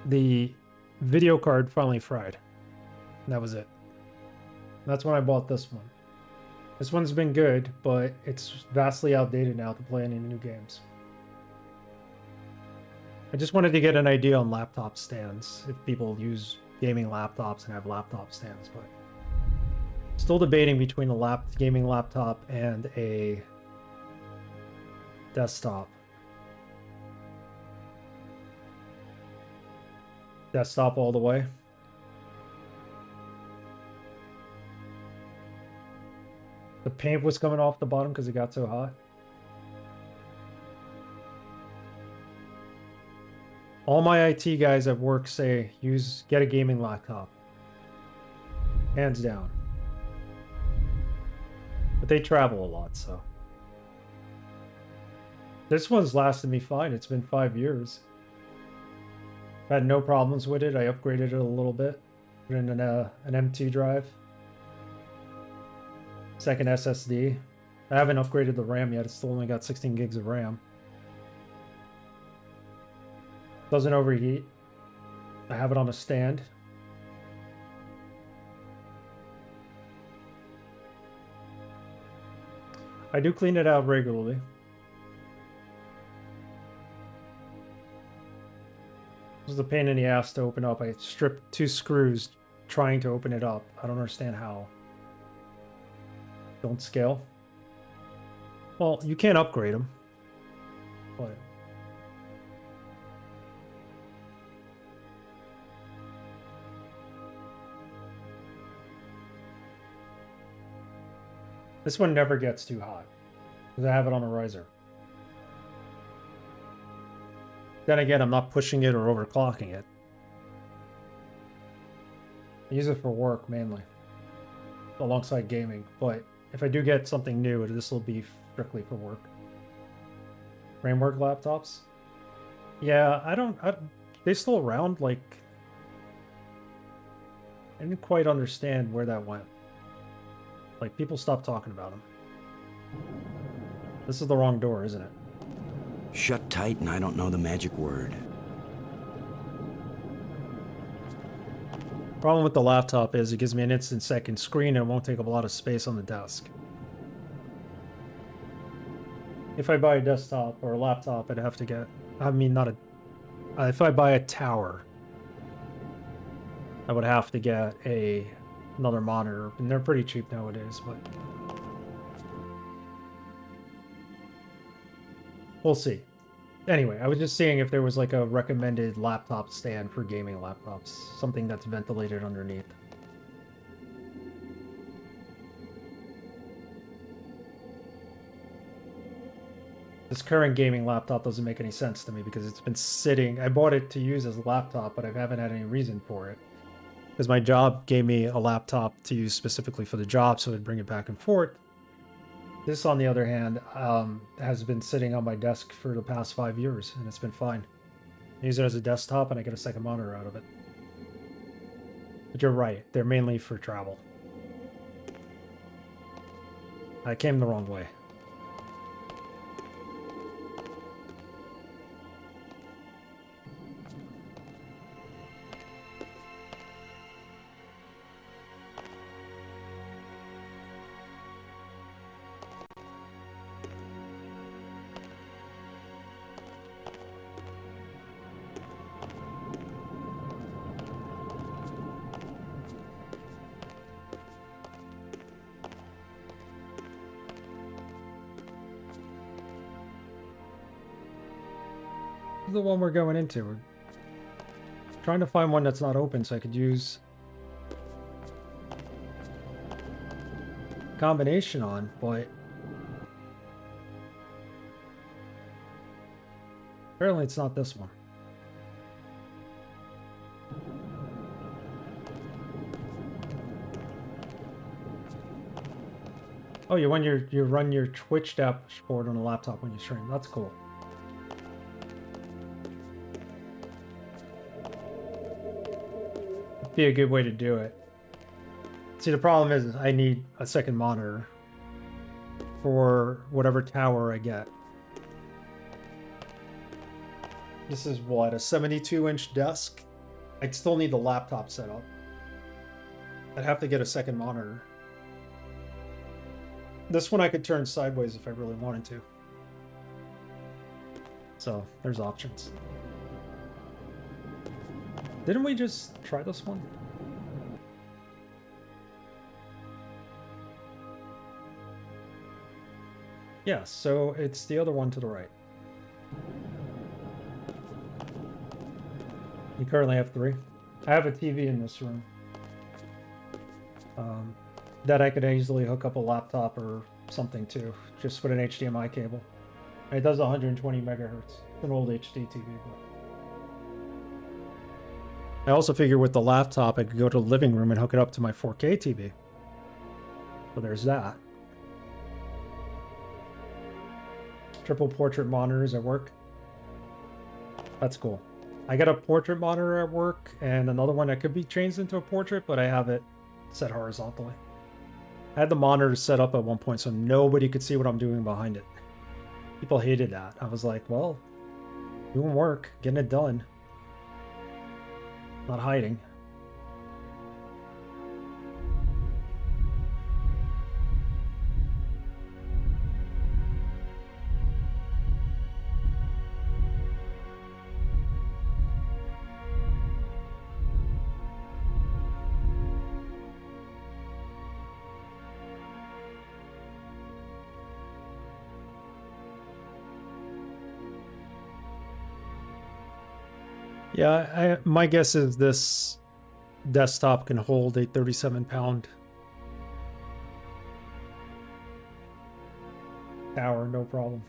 the video card finally fried. And that was it. That's when I bought this one. This one's been good, but it's vastly outdated now to play any new games. I just wanted to get an idea on laptop stands, if people use gaming laptops and have laptop stands, but still debating between a gaming laptop and a desktop. Desktop all the way. The paint was coming off the bottom because it got so hot. All my IT guys at work say get a gaming laptop. Hands down. But they travel a lot, so. This one's lasted me fine. It's been 5 years. Had no problems with it. I upgraded it a little bit. Put in an M2 drive. Second SSD. I haven't upgraded the RAM yet. It's still only got 16 gigs of RAM. Doesn't overheat. I have it on a stand. I do clean it out regularly. This is a pain in the ass to open up. I stripped 2 screws trying to open it up. I don't understand how. Don't scale. Well, you can't upgrade them. But this one never gets too hot because I have it on a riser. Then again, I'm not pushing it or overclocking it. I use it for work mainly, alongside gaming, but if I do get something new, this will be strictly for work. Framework laptops? Yeah, they still around, like, I didn't quite understand where that went. Like, people stopped talking about them. This is the wrong door, isn't it? Shut tight and I don't know the magic word. Problem with the laptop is it gives me an instant second screen and it won't take up a lot of space on the desk. If I buy a desktop or a laptop, I'd have to get, if I buy a tower, I would have to get another monitor, and they're pretty cheap nowadays, but we'll see. Anyway, I was just seeing if there was like a recommended laptop stand for gaming laptops, something that's ventilated underneath. This current gaming laptop doesn't make any sense to me because it's been sitting. I bought it to use as a laptop, but I haven't had any reason for it. Because my job gave me a laptop to use specifically for the job, so I'd bring it back and forth. This, on the other hand, has been sitting on my desk for the past 5 years, and it's been fine. I use it as a desktop, and I get a second monitor out of it. But you're right, they're mainly for travel. I came the wrong way. The one we're going into. Trying to find one that's not open so I could use combination on, but apparently it's not this one. Oh, you run your Twitch dashboard on a laptop when you stream. That's cool. Be a good way to do it. See, the problem is I need a second monitor for whatever tower I get. This is what, a 72-inch desk? I'd still need the laptop set up. I'd have to get a second monitor. This one I could turn sideways if I really wanted to. So, there's options. Didn't we just try this one? Yeah, so it's the other one to the right. You currently have 3. I have a TV in this room. That I could easily hook up a laptop or something to, just with an HDMI cable. It does 120 megahertz. It's an old HD TV, but... I also figure with the laptop, I could go to the living room and hook it up to my 4K TV. So there's that. Triple portrait monitors at work. That's cool. I got a portrait monitor at work and another one that could be changed into a portrait, but I have it set horizontally. I had the monitor set up at one point so nobody could see what I'm doing behind it. People hated that. I was like, well, doing work, getting it done. Not hiding. Yeah, my guess is this desktop can hold a 37-pound tower, no problem.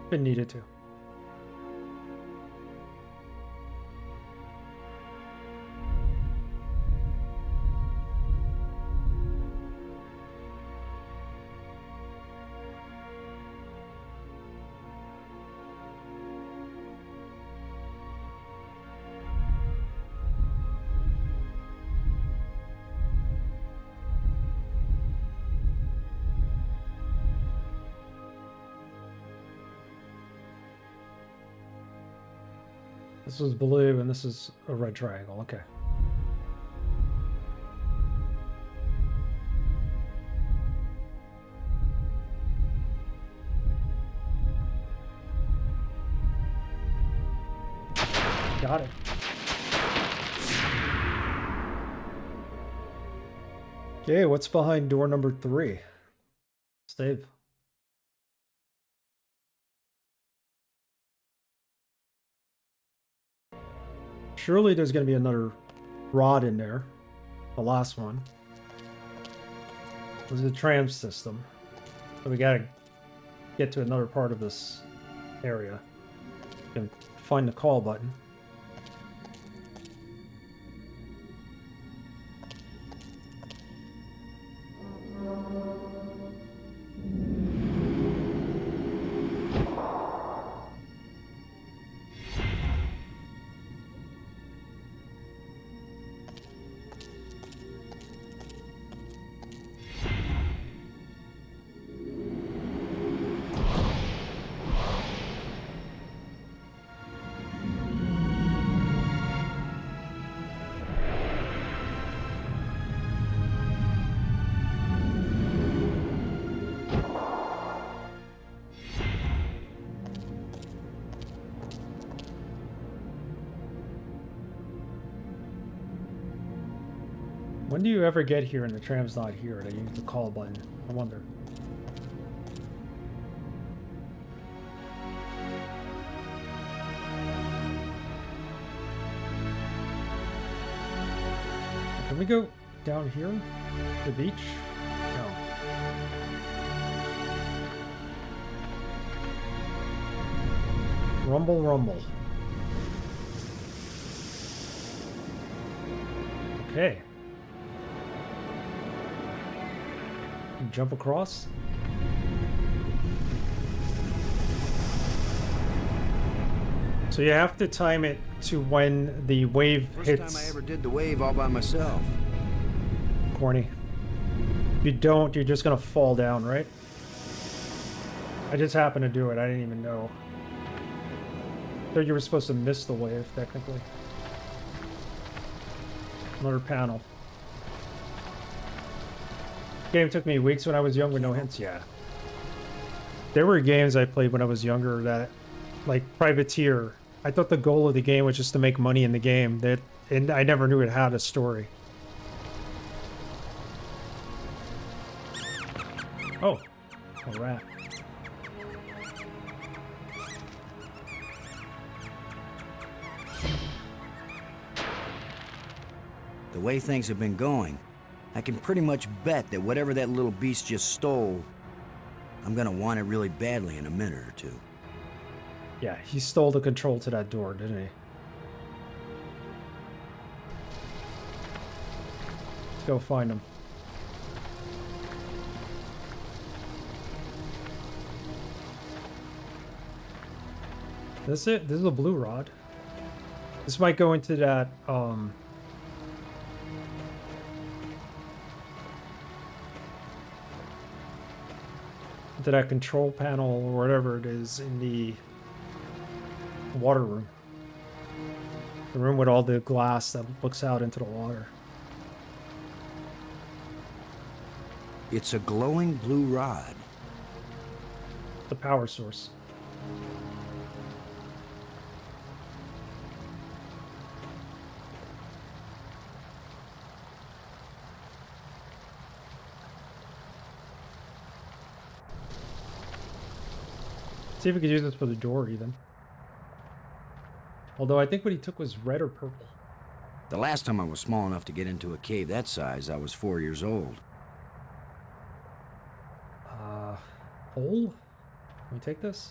If it needed to. This was blue, and this is a red triangle. Okay. Got it. Okay, what's behind door number 3? Stave. Surely there's going to be another rod in there. The last one. This is the tram system. So we got to get to another part of this area. You can find the call button. When do you ever get here and the tram's not here? They use the call button. I wonder. Can we go down here? The beach? No. Rumble, rumble. Okay. Jump across. So you have to time it to when the wave hits. First time I ever did the wave all by myself. Corny. If you don't, you're just gonna fall down, right? I just happened to do it. I didn't even know. Thought you were supposed to miss the wave, technically. Another panel. Game took me weeks when I was young with no hints. Yeah. There were games I played when I was younger that, like Privateer. I thought the goal of the game was just to make money in the game. And I never knew it had a story. Oh, a rat. The way things have been going, I can pretty much bet that whatever that little beast just stole, I'm gonna want it really badly in a minute or two. Yeah, he stole the control to that door, didn't he? Let's go find him. This is it? This is a blue rod. This might go into that, into that control panel or whatever it is in the water room. The room with all the glass that looks out into the water. It's a glowing blue rod. The power source. See if we could use this for the door, even. Although I think what he took was red or purple. The last time I was small enough to get into a cave that size, I was 4 years old. Hole? Can we take this?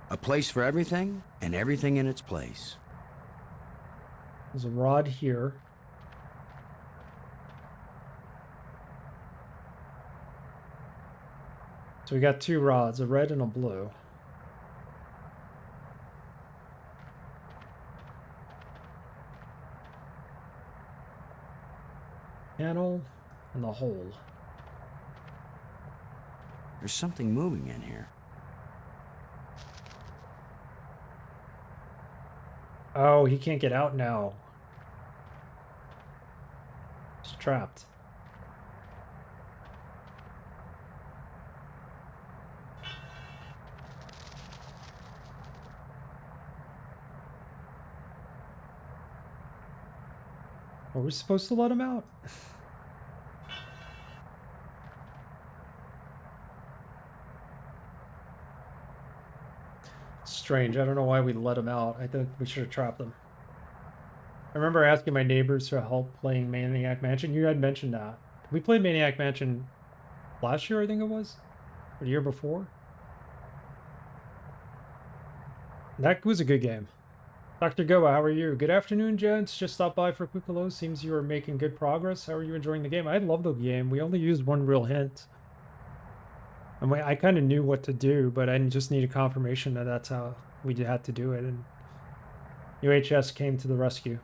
A place for everything, and everything in its place. There's a rod here. So we got two rods, a red and a blue. Panel and the hole. There's something moving in here. Oh, he can't get out now. He's trapped. Are we supposed to let him out? Strange. I don't know why we let him out. I think we should have trapped him. I remember asking my neighbors for help playing Maniac Mansion. You had mentioned that. We played Maniac Mansion last year, I think it was? Or the year before? That was a good game. Dr. Goa, how are you? Good afternoon, gents. Just stopped by for a quick hello. Seems you are making good progress. How are you enjoying the game? I love the game. We only used one real hint. And I kind of knew what to do, but I just needed confirmation that that's how we had to do it. And UHS came to the rescue.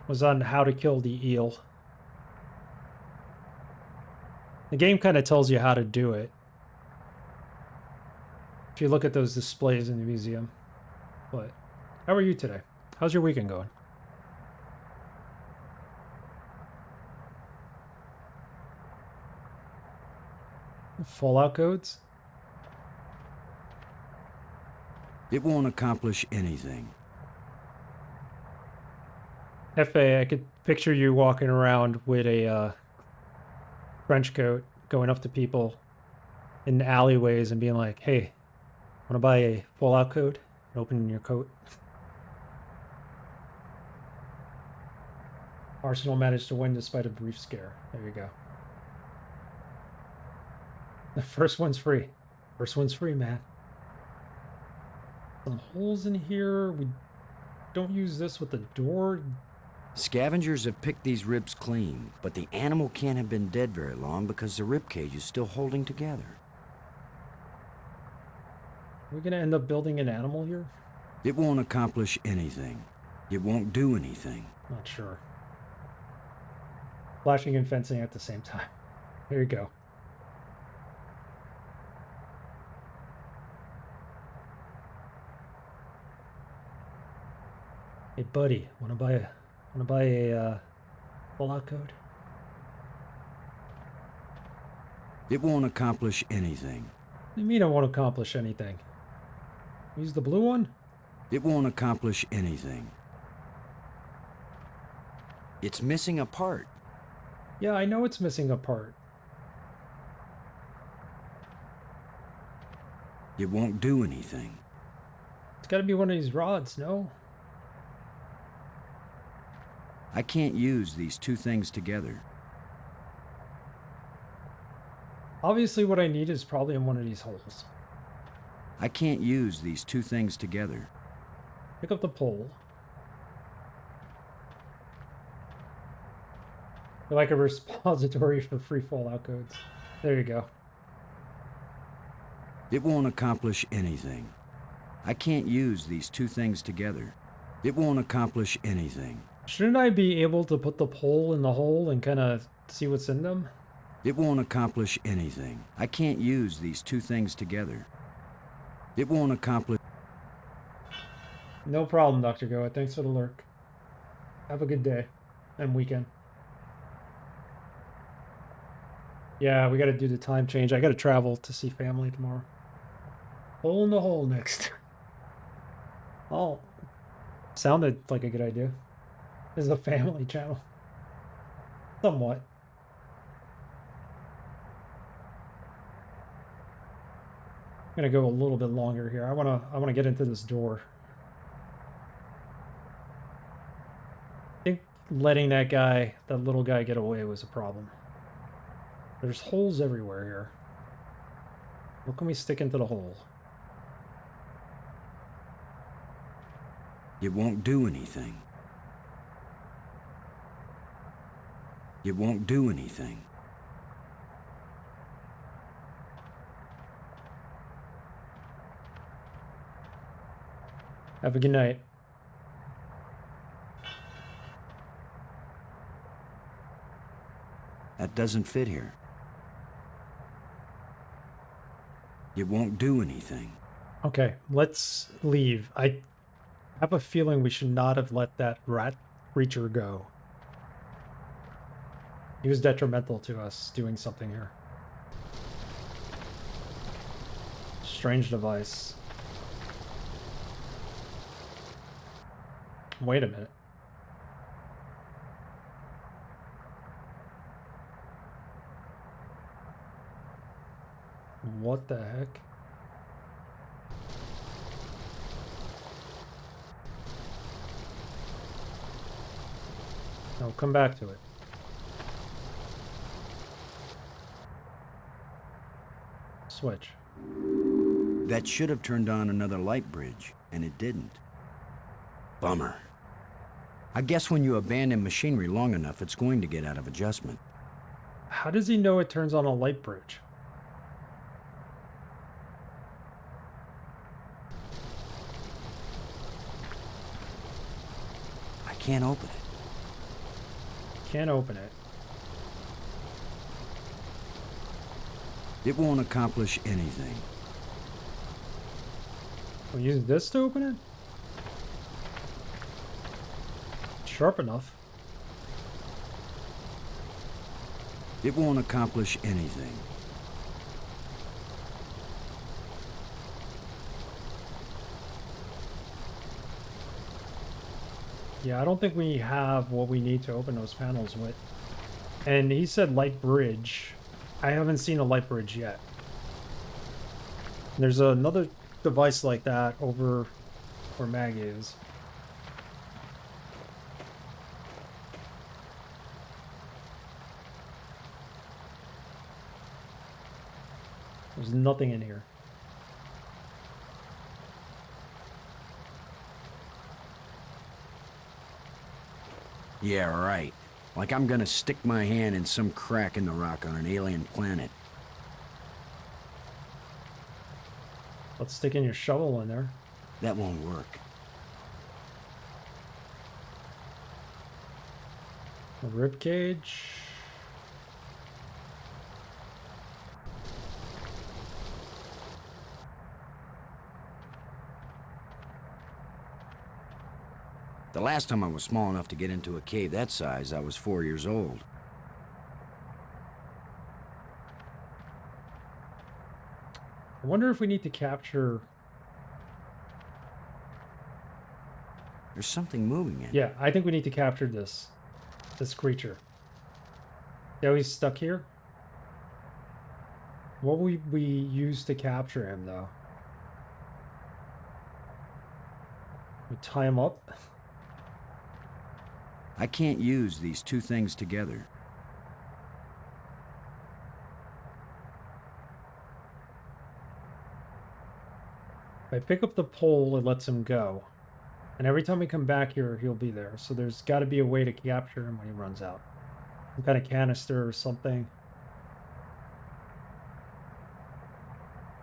Was on how to kill the eel. The game kind of tells you how to do it. If you look at those displays in the museum. But how are you today? How's your weekend going? Fallout codes? It won't accomplish anything. FA, I could picture you walking around with a trench coat, going up to people in alleyways and being like, "Hey, want to buy a Fallout code?" And opening your coat. Arsenal managed to win despite a brief scare. There you go. The first one's free. First one's free, man. Some holes in here. We don't use this with the door. Scavengers have picked these ribs clean, but the animal can't have been dead very long because the rib cage is still holding together. Are we gonna end up building an animal here? It won't accomplish anything. It won't do anything. Not sure. Flashing and fencing at the same time. There you go. Hey buddy, wanna buy a Fallout code? It won't accomplish anything. What do you mean I won't accomplish anything? Use the blue one? It won't accomplish anything. It's missing a part. Yeah, I know it's missing a part. It won't do anything. It's gotta be one of these rods, no? I can't use these two things together. Obviously what I need is probably in one of these holes. I can't use these two things together. Pick up the pole. They're like a repository for free Fallout codes. There you go. It won't accomplish anything. I can't use these two things together. It won't accomplish anything. Shouldn't I be able to put the pole in the hole and kind of see what's in them? It won't accomplish anything. I can't use these two things together. It won't accomplish... No problem, Dr. Goa. Thanks for the lurk. Have a good day and weekend. Yeah, we got to do the time change. I got to travel to see family tomorrow. Hole in the hole next. Oh, sounded like a good idea. This is a family channel. Somewhat. I'm gonna go a little bit longer here. I wanna get into this door. I think letting that little guy get away was a problem. There's holes everywhere here. What can we stick into the hole? It won't do anything. It won't do anything. Have a good night. That doesn't fit here. It won't do anything. Okay, let's leave. I have a feeling we should not have let that rat creature go. He was detrimental to us doing something here. Strange device. Wait a minute. What the heck? No, come back to it. Switch. That should have turned on another light bridge, and it didn't. Bummer. I guess when you abandon machinery long enough, it's going to get out of adjustment. How does he know it turns on a light bridge? I can't open it. Can't open it. It won't accomplish anything. We'll use this to open it? Sharp enough. It won't accomplish anything. Yeah, I don't think we have what we need to open those panels with. And he said light bridge. I haven't seen a light bridge yet. There's another device like that over where Mag is. There's nothing in here. Yeah, right. Like I'm gonna stick my hand in some crack in the rock on an alien planet. Let's stick in your shovel in there. That won't work. A rib cage. The last time I was small enough to get into a cave that size, I was 4 years old. I wonder if we need to capture... There's something moving in. Yeah, I think we need to capture this creature. Yeah, he's stuck here. What will we use to capture him, though? We tie him up. I can't use these two things together. If I pick up the pole, it lets him go. And every time we come back here, he'll be there. So there's got to be a way to capture him when he runs out. Some kind of canister or something.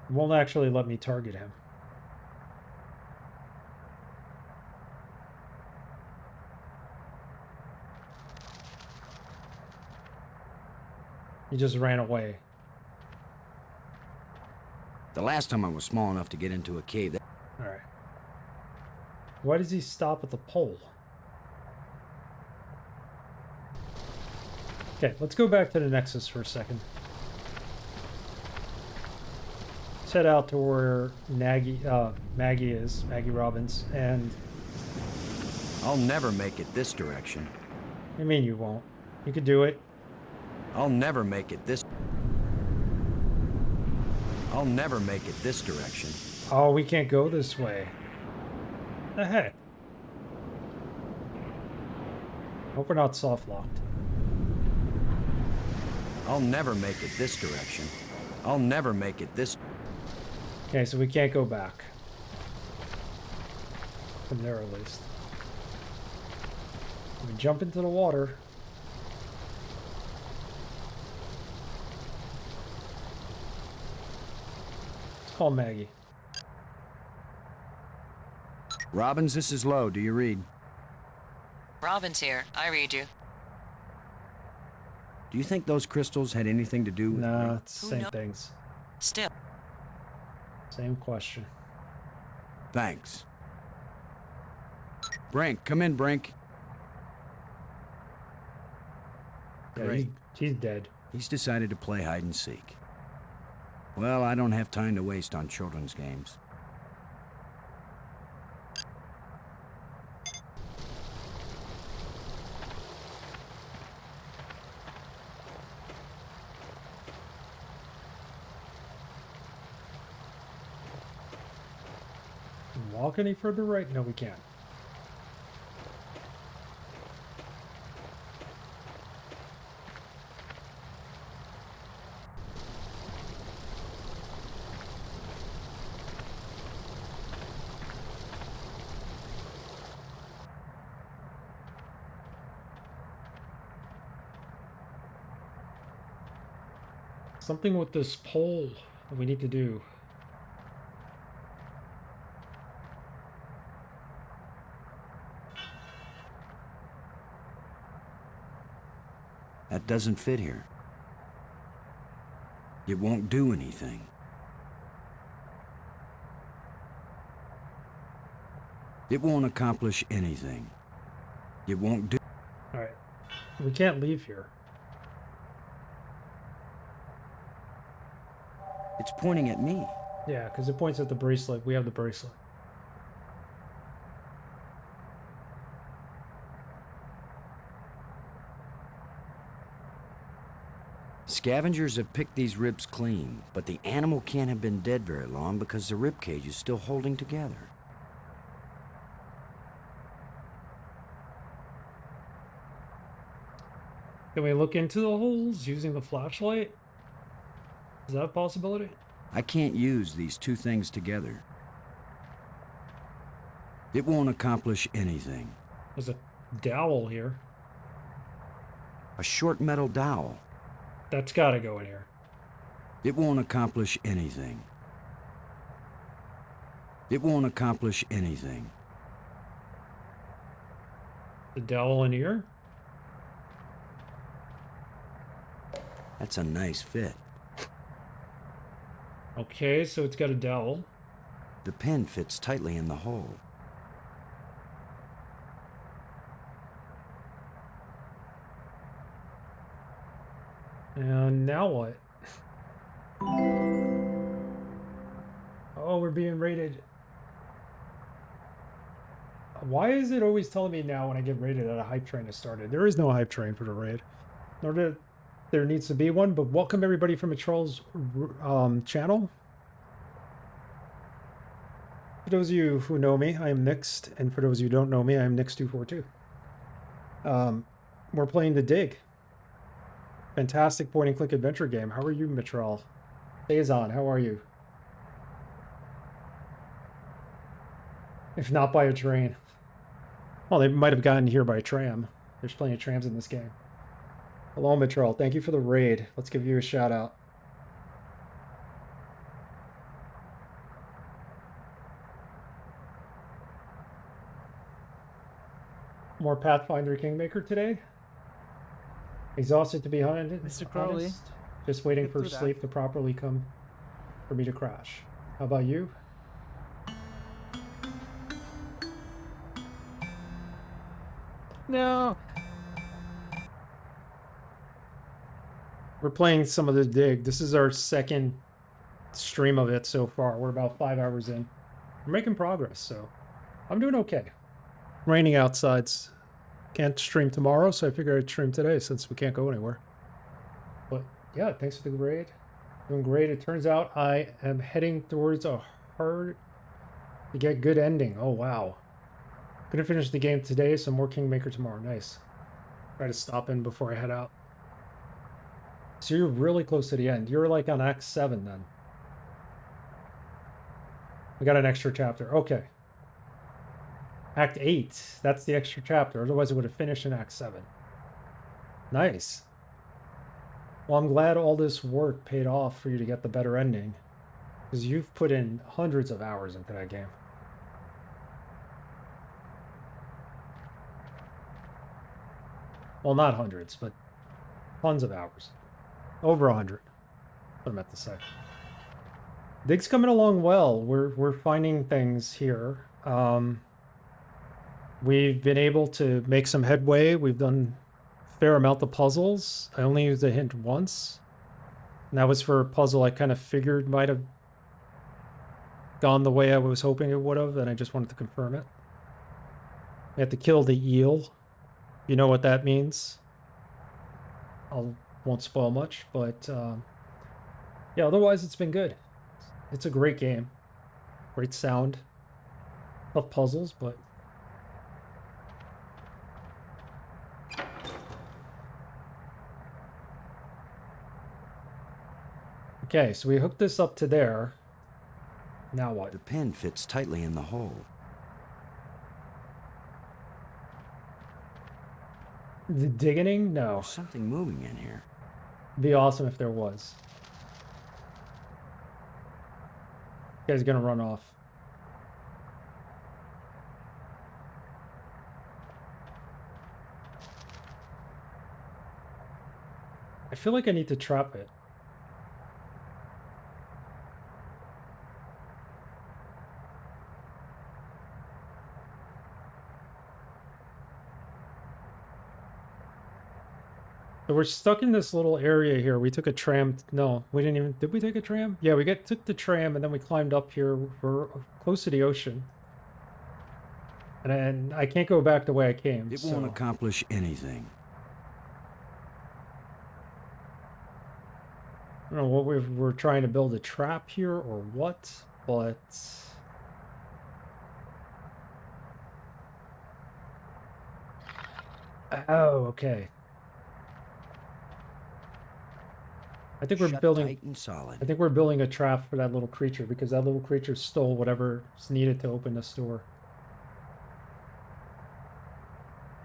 It won't actually let me target him. He just ran away. The last time I was small enough to get into a cave... Alright. Why does he stop at the pole? Okay, let's go back to the Nexus for a second. Let's head out to where Maggie is, Maggie Robbins, and... I'll never make it this direction. I mean you won't. You could do it. I'll never make it this direction. Oh, we can't go this way. The heck? Hope we're not soft locked. I'll never make it this direction. I'll never make it this... Okay, so we can't go back. From there at least. We jump into the water. Let's call Maggie. Robbins, this is Lowe. Do you read? Robin's here. I read you. Do you think those crystals had anything to do with... Nah, it's the Who same knows? things. Still. Same question. Thanks. Brink, come in, Brink. Yeah, Great. he's dead. He's decided to play hide and seek. Well, I don't have time to waste on children's games. Walk any further right? No, we can't. Something with this pole that we need to do. That doesn't fit here. It won't do anything. It won't accomplish anything. It won't do... Alright. We can't leave here. It's pointing at me. Yeah, because it points at the bracelet. We have the bracelet. Scavengers have picked these ribs clean, but the animal can't have been dead very long because the rib cage is still holding together. Can we look into the holes using the flashlight? Is that a possibility? I can't use these two things together. It won't accomplish anything. There's a dowel here. A short metal dowel. That's gotta go in here. It won't accomplish anything. It won't accomplish anything. The dowel in here? That's a nice fit. Okay, so it's got a dowel. The pin fits tightly in the hole. And now what? Oh, we're being raided. Why is it always telling me now when I get raided that a hype train has started? There is no hype train for the raid. Nor that there needs to be one, but welcome everybody from a Charles channel. For those of you who know me, I am Nixed, and for those of you who don't know me, I am Nix242. We're playing The Dig. Fantastic point-and-click adventure game. How are you, Mitral? Faison, how are you? If not by a train. Well, they might have gotten here by tram. There's plenty of trams in this game. Hello, Mitral. Thank you for the raid. Let's give you a shout-out. More Pathfinder Kingmaker today? Exhausted to be hunted. Mr. Crowley. Honest. Just waiting Get for through that. sleep to properly come for me to crash. How about you? No. We're playing some of The Dig. This is our second stream of it so far. We're about 5 hours in. We're making progress, so I'm doing okay. Raining outside. Can't stream tomorrow, so I figured I'd stream today since we can't go anywhere. But yeah, thanks for the raid. Doing great. It turns out I am heading towards a hard to get good ending. Oh wow. Gonna finish the game today, so more Kingmaker tomorrow. Nice. Try to stop in before I head out. So you're really close to the end. You're like on Act 7 then. We got an extra chapter. Okay. Act 8. That's the extra chapter. Otherwise it would have finished in Act 7. Nice. Well, I'm glad all this work paid off for you to get the better ending. Because you've put in hundreds of hours into that game. Well, not hundreds, but tons of hours. Over 100. That's what I meant to say. Dig's coming along well. We're finding things here. We've been able to make some headway. We've done a fair amount of puzzles. I only used a hint once. And that was for a puzzle I kind of figured might have gone the way I was hoping it would have, and I just wanted to confirm it. We have to kill the eel. You know what that means. Won't spoil much, but yeah, otherwise it's been good. It's a great game. Great sound. Tough puzzles, but okay, so we hooked this up to there. Now what? The pin fits tightly in the hole. The digging? No. There's something moving in here. Be awesome if there was. You guys gonna run off. I feel like I need to trap it. So we're stuck in this little area here. We took a tram. No, we didn't even. Did we take a tram? Yeah, took the tram and then we climbed up here. We're close to the ocean. And I can't go back the way I came. It so. won't accomplish anything. I don't know what we're trying to build a trap here or what, but oh, okay. I think we're Shut building. tight and solid. I think we're building a trap for that little creature because that little creature stole whatever's needed to open the store.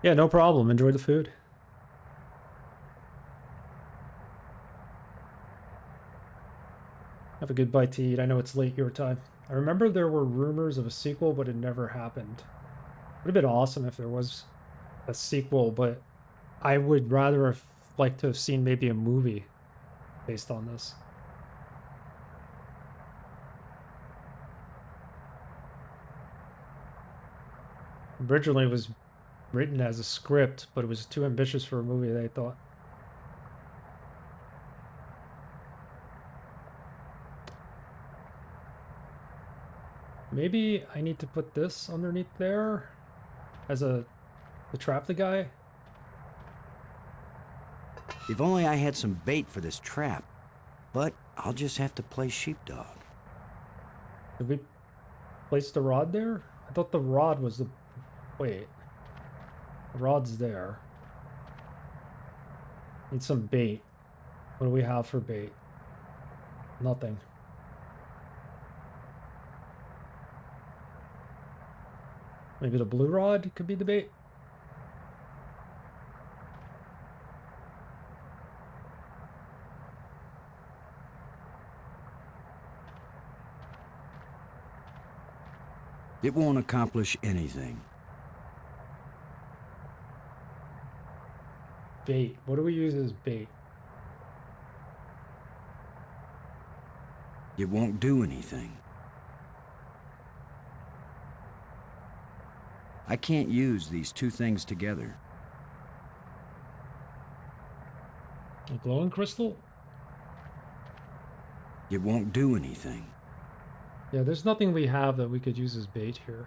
Yeah, no problem. Enjoy the food. Have a good bite to eat. I know it's late your time. I remember there were rumors of a sequel, but it never happened. Would have been awesome if there was a sequel, but I would rather have liked to have seen maybe a movie based on this. Originally, it was written as a script, but it was too ambitious for a movie, they thought. Maybe I need to put this underneath there as to trap the guy. If only I had some bait for this trap. But I'll just have to play sheepdog. Did we place the rod there? I thought the rod was the... Wait. The rod's there. Need some bait. What do we have for bait? Nothing. Maybe the blue rod could be the bait? It won't accomplish anything. Bait. What do we use as bait? It won't do anything. I can't use these two things together. A glowing crystal? It won't do anything. Yeah, there's nothing we have that we could use as bait here.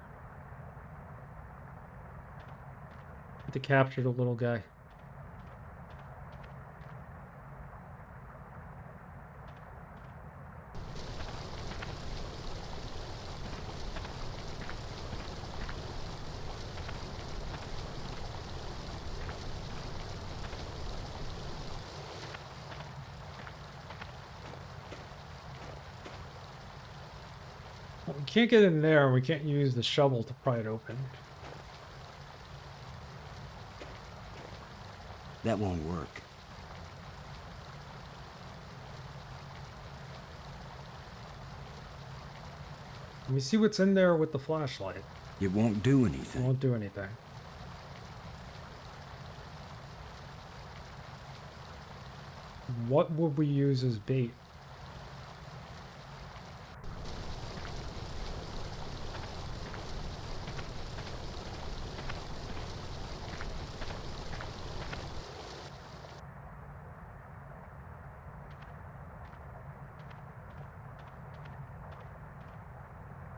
To capture the little guy. We can't get in there, and we can't use the shovel to pry it open. That won't work. Let me see what's in there with the flashlight. It won't do It anything. won't do anything. What would we use as bait?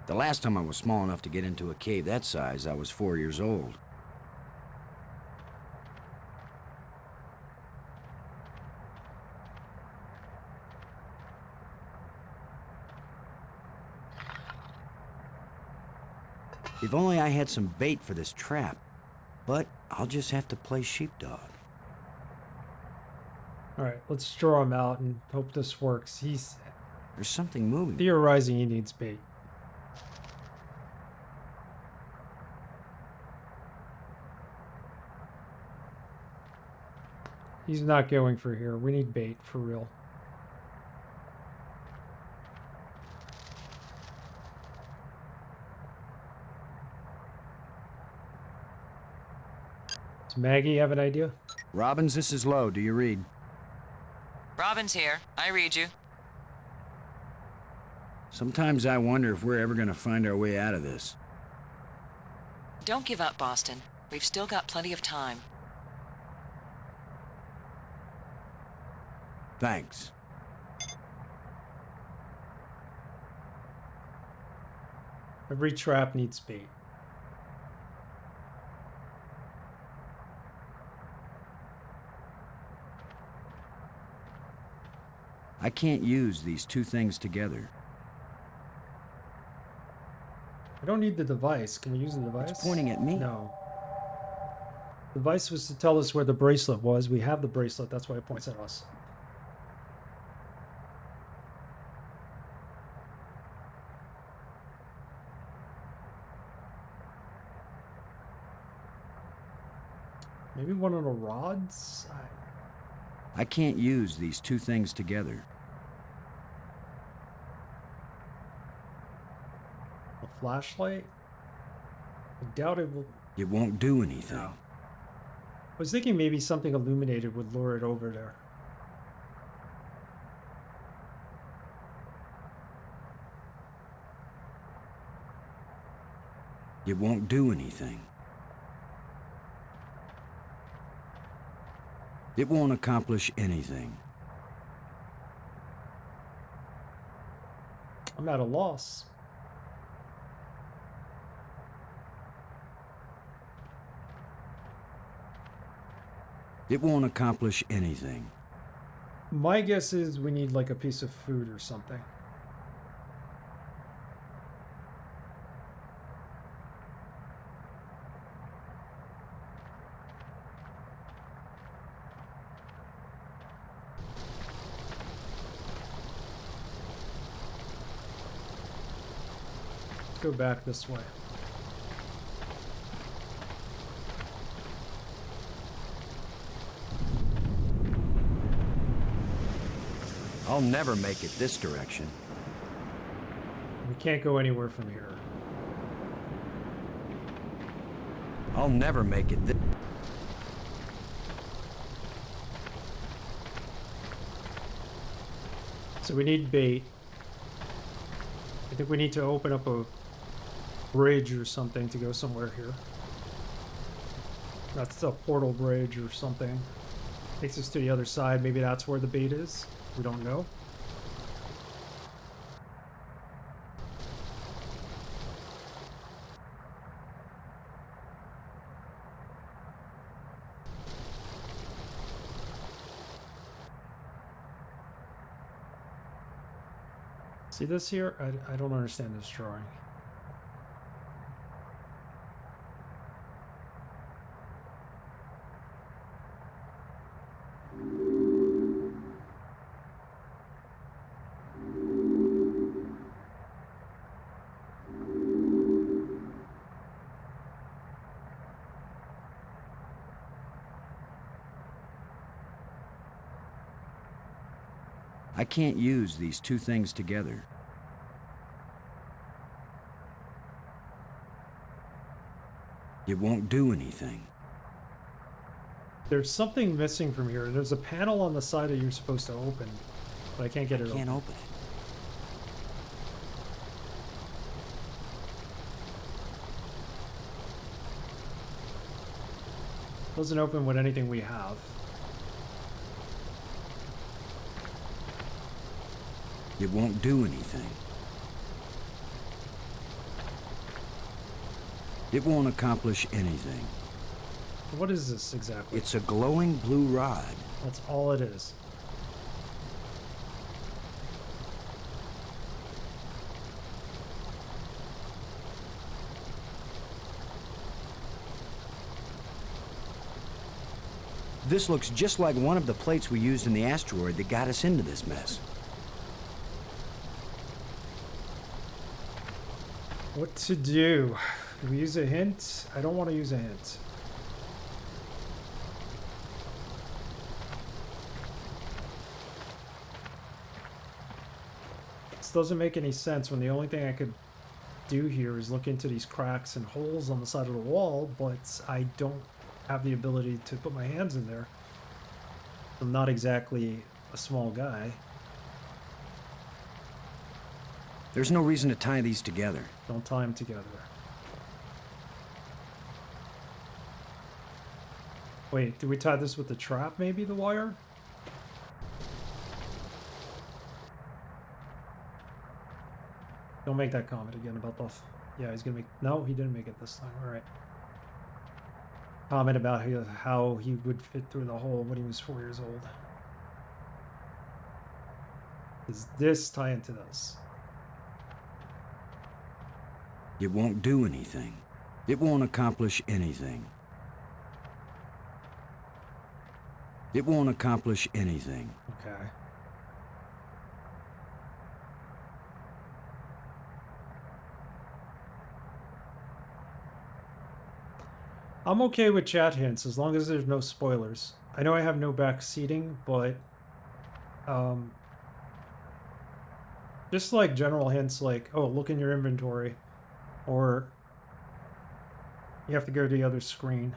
The last time I was small enough to get into a cave that size, I was 4 years old. If only I had some bait for this trap. But I'll just have to play sheepdog. Alright, let's draw him out and hope this works. He's There's something moving. theorizing he needs bait. He's not going for here. We need bait for real. Does Maggie have an idea? Robbins, this is Lowe. Do you read? Robin's here. I read you. Sometimes I wonder if we're ever going to find our way out of this. Don't give up, Boston. We've still got plenty of time. Thanks. Every trap needs bait. I I can't use these two things together. I don't need the device. Can we use the device? It's pointing at me. No. The device was to tell us where the bracelet was. We have the bracelet. That's why it points at us. Maybe one of the rods? I can't use these two things together. A flashlight? I doubt it will... It won't do anything. No. I was thinking maybe something illuminated would lure it over there. It won't do anything. It won't accomplish anything. I'm at a loss. It won't accomplish anything. My guess is we need like a piece of food or something. Let's go back this way. I'll never make it this direction. We can't go anywhere from here. I'll never make it this... So we need bait. I think we need to open up a bridge or something to go somewhere here. That's a portal bridge or something. Takes us to the other side. Maybe that's where the bait is. We don't know. See this here? I don't understand this drawing. I can't use these two things together. It won't do anything. There's something missing from here. There's a panel on the side that you're supposed to open, but I can't get it Can't open. open it. Doesn't open with anything we have. It won't do anything. It won't accomplish anything. What is this exactly? It's a glowing blue rod. That's all it is. This looks just like one of the plates we used in the asteroid that got us into this mess. What to do? Do we use a hint? I don't want to use a hint. This doesn't make any sense when the only thing I could do here is look into these cracks and holes on the side of the wall, but I don't have the ability to put my hands in there. I'm not exactly a small guy. There's no reason to tie these together. Don't tie them together. Wait, do we tie this with the trap, maybe, the wire? Don't make that comment again about the... Yeah, he's gonna make... No, he didn't make it this time. Alright. Comment about how he would fit through the hole when he was 4 years old. Does this tie into this? It won't do anything. It won't accomplish anything. It won't accomplish anything. Okay. I'm okay with chat hints as long as there's no spoilers. I know I have no back seating, but just like general hints like, oh, look in your inventory, or you have to go to the other screen.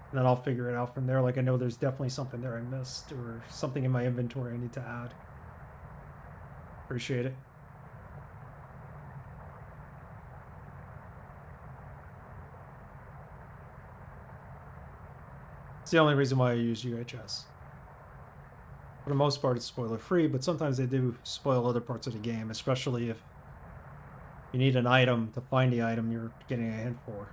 And then I'll figure it out from there. Like, I know there's definitely something there I missed, or something in my inventory I need to add. Appreciate it. It's the only reason why I use UHS. For the most part, it's spoiler free, but sometimes they do spoil other parts of the game, especially if you need an item to find the item you're getting a hint for.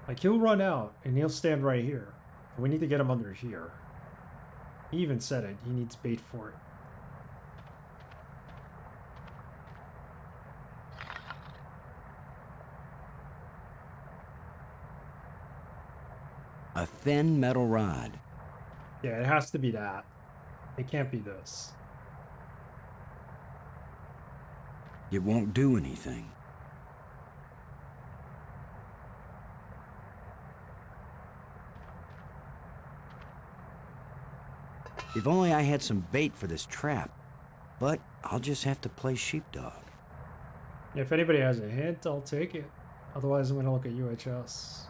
Like, he'll run out and he'll stand right here. We need to get him under here. He even said it. He needs bait for it. A thin metal rod. Yeah, it has to be that. It can't be this. It won't do anything. If only I had some bait for this trap. But I'll just have to play sheepdog. If anybody has a hint, I'll take it. Otherwise, I'm going to look at UHS.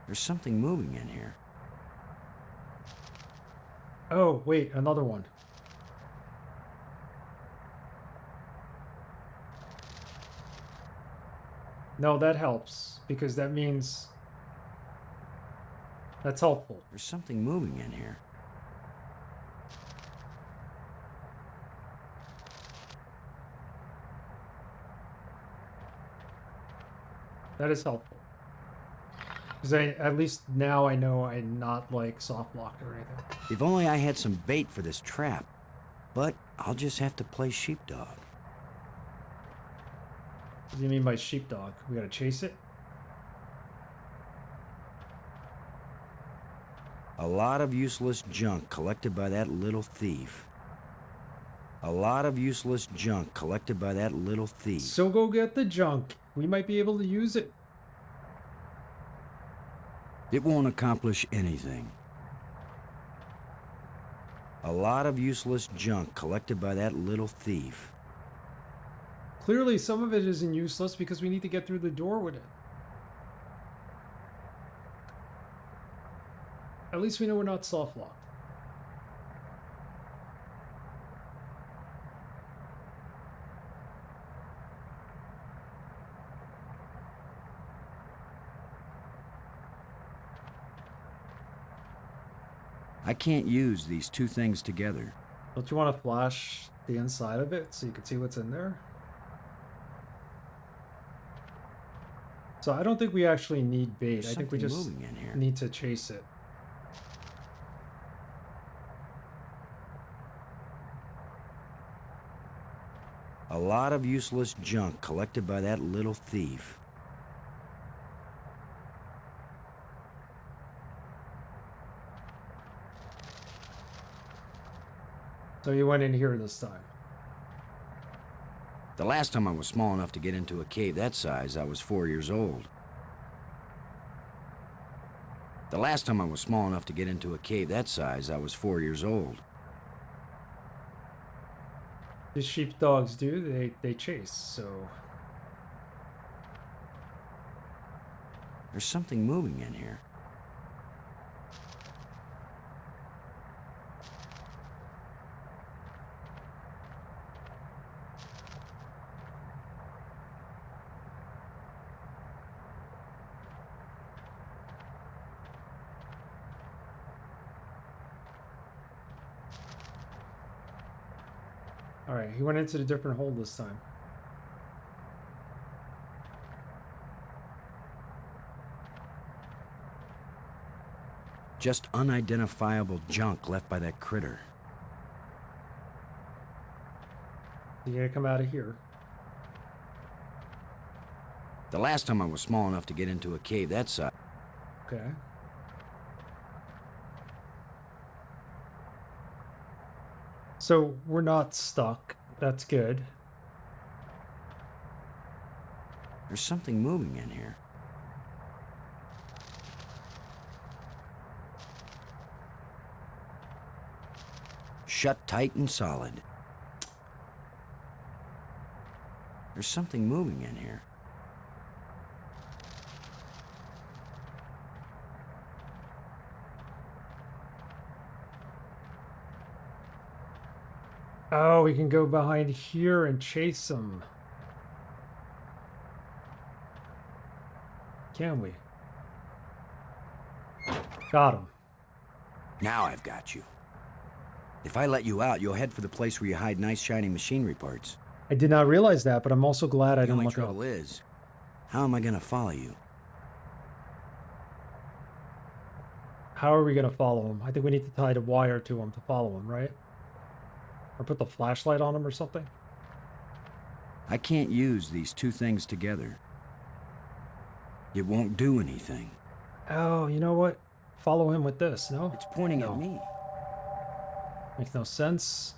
There's something moving in here. Oh, wait, another one. No, that helps, because that means... That's helpful. There's something moving in here. That is helpful. Because at least now I know I'm not, like, soft locked or anything. If only I had some bait for this trap. But I'll just have to play sheepdog. What do you mean by sheepdog? We gotta chase it? A lot of useless junk collected by that little thief. A lot of useless junk collected by that little thief. So go get the junk. We might be able to use it. It won't accomplish anything. A lot of useless junk collected by that little thief. Clearly, some of it isn't useless because we need to get through the door with it. At least we know we're not soft locked. I can't use these two things together. Don't you want to flash the inside of it so you can see what's in there? So I don't think we actually need bait. There's I think we something just moving in here. need to chase it. A lot of useless junk collected by that little thief. So you went in here this time. The last time I was small enough to get into a cave that size, I was 4 years old. The last time I was small enough to get into a cave that size, I was 4 years old. These sheepdogs do, they chase, so... There's something moving in here. Alright, he went into a different hole this time. Just unidentifiable junk left by that critter. You gotta come out of here. The last time I was small enough to get into a cave that size. Okay. So we're not stuck. That's good. There's something moving in here. Shut tight and solid. There's something moving in here. Oh, we can go behind here and chase him. Can we? Got him. Now I've got you. If I let you out, you'll head for the place where you hide nice shiny machinery parts. I did not realize that, but I'm also glad I The didn't only look up. trouble is, how am I gonna follow you? How are we gonna follow him? I think we need to tie the wire to him to follow him, right? Or put the flashlight on him or something? I can't use these two things together. It won't do anything. Oh, you know what? Follow him with this, no? It's pointing No. at me. Makes no sense.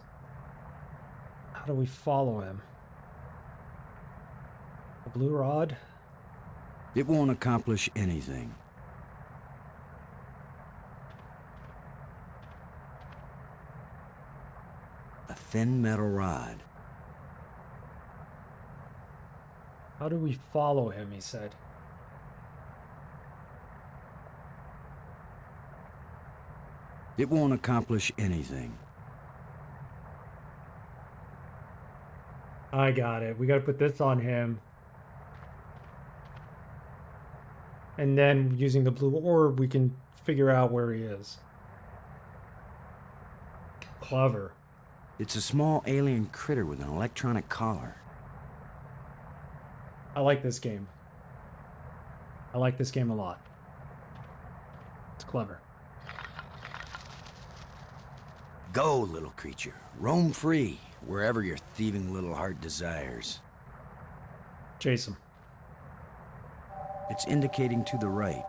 How do we follow him? The blue rod? It won't accomplish anything. A thin metal rod. How do we follow him, he said. It won't accomplish anything. I got it. We gotta put this on him. And then using the blue orb, we can figure out where he is. Clever. It's a small alien critter with an electronic collar. I like this game. I like this game a lot. It's clever. Go, little creature. Roam free, wherever your thieving little heart desires. Chase him. It's indicating to the right.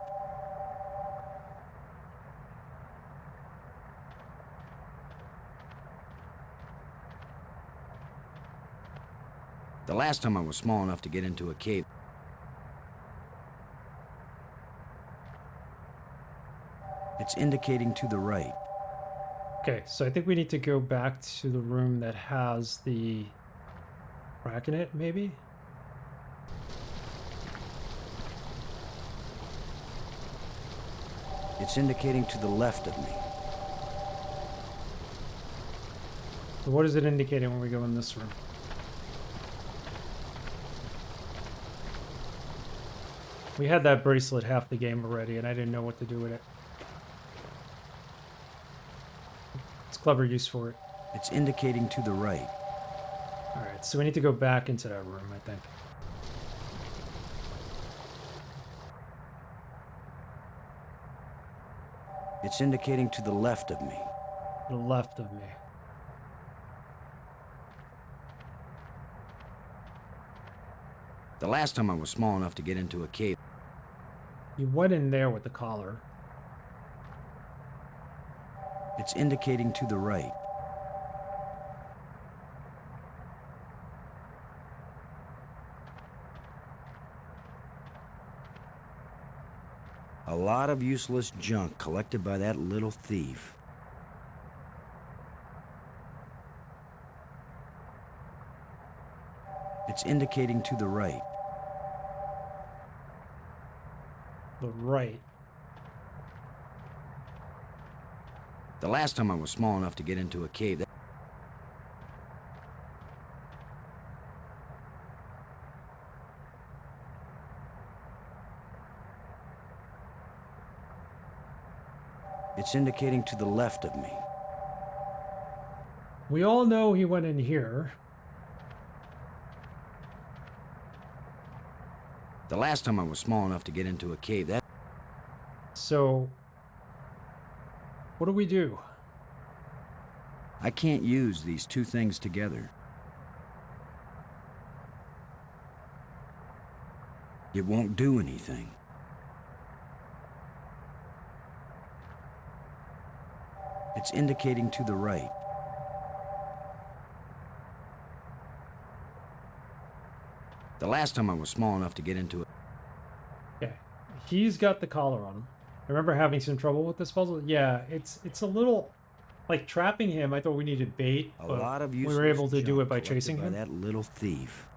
The last time I was small enough to get into a cave. It's indicating to the right. Okay, so I think we need to go back to the room that has the crack in it, maybe? It's indicating to the left of me. So what is it indicating when we go in this room? We had that bracelet half the game already, and I didn't know what to do with it. It's clever use for it. It's indicating to the right. Alright, so we need to go back into that room, I think. It's indicating to the left of me. To the left of me. The last time I was small enough to get into a cave. You went in there with the collar. It's indicating to the right. A lot of useless junk collected by that little thief. It's indicating to the right. The right. The last time I was small enough to get into a cave. It's indicating to the left of me. We all know he went in here. The last time I was small enough to get into a cave, that... So, what do we do? I can't use these two things together. It won't do anything. It's indicating to the right. The last time I was small enough to get into it. Okay, he's got the collar on him. I remember having some trouble with this puzzle. Yeah, it's a little like trapping him. I thought we needed bait, A but lot of we useless were able to do junk it by collected chasing by him. that little thief.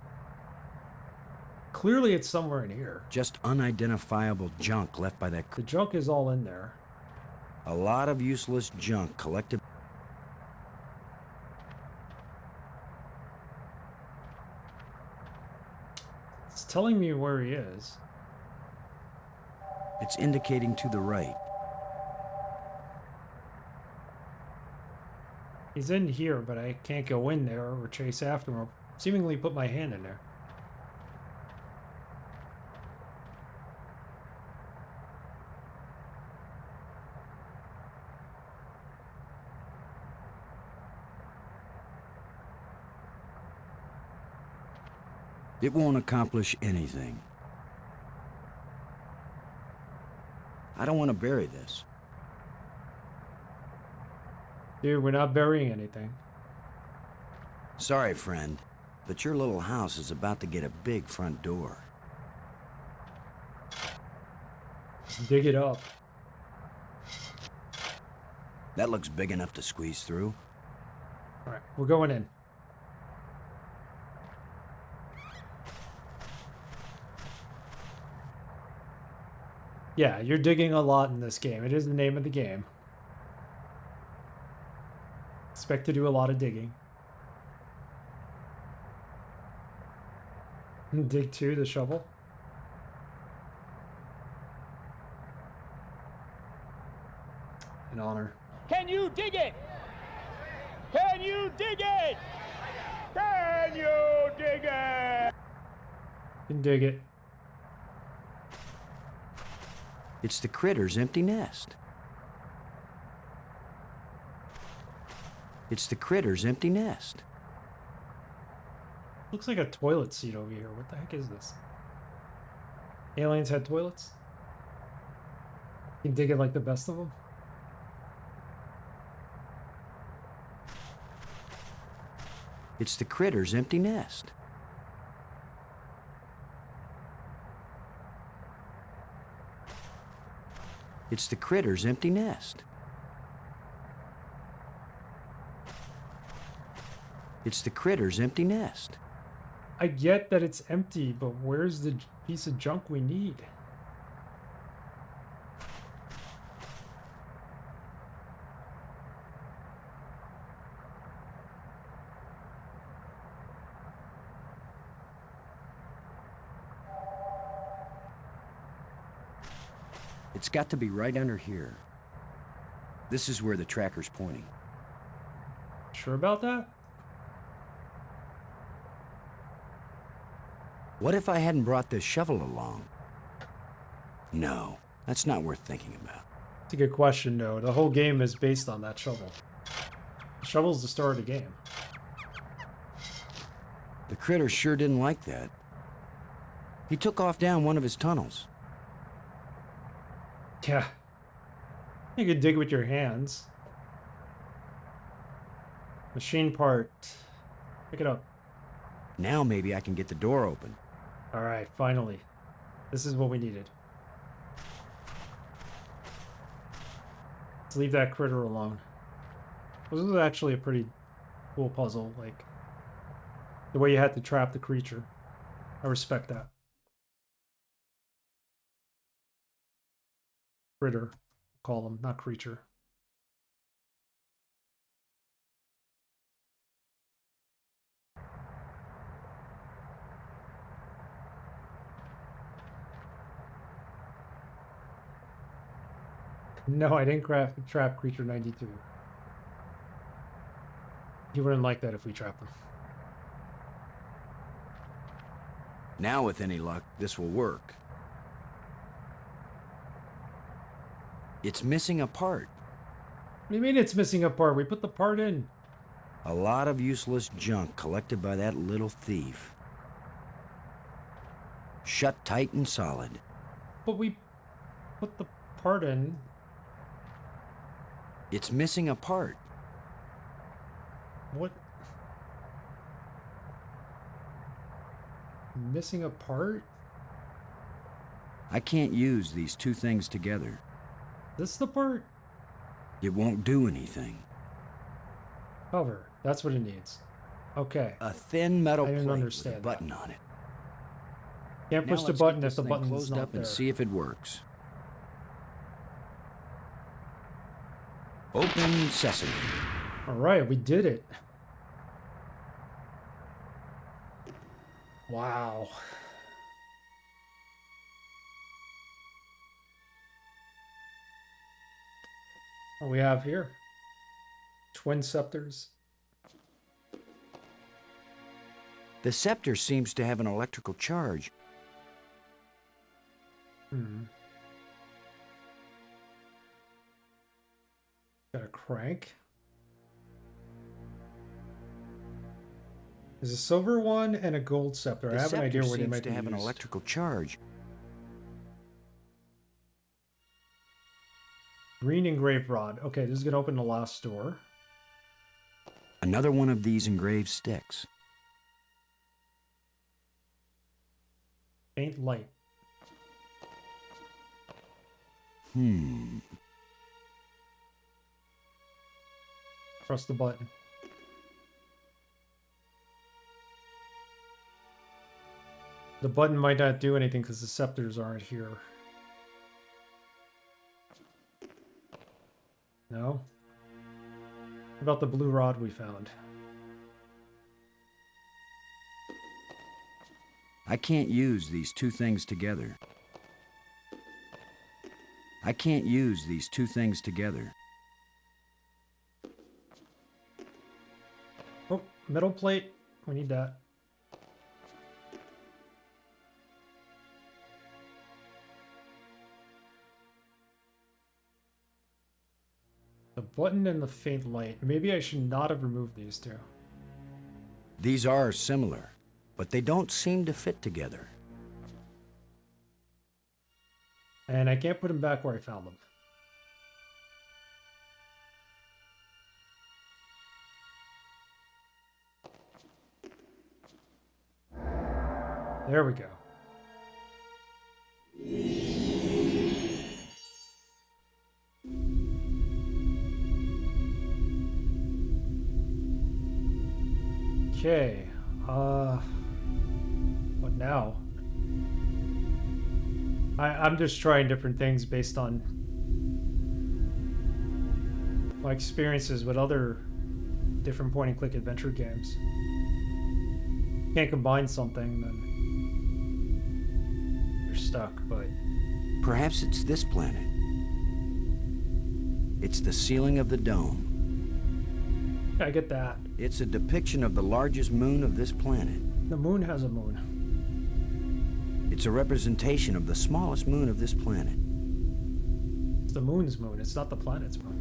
Clearly, it's somewhere in here. Just unidentifiable junk left by that... The junk is all in there. A lot of useless junk collected... It's telling me where he is. It's indicating to the right. He's in here, but I can't go in there or chase after him or seemingly put my hand in there. It won't accomplish anything. I don't want to bury this. Dude, we're not burying anything. Sorry, friend, but your little house is about to get a big front door. Dig it up. That looks big enough to squeeze through. All right, we're going in. Yeah, you're digging a lot in this game. It is the name of the game. Expect to do a lot of digging. Dig 2, the shovel. An honor. Can you dig it? Can you dig it? Can you dig it? Can dig it. It's the critter's empty nest. It's the critter's empty nest. Looks like a toilet seat over here. What the heck is this? Aliens had toilets? You can dig it like the best of them? It's the critter's empty nest. It's the critter's empty nest. It's the critter's empty nest. I get that it's empty, but where's the piece of junk we need? It's got to be right under here. This is where the tracker's pointing. Sure about that? What if I hadn't brought this shovel along? No, that's not worth thinking about. It's a good question, though. The whole game is based on that shovel. The shovel's the start of the game. The critter sure didn't like that. He took off down one of his tunnels. Yeah. You could dig with your hands. Machine part. Pick it up. Now maybe I can get the door open. Alright, finally. This is what we needed. Let's leave that critter alone. This was actually a pretty cool puzzle, like the way you had to trap the creature. I respect that. Critter, call him, not creature. No, I didn't trap Creature 92. He wouldn't like that if we trapped him. Now, with any luck, this will work. It's missing a part. What do you mean it's missing a part? We put the part in. A lot of useless junk collected by that little thief. Shut tight and solid. But we put the part in. It's missing a part. What? Missing a part? I can't use these two things together. This the part? It won't do anything. Cover. That's what it needs. Okay. A thin metal I didn't plate with understand a button on it. Can't Now push the let's button get if this the thing button's closed not up there. and see if it works. Open sesame. All right, we did it. Wow. What we have here? Twin scepters. The scepter seems to have an electrical charge. Got a crank. There's a silver one and a gold scepter. I have an idea where they might be have an used. electrical charge. Green engraved rod. Okay, this is gonna open the last door. Another one of these engraved sticks. Faint light. Press the button. The button might not do anything because the scepters aren't here. No? What about the blue rod we found? I can't use these two things together. I can't use these two things together. Oh, metal plate. We need that. The button and the faint light. Maybe I should not have removed these two. These are similar, but they don't seem to fit together. And I can't put them back where I found them. There we go. Okay. What now? I'm just trying different things based on my experiences with other different point-and-click adventure games. Can't combine something, then you're stuck, but... Perhaps it's this planet. It's the ceiling of the dome. I get that. It's a depiction of the largest moon of this planet. The moon has a moon. It's a representation of the smallest moon of this planet. It's the moon's moon, it's not the planet's moon.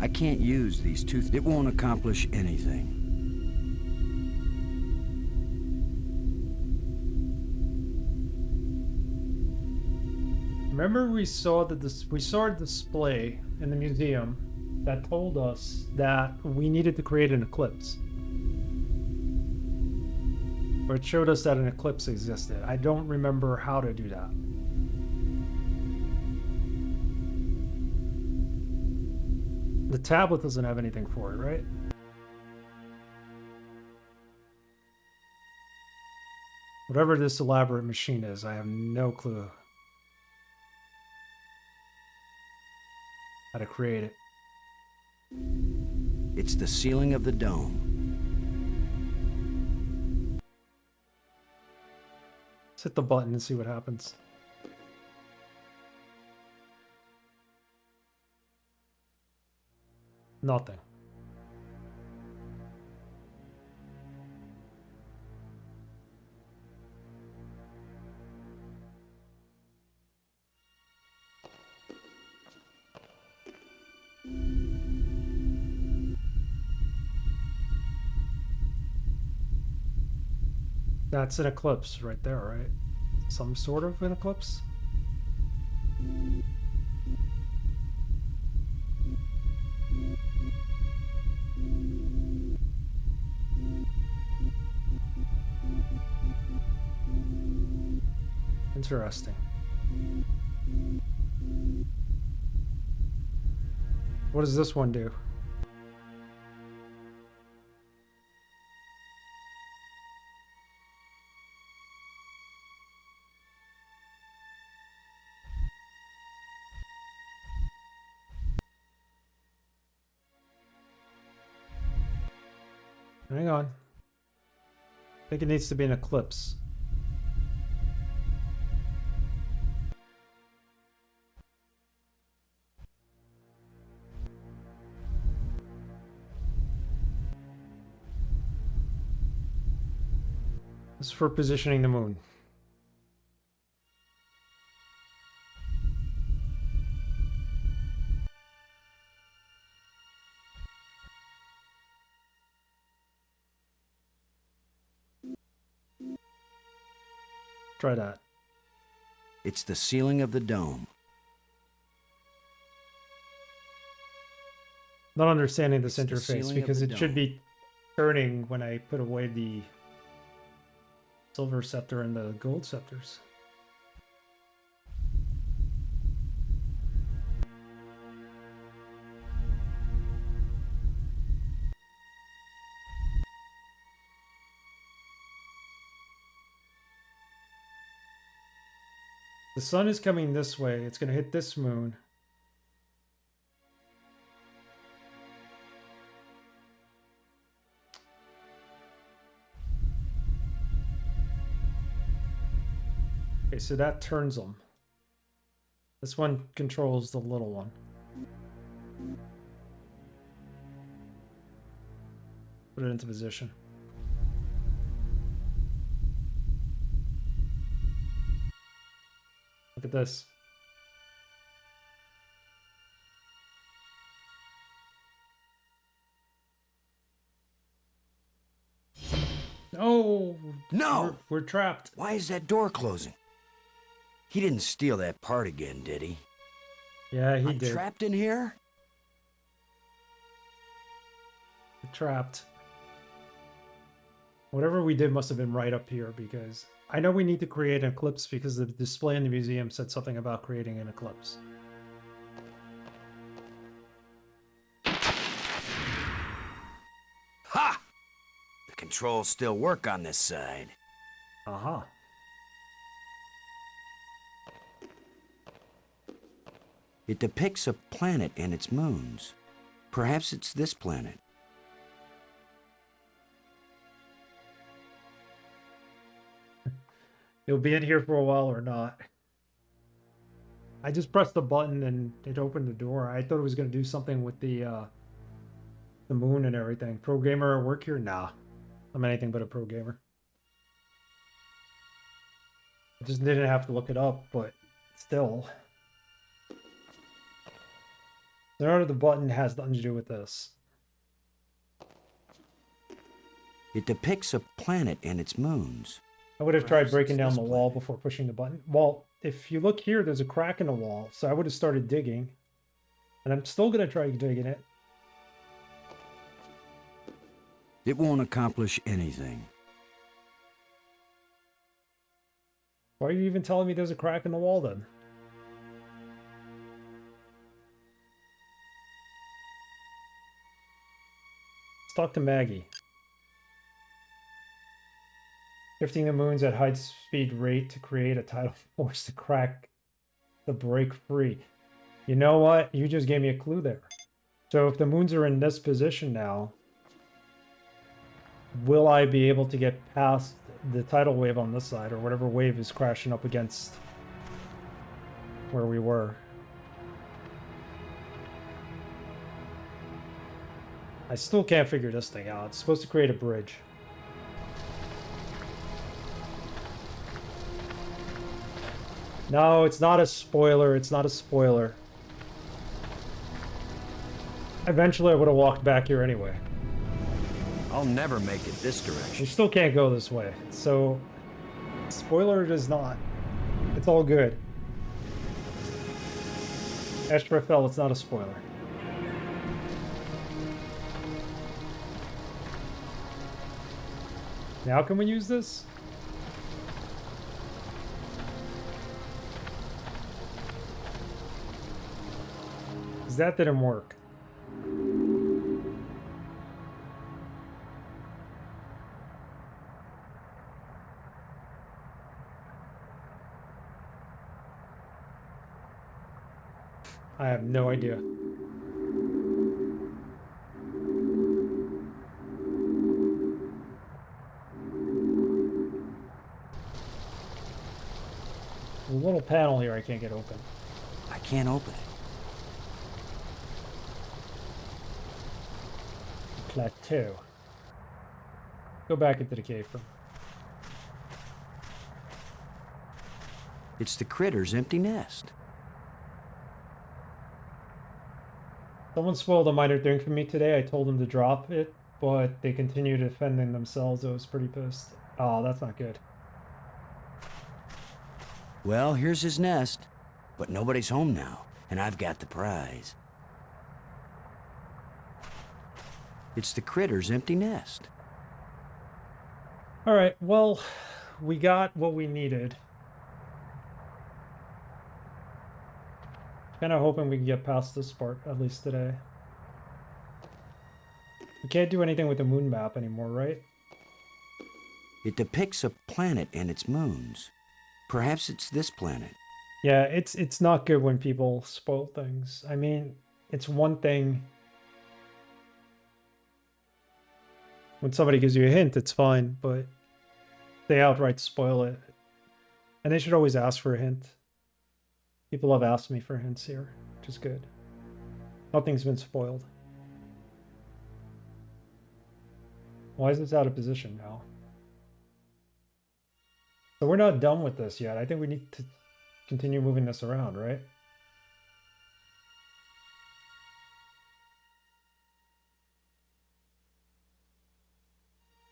I can't use these two. It won't accomplish anything. Remember we saw a display in the museum that told us that we needed to create an eclipse. Or it showed us that an eclipse existed. I don't remember how to do that. The tablet doesn't have anything for it, right? Whatever this elaborate machine is, I have no clue how to create it. It's the ceiling of the dome. hit the button and see what happens. Nothing. That's an eclipse right there, right? Some sort of an eclipse? Interesting. What does this one do? Hang on. I think it needs to be an eclipse. This is for positioning the moon. Try that. It's the ceiling of the dome. Not understanding this It's the interface ceiling of because the it should dome. be turning when I put away the silver scepter and the gold scepters. The sun is coming this way. It's going to hit this moon. Okay, so that turns them. This one controls the little one. Put it into position. Look at this. Oh! No! We're trapped. Why is that door closing? He didn't steal that part again, did he? Yeah, he I'm did. trapped in here? We're trapped. Whatever we did must have been right up here because I know we need to create an eclipse because the display in the museum said something about creating an eclipse. Ha! The controls still work on this side. Aha. It depicts a planet and its moons. Perhaps it's this planet. It'll be in here for a while or not. I just pressed the button and it opened the door. I thought it was going to do something with the moon and everything. Pro gamer at work here? Nah. I'm anything but a pro gamer. I just didn't have to look it up, but still. None of the button has nothing to do with this. It depicts a planet and its moons. I would have tried Perhaps breaking it's down this the wall planet. before pushing the button. Well, if you look here, there's a crack in the wall, so I would have started digging. And I'm still going to try digging it. It won't accomplish anything. Why are you even telling me there's a crack in the wall then? Let's talk to Maggie. Shifting the moons at high speed rate to create a tidal force to crack the break free. You know what? You just gave me a clue there. So if the moons are in this position now, will I be able to get past the tidal wave on this side, or whatever wave is crashing up against where we were? I still can't figure this thing out. It's supposed to create a bridge. No, it's not a spoiler. It's not a spoiler. Eventually, I would have walked back here anyway. I'll never make it this direction. We still can't go this way. So, spoiler it is not. It's all good. Estrafel, it's not a spoiler. Now can we use this? Because that didn't work. I have no idea. A little panel here I can't get open. I can't open it. Plateau. Go back into the cave room. It's the critter's empty nest. Someone spoiled a minor thing for me today. I told them to drop it, but they continued defending themselves. I was pretty pissed. Oh, that's not good. Well, here's his nest, but nobody's home now, and I've got the prize. It's the critter's empty nest. All right, well, we got what we needed. Kind of hoping we can get past this part, at least today. We can't do anything with the moon map anymore, right? It depicts a planet and its moons. Perhaps it's this planet. Yeah, it's not good when people spoil things. I mean, it's one thing when somebody gives you a hint, it's fine, but they outright spoil it. And they should always ask for a hint. People have asked me for hints here, which is good. Nothing's been spoiled. Why is this out of position now? So we're not done with this yet. I think we need to continue moving this around, right?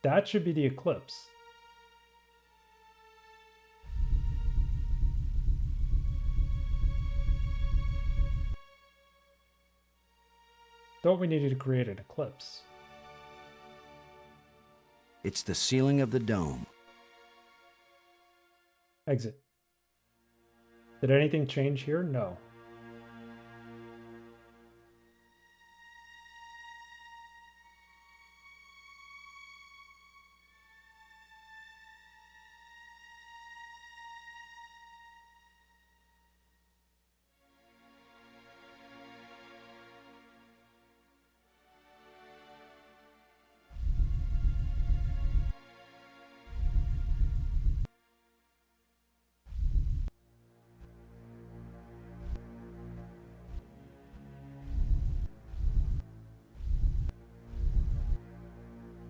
That should be the eclipse. Thought we needed to create an eclipse. It's the ceiling of the dome. Exit. Did anything change here? No.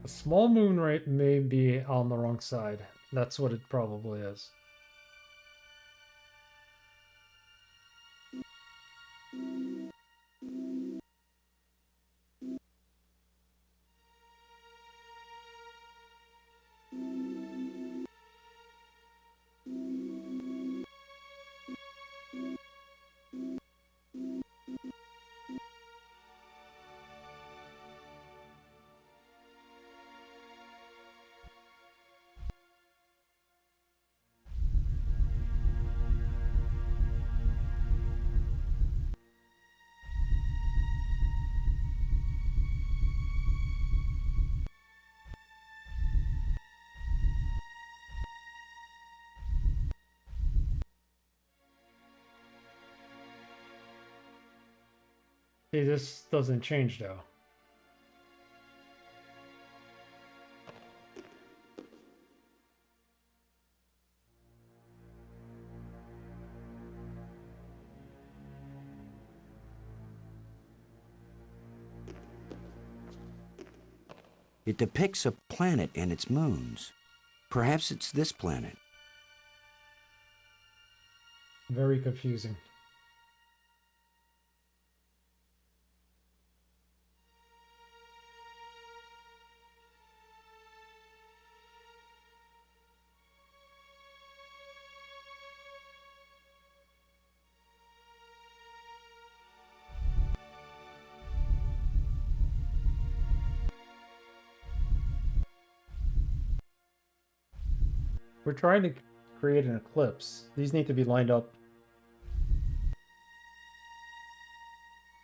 A small moon rate may be on the wrong side. That's what it probably is. See, this doesn't change though. It depicts a planet and its moons. Perhaps it's this planet. Very confusing. We're trying to create an eclipse. These need to be lined up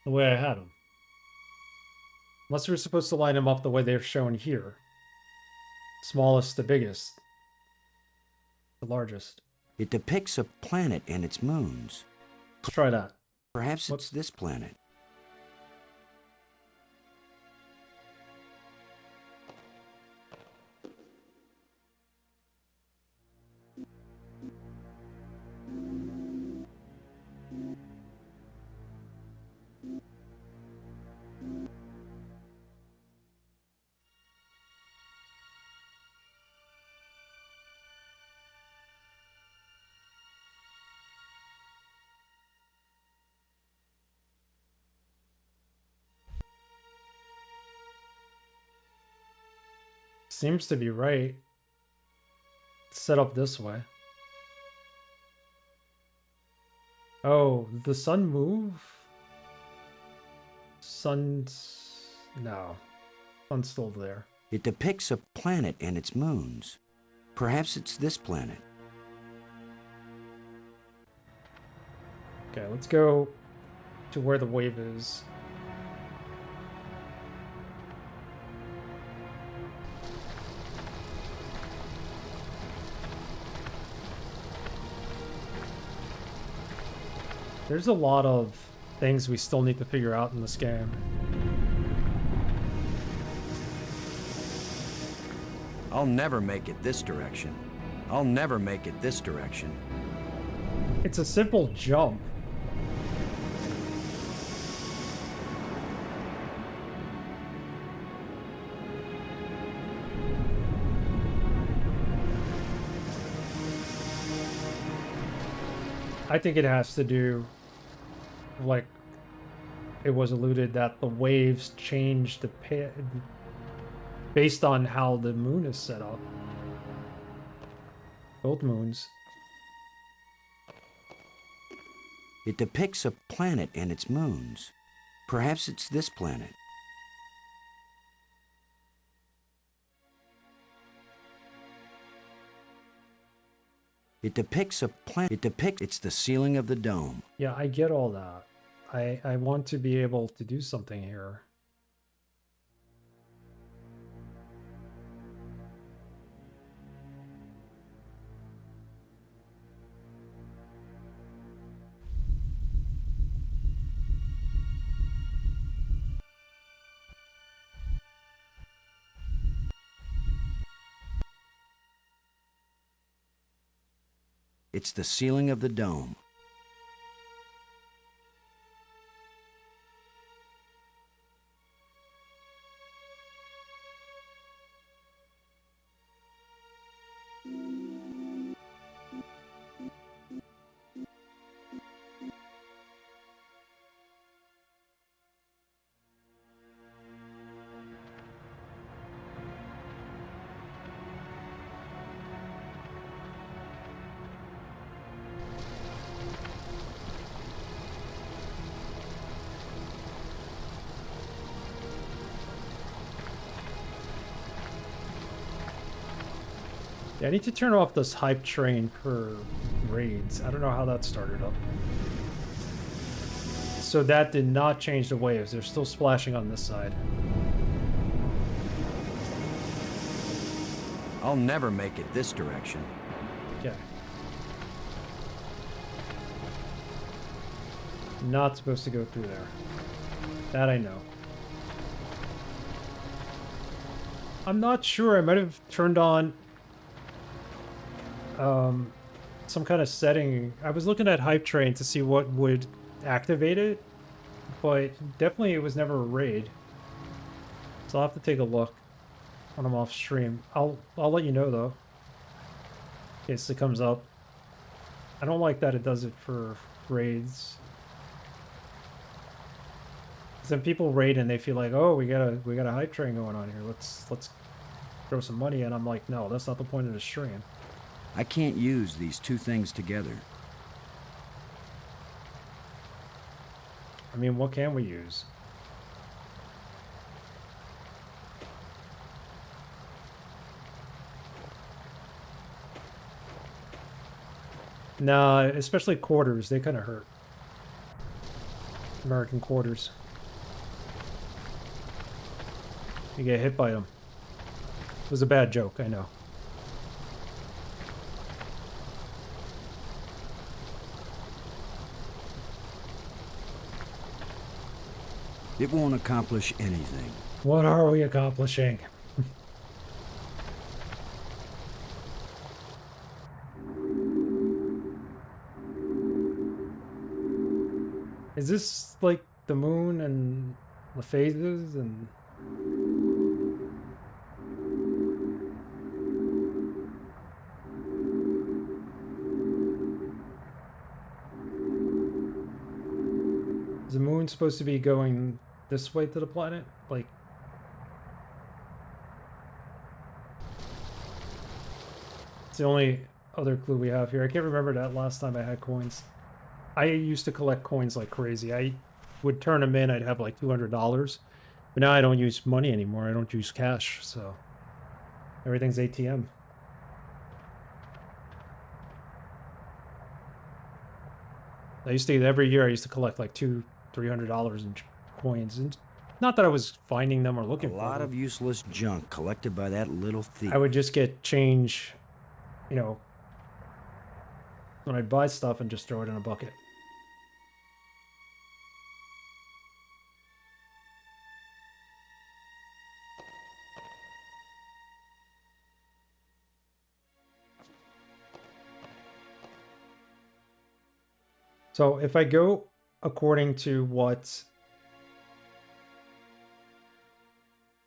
the way I had them. Unless we're supposed to line them up the way they're shown here. Smallest to biggest. The largest. It depicts a planet and its moons. Let's try that. Perhaps it's this planet. Seems to be right. Set up this way. Oh, the sun move? Sun's... no. Sun's still there. It depicts a planet and its moons. Perhaps it's this planet. Okay, let's go to where the wave is. There's a lot of things we still need to figure out in this game. I'll never make it this direction. I'll never make it this direction. It's a simple jump. I think it has to do, like it was alluded, that the waves change the based on how the moon is set up. Both moons. It depicts a planet and its moons. Perhaps it's this planet. It depicts a planet. It's the ceiling of the dome. Yeah, I get all that. I want to be able to do something here. It's the ceiling of the dome. Yeah, I need to turn off this hype train for raids. I don't know how that started up. So that did not change the waves. They're still splashing on this side. I'll never make it this direction. Okay. Not supposed to go through there. That I know. I'm not sure. I might have turned on some kind of setting. I was looking at Hype Train to see what would activate it, but definitely it was never a raid. So I'll have to take a look. when I'm off stream. I'll let you know though, in case it comes up. I don't like that it does it for raids. 'Cause then people raid and they feel like, oh, we got a hype train going on here. Let's throw some money in. I'm like, no, that's not the point of the stream. I can't use these two things together. I mean, what can we use? Nah, especially quarters, they kind of hurt. American quarters. You get hit by them. It was a bad joke, I know. It won't accomplish anything. What are we accomplishing? Is this like the moon and the phases and... Is the moon supposed to be going this way to the planet? Like... It's the only other clue we have here. I can't remember that last time I had coins. I used to collect coins like crazy. I would turn them in, I'd have like $200. But now I don't use money anymore. I don't use cash, so... Everything's ATM. I used to, every year I used to collect like $200-300 in coins. And not that I was finding them or looking for them. A lot of useless junk collected by that little thief. I would just get change, you know, when I'd buy stuff and just throw it in a bucket. So if I go according to what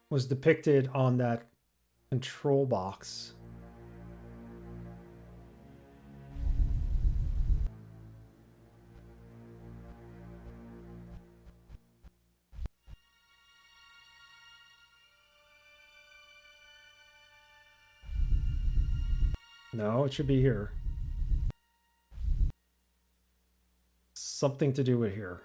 was depicted on that control box, no, it should be here. Something to do with here.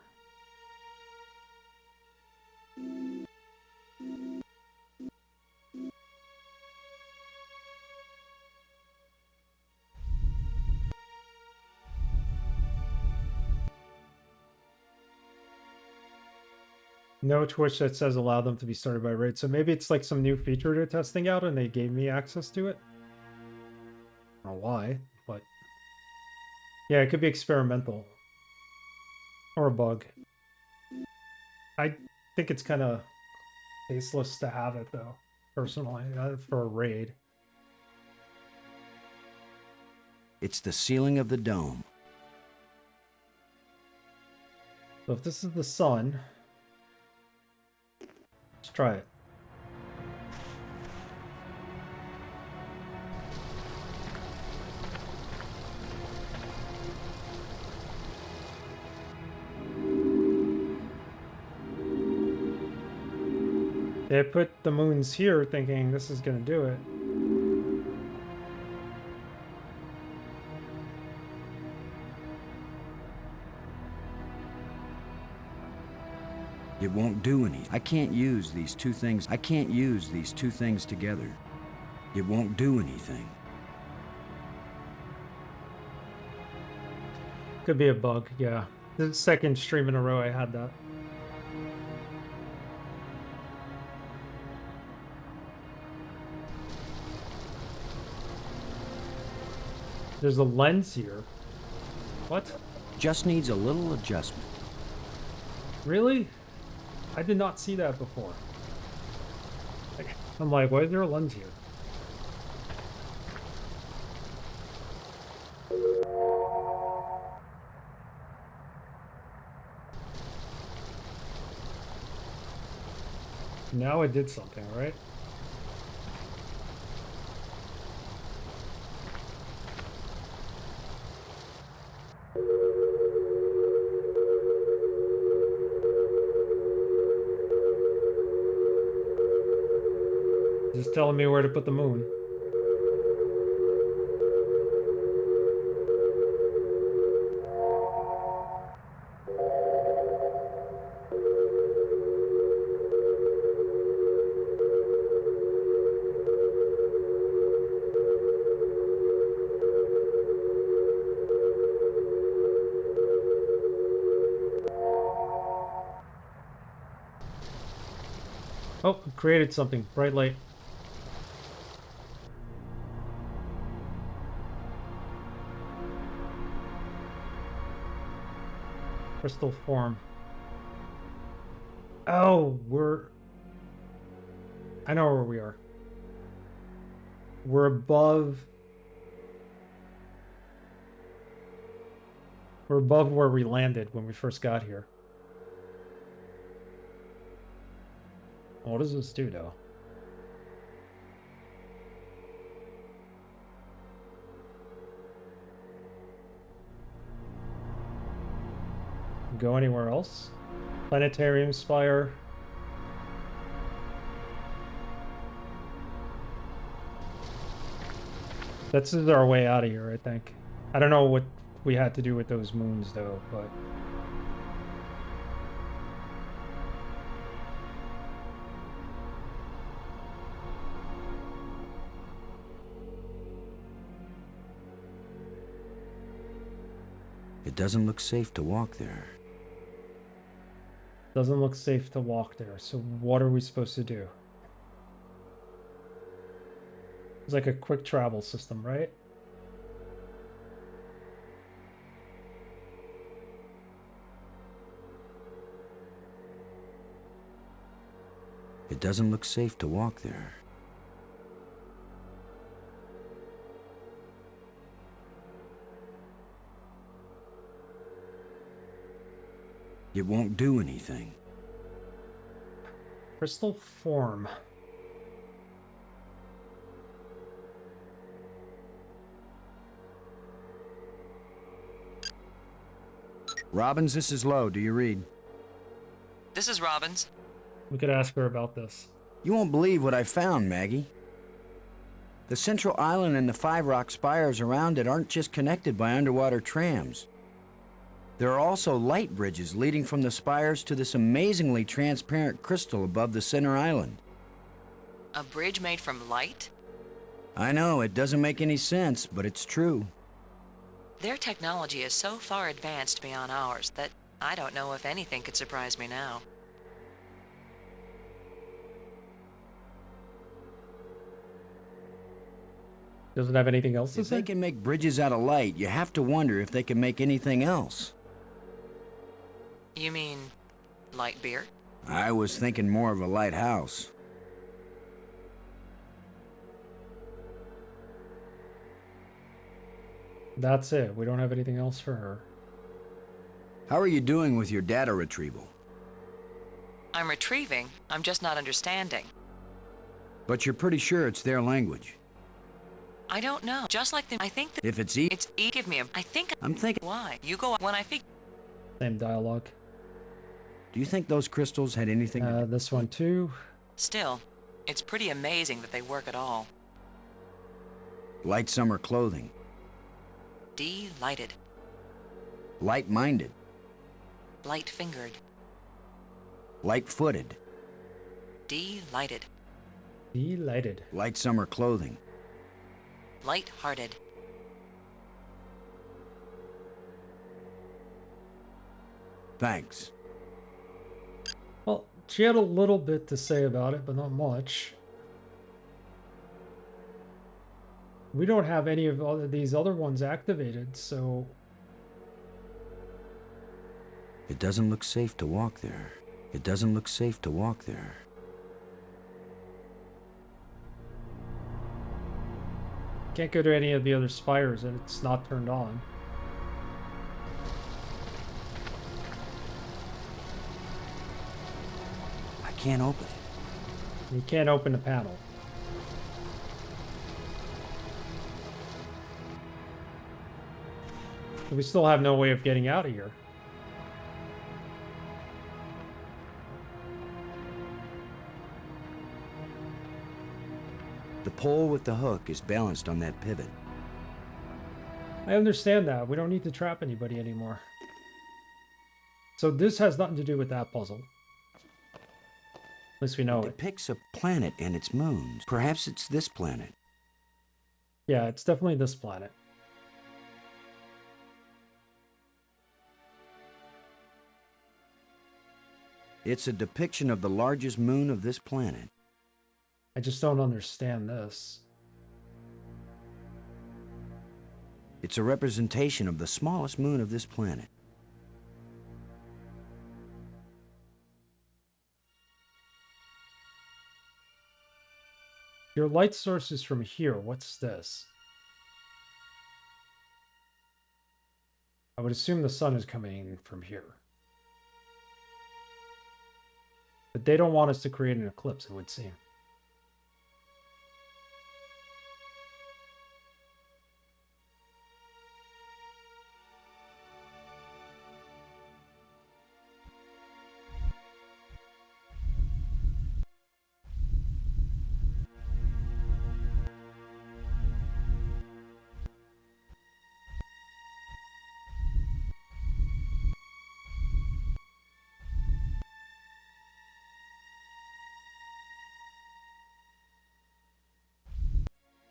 No Twitch that says allow them to be started by raid. So maybe it's like some new feature they're testing out and they gave me access to it. I don't know why, but yeah, it could be experimental. Or a bug. I think it's kind of tasteless to have it though, personally, for a raid. It's the ceiling of the dome. So if this is the sun, let's try it. They put the moons here thinking this is going to do it. It won't do anything. I can't use these two things. I can't use these two things together. It won't do anything. Could be a bug, yeah. The second stream in a row I had that. There's a lens here. What? Just needs a little adjustment. Really? I did not see that before. I'm like, why is there a lens here? Now I did something, right? Just telling me where to put the moon. Oh, created something. Bright light. Crystal form. Oh, I know where we are. We're above where we landed when we first got here. What does this do, though? Go anywhere else? Planetarium spire. This is our way out of here, I think. I don't know what we had to do with those moons, though, but... It doesn't look safe to walk there. Doesn't look safe to walk there, so what are we supposed to do? It's like a quick travel system, right? It doesn't look safe to walk there. It won't do anything. Crystal form. Robbins, this is Lowe. Do you read? This is Robbins. We could ask her about this. You won't believe what I found, Maggie. The central island and the 5 rock spires around it aren't just connected by underwater trams. There are also light bridges leading from the spires to this amazingly transparent crystal above the center island. A bridge made from light? I know, it doesn't make any sense, but it's true. Their technology is so far advanced beyond ours that I don't know if anything could surprise me now. Doesn't have anything else to If say? they can make bridges out of light, you have to wonder if they can make anything else. You mean light beer? I was thinking more of a lighthouse. That's it. We don't have anything else for her. How are you doing with your data retrieval? I'm retrieving, I'm just not understanding. But you're pretty sure it's their language. I don't know. Just like them, I think that If it's it's give me a... I think... I'm thinking, Why? You go when I think... Same dialogue. do you think those crystals had anything to do? This one too. Still, it's pretty amazing that they work at all. Light summer clothing. Delighted. Light-minded. Light-fingered. Light-footed. Delighted. Delighted. Light summer clothing. Light-hearted. Thanks. Well, she had a little bit to say about it, but not much. We don't have any of these other ones activated, so... It doesn't look safe to walk there. It doesn't look safe to walk there. Can't go to any of the other spires and it's not turned on. I can't open it. You can't open the panel. We still have no way of getting out of here. The pole with the hook is balanced on that pivot. I understand that. We don't need to trap anybody anymore. So this has nothing to do with that puzzle. At least we know It it. depicts a planet and its moons. Perhaps it's this planet. Yeah, it's definitely this planet. It's a depiction of the largest moon of this planet. I just don't understand this. It's a representation of the smallest moon of this planet. Your light source is from here. What's this? I would assume the sun is coming from here. But they don't want us to create an eclipse, it would seem.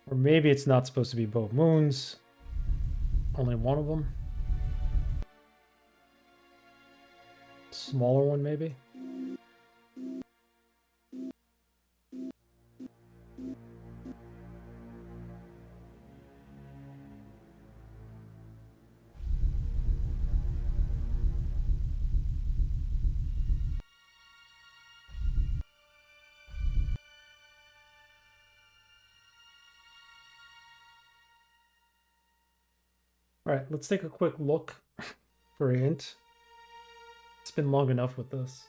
Or maybe it's not supposed to be both moons. Only one of them. Smaller one, maybe. All right, let's take a quick look for a hint. It's been long enough with this.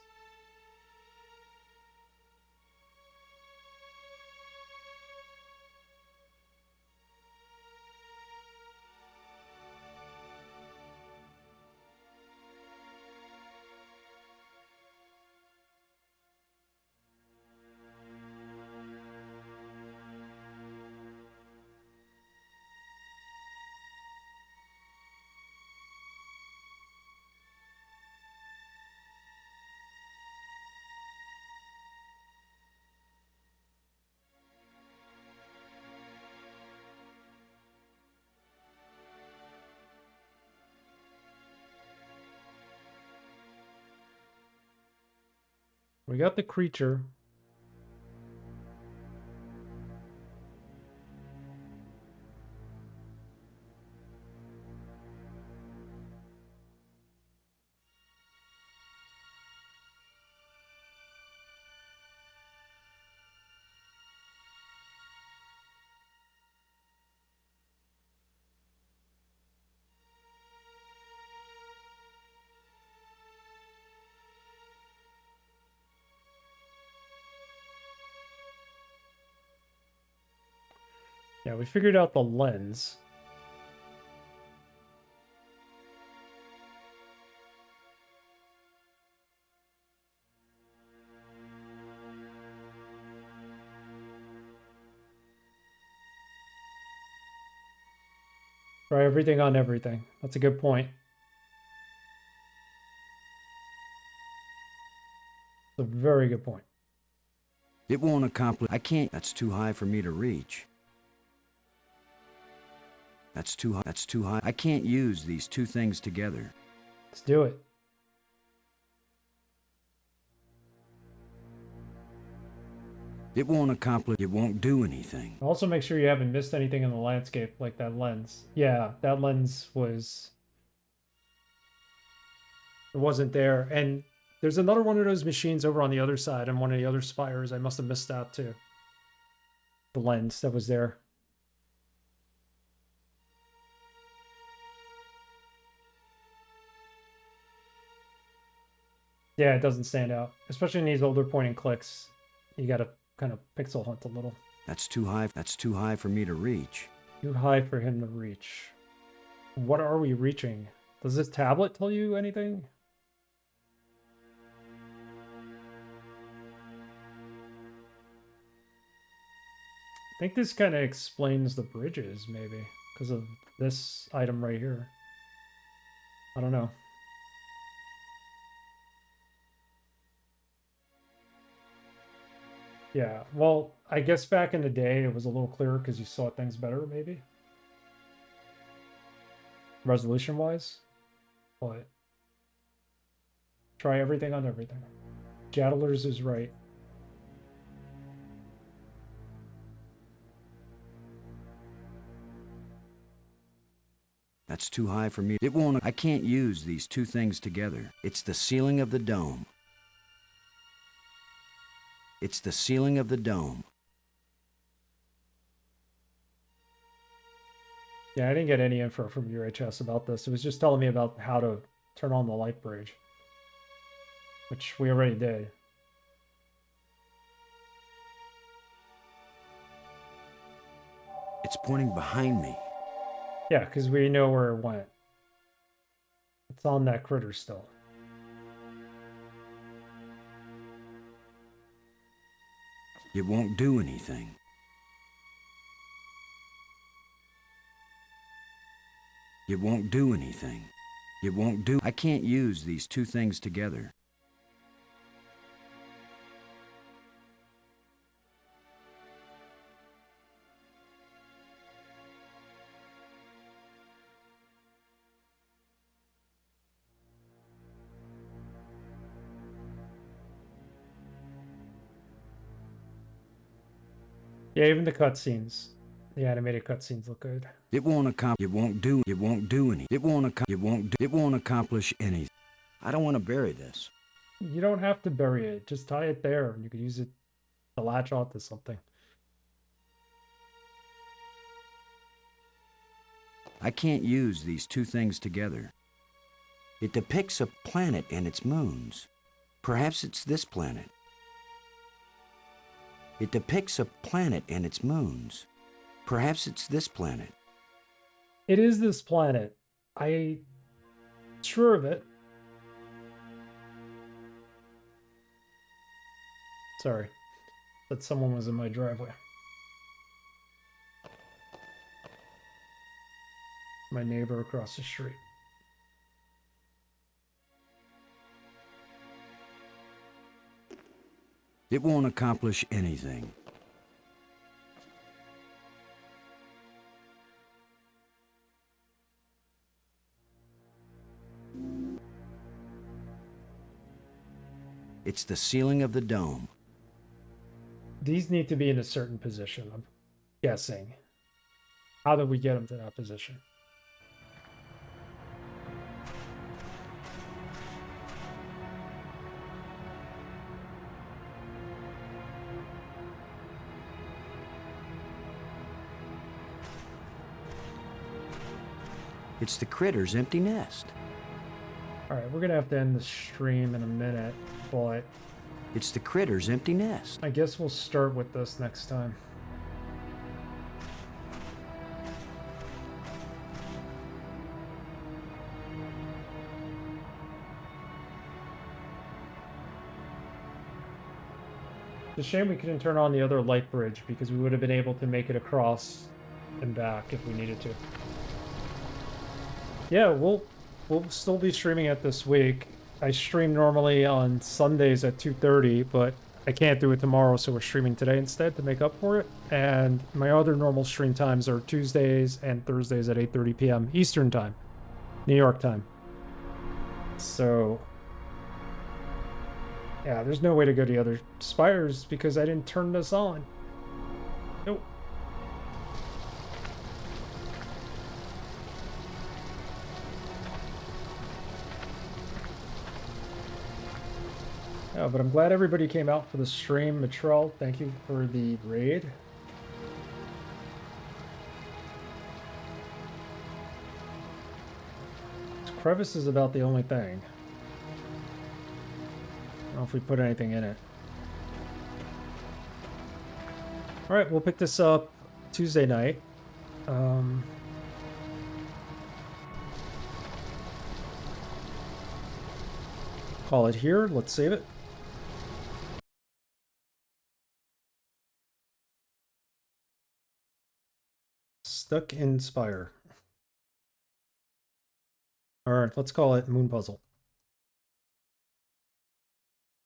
We got the creature. Yeah, we figured out the lens. Try everything on everything. That's a good point. It's a very good point. It won't accomplish. I can't. That's too high for me to reach. That's too high. That's too high. I can't use these two things together. Let's do it. It won't accomplish. It won't do anything. Also, make sure you haven't missed anything in the landscape, like that lens. Yeah, that lens was... It wasn't there. And there's another one of those machines over on the other side and one of the other spires. I must have missed that too. The lens that was there. Yeah, it doesn't stand out. Especially in these older point and clicks. You gotta kind of pixel hunt a little. That's too high. That's too high for me to reach. Too high for him to reach. What are we reaching? Does this tablet tell you anything? think this kind of explains the bridges, maybe, because of this item right here. I don't know. Yeah, well, I guess back in the day it was a little clearer because you saw things better, maybe. Resolution-wise. But try everything on everything. Jadlers is right. That's too high for me. It won't. I can't use these two things together. It's the ceiling of the dome. It's the ceiling of the dome. Yeah, I didn't get any info from UHS about this. It was just telling me about how to turn on the light bridge, which we already did. It's pointing behind me. Yeah, because we know where it went. It's on that critter still. It won't do anything. It won't do anything. It won't do. I can't use these two things together. Yeah, even the cutscenes. The animated cutscenes look good. It won't accomplish. It won't do. It won't do any. It won't. It won't. It won't accomplish anything. I don't want to bury this. You don't have to bury it. Just tie it there, and you could use it to latch onto something. I can't use these two things together. It depicts a planet and its moons. Perhaps it's this planet. It depicts a planet and its moons. Perhaps it's this planet. It is this planet. I'm sure of it. Sorry. That someone was in my driveway. My neighbor across the street. It won't accomplish anything. It's the ceiling of the dome. These need to be in a certain position, I'm guessing. How did we get them to that position? It's the critter's empty nest. Alright, we're gonna have to end the stream in a minute, but It's the critter's empty nest. I guess we'll start with this next time. It's a shame we couldn't turn on the other light bridge because we would have been able to make it across and back if we needed to. Yeah, we'll still be streaming it this week. I stream normally on Sundays at 2:30, but I can't do it tomorrow, so we're streaming today instead to make up for it. And my other normal stream times are Tuesdays and Thursdays at 8:30 p.m. Eastern Time, New York time. So, yeah, there's no way to go to the other spires because I didn't turn this on. Nope. Oh, but I'm glad everybody came out for the stream. Matrell, thank you for the raid. This crevice is about the only thing. I don't know if we put anything in it. Alright, we'll pick this up Tuesday night. Call it here. Let's save it. Stuck in Spire. Alright, let's call it Moon Puzzle.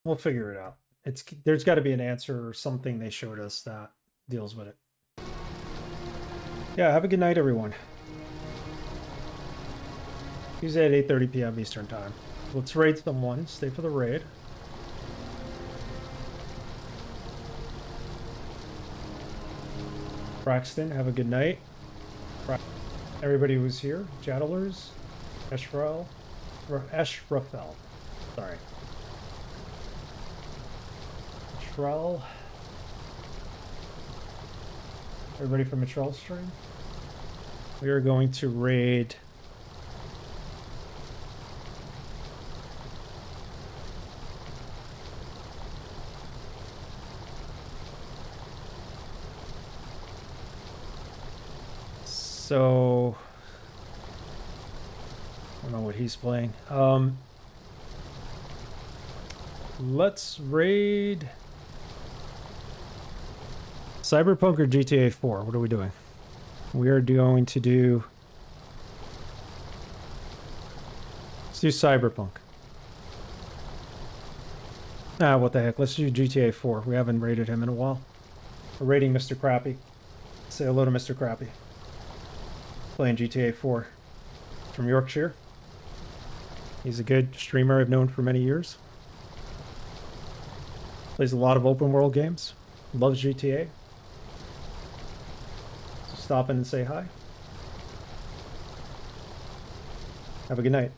We'll figure it out. There's got to be an answer or something they showed us that deals with it. Yeah, have a good night, everyone. Tuesday at 8:30 p.m. Eastern Time. Let's raid someone. Stay for the raid. Braxton, have a good night. Everybody who's here. Jadalers. Eshrafel. Sorry. Mitrell. Everybody from Mitrell stream. We are going to raid so I don't know what he's playing. Let's raid Cyberpunk or GTA 4. What are we doing? We are going to do... Let's do Cyberpunk. Ah, what the heck. Let's do GTA 4. We haven't raided him in a while. We're raiding Mr. Crappy. Say hello to Mr. Crappy. Playing GTA 4. From Yorkshire. He's a good streamer I've known for many years. Plays a lot of open world games. Loves GTA. So stop in and say hi. Have a good night.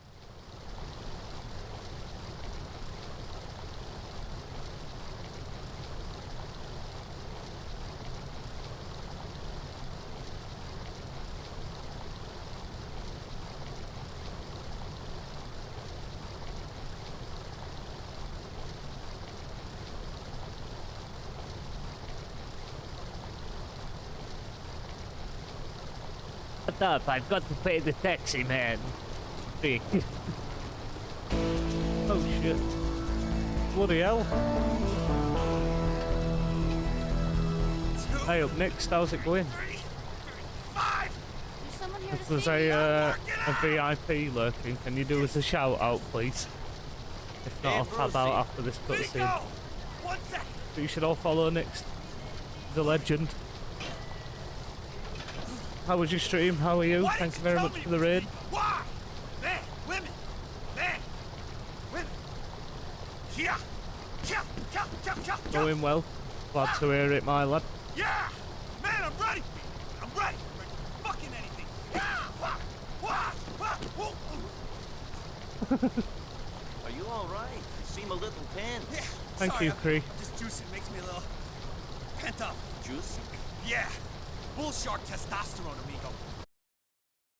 Shut up, I've got to pay the taxi man. Big. Oh shit. Bloody hell. Hey, up next, how's it going? If there's a VIP lurking, can you do us a shout out, please? If not, I'll tab out after this cutscene. But you should all follow next. The legend. How was your stream? How are you? Thank you very much for the raid. Why? Men, women, men, women. Yeah. Going well. Glad to hear it, my lad. Yeah, man, I'm ready. I'm ready. For fucking anything. Are you all right? You seem a little tense. Yeah. Thank Sorry, you, Cree. This juicing makes me a little pent up. Juice? Yeah. Bull shark testosterone, amigo.